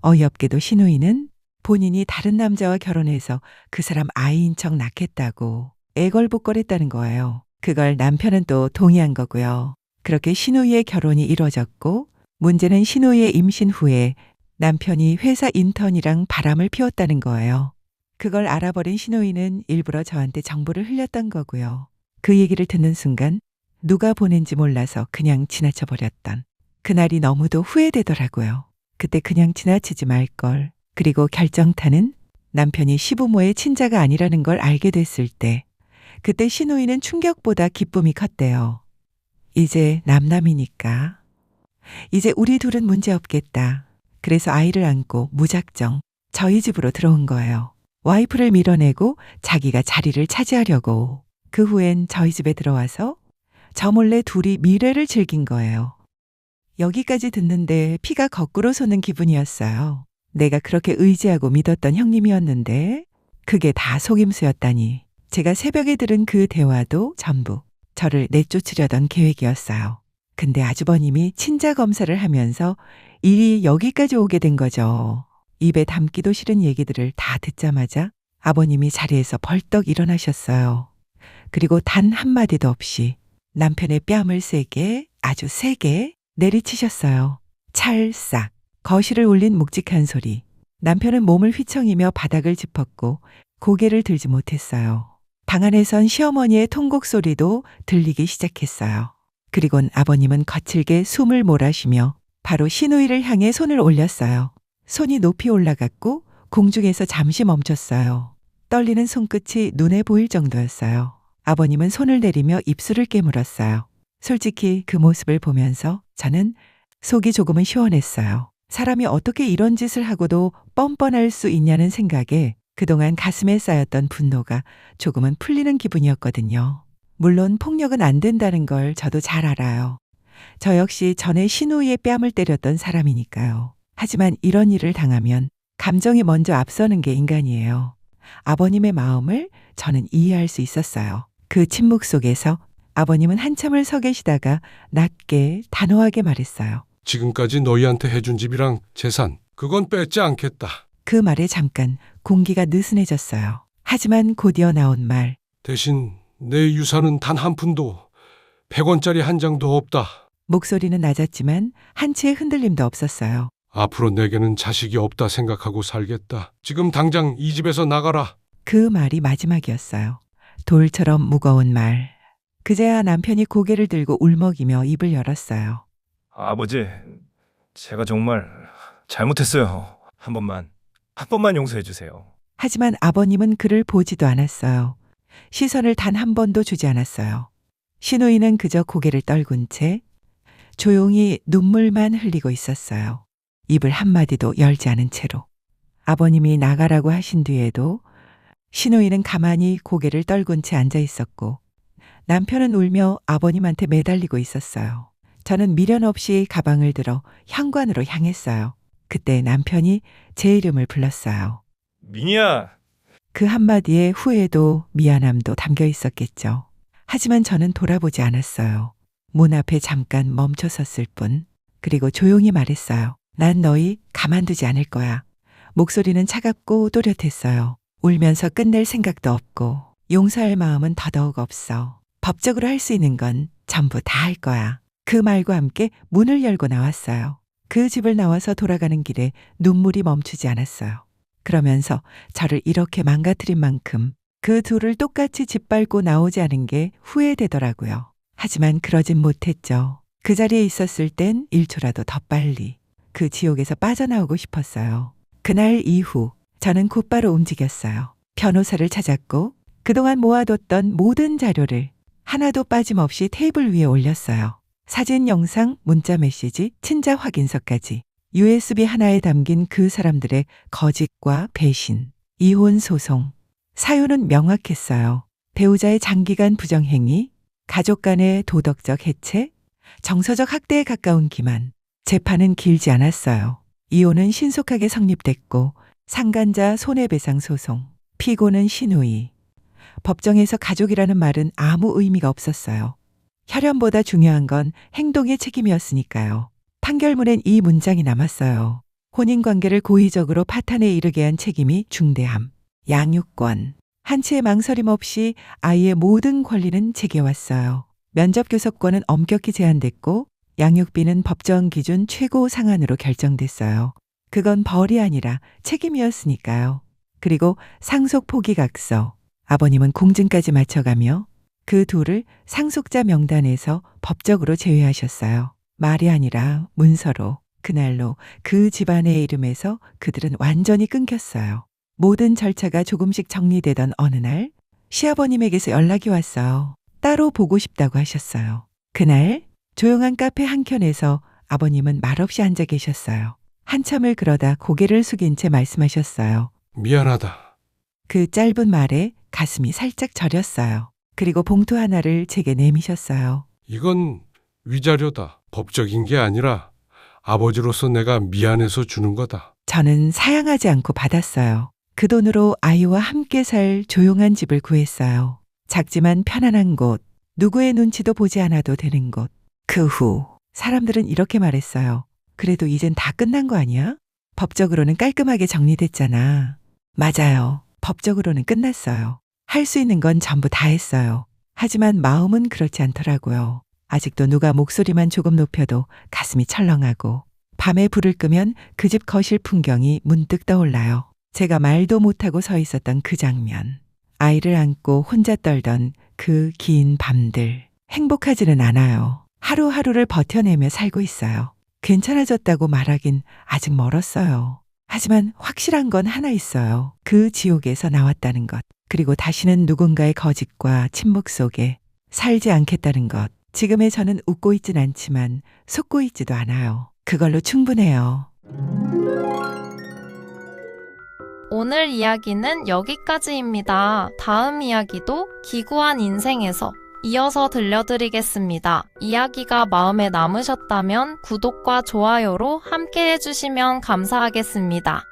어이없게도 신우이는 본인이 다른 남자와 결혼해서 그 사람 아이인 척 낳겠다고 애걸복걸했다는 거예요. 그걸 남편은 또 동의한 거고요. 그렇게 신우이의 결혼이 이루어졌고 문제는 신우이의 임신 후에 남편이 회사 인턴이랑 바람을 피웠다는 거예요. 그걸 알아버린 신우이는 일부러 저한테 정보를 흘렸던 거고요. 그 얘기를 듣는 순간 누가 보낸지 몰라서 그냥 지나쳐 버렸던 그날이 너무도 후회되더라고요. 그때 그냥 지나치지 말걸. 그리고 결정타는 남편이 시부모의 친자가 아니라는 걸 알게 됐을 때 그때 신우이는 충격보다 기쁨이 컸대요. 이제 남남이니까. 이제 우리 둘은 문제 없겠다. 그래서 아이를 안고 무작정 저희 집으로 들어온 거예요. 와이프를 밀어내고 자기가 자리를 차지하려고. 그 후엔 저희 집에 들어와서 저 몰래 둘이 미래를 즐긴 거예요. 여기까지 듣는데 피가 거꾸로 솟는 기분이었어요. 내가 그렇게 의지하고 믿었던 형님이었는데 그게 다 속임수였다니. 제가 새벽에 들은 그 대화도 전부 저를 내쫓으려던 계획이었어요. 근데 아주버님이 친자 검사를 하면서 일이 여기까지 오게 된 거죠. 입에 담기도 싫은 얘기들을 다 듣자마자 아버님이 자리에서 벌떡 일어나셨어요. 그리고 단 한마디도 없이 남편의 뺨을 세게, 아주 세게 내리치셨어요. 찰싹 거실을 울린 묵직한 소리. 남편은 몸을 휘청이며 바닥을 짚었고 고개를 들지 못했어요. 방 안에선 시어머니의 통곡 소리도 들리기 시작했어요. 그리곤 아버님은 거칠게 숨을 몰아쉬며 바로 신우이를 향해 손을 올렸어요. 손이 높이 올라갔고 공중에서 잠시 멈췄어요. 떨리는 손끝이 눈에 보일 정도였어요. 아버님은 손을 내리며 입술을 깨물었어요. 솔직히 그 모습을 보면서 저는 속이 조금은 시원했어요. 사람이 어떻게 이런 짓을 하고도 뻔뻔할 수 있냐는 생각에 그동안 가슴에 쌓였던 분노가 조금은 풀리는 기분이었거든요. 물론 폭력은 안 된다는 걸 저도 잘 알아요. 저 역시 전에 신우이의 뺨을 때렸던 사람이니까요. 하지만 이런 일을 당하면 감정이 먼저 앞서는 게 인간이에요. 아버님의 마음을 저는 이해할 수 있었어요. 그 침묵 속에서 아버님은 한참을 서 계시다가 낮게 단호하게 말했어요. 지금까지 너희한테 해준 집이랑 재산, 그건 뺏지 않겠다. 그 말에 잠깐 공기가 느슨해졌어요. 하지만 곧이어 나온 말. 대신 내 유산은 단 한 푼도 100원짜리 한 장도 없다. 목소리는 낮았지만 한 치의 흔들림도 없었어요. 앞으로 내게는 자식이 없다 생각하고 살겠다. 지금 당장 이 집에서 나가라. 그 말이 마지막이었어요. 돌처럼 무거운 말. 그제야 남편이 고개를 들고 울먹이며 입을 열었어요. 아버지, 제가 정말 잘못했어요. 한 번만 용서해 주세요. 하지만 아버님은 그를 보지도 않았어요. 시선을 단 한 번도 주지 않았어요. 신우이는 그저 고개를 떨군 채 조용히 눈물만 흘리고 있었어요. 입을 한마디도 열지 않은 채로. 아버님이 나가라고 하신 뒤에도 신우이는 가만히 고개를 떨군 채 앉아 있었고 남편은 울며 아버님한테 매달리고 있었어요. 저는 미련 없이 가방을 들어 현관으로 향했어요. 그때 남편이 제 이름을 불렀어요. 민희야. 그 한마디에 후회도 미안함도 담겨 있었겠죠. 하지만 저는 돌아보지 않았어요. 문 앞에 잠깐 멈춰 섰을 뿐. 그리고 조용히 말했어요. 난 너희 가만두지 않을 거야. 목소리는 차갑고 또렷했어요. 울면서 끝낼 생각도 없고 용서할 마음은 더더욱 없어. 법적으로 할 수 있는 건 전부 다 할 거야. 그 말과 함께 문을 열고 나왔어요. 그 집을 나와서 돌아가는 길에 눈물이 멈추지 않았어요. 그러면서 저를 이렇게 망가뜨린 만큼 그 둘을 똑같이 짓밟고 나오지 않은 게 후회되더라고요. 하지만 그러진 못했죠. 그 자리에 있었을 땐 1초라도 더 빨리 그 지옥에서 빠져나오고 싶었어요. 그날 이후 저는 곧바로 움직였어요. 변호사를 찾았고 그동안 모아뒀던 모든 자료를 하나도 빠짐없이 테이블 위에 올렸어요. 사진, 영상, 문자 메시지, 친자 확인서까지 USB 하나에 담긴 그 사람들의 거짓과 배신, 이혼 소송. 사유는 명확했어요. 배우자의 장기간 부정행위, 가족 간의 도덕적 해체, 정서적 학대에 가까운 기만. 재판은 길지 않았어요. 이혼은 신속하게 성립됐고 상간자 손해배상 소송, 피고는 신우이. 법정에서 가족이라는 말은 아무 의미가 없었어요. 혈연보다 중요한 건 행동의 책임이었으니까요. 판결문엔 이 문장이 남았어요. 혼인관계를 고의적으로 파탄에 이르게 한 책임이 중대함. 양육권. 한치의 망설임 없이 아이의 모든 권리는 제게왔어요. 면접교섭권은 엄격히 제한됐고 양육비는 법정 기준 최고 상한으로 결정됐어요. 그건 벌이 아니라 책임이었으니까요. 그리고 상속 포기각서. 아버님은 공증까지 맞춰가며 그 둘을 상속자 명단에서 법적으로 제외하셨어요. 말이 아니라 문서로. 그날로 그 집안의 이름에서 그들은 완전히 끊겼어요. 모든 절차가 조금씩 정리되던 어느 날 시아버님에게서 연락이 왔어요. 따로 보고 싶다고 하셨어요. 그날 조용한 카페 한켠에서 아버님은 말없이 앉아 계셨어요. 한참을 그러다 고개를 숙인 채 말씀하셨어요. 미안하다. 그 짧은 말에 가슴이 살짝 저렸어요. 그리고 봉투 하나를 제게 내미셨어요. 이건 위자료다. 법적인 게 아니라 아버지로서 내가 미안해서 주는 거다. 저는 사양하지 않고 받았어요. 그 돈으로 아이와 함께 살 조용한 집을 구했어요. 작지만 편안한 곳, 누구의 눈치도 보지 않아도 되는 곳. 그 후 사람들은 이렇게 말했어요. 그래도 이젠 다 끝난 거 아니야? 법적으로는 깔끔하게 정리됐잖아. 맞아요. 법적으로는 끝났어요. 할 수 있는 건 전부 다 했어요. 하지만 마음은 그렇지 않더라고요. 아직도 누가 목소리만 조금 높여도 가슴이 철렁하고 밤에 불을 끄면 그 집 거실 풍경이 문득 떠올라요. 제가 말도 못하고 서 있었던 그 장면. 아이를 안고 혼자 떨던 그 긴 밤들. 행복하지는 않아요. 하루하루를 버텨내며 살고 있어요. 괜찮아졌다고 말하긴 아직 멀었어요. 하지만 확실한 건 하나 있어요. 그 지옥에서 나왔다는 것. 그리고 다시는 누군가의 거짓과 침묵 속에 살지 않겠다는 것. 지금의 저는 웃고 있진 않지만 속고 있지도 않아요. 그걸로 충분해요. 오늘 이야기는 여기까지입니다. 다음 이야기도 기구한 인생에서 이어서 들려드리겠습니다. 이야기가 마음에 남으셨다면 구독과 좋아요로 함께 해주시면 감사하겠습니다.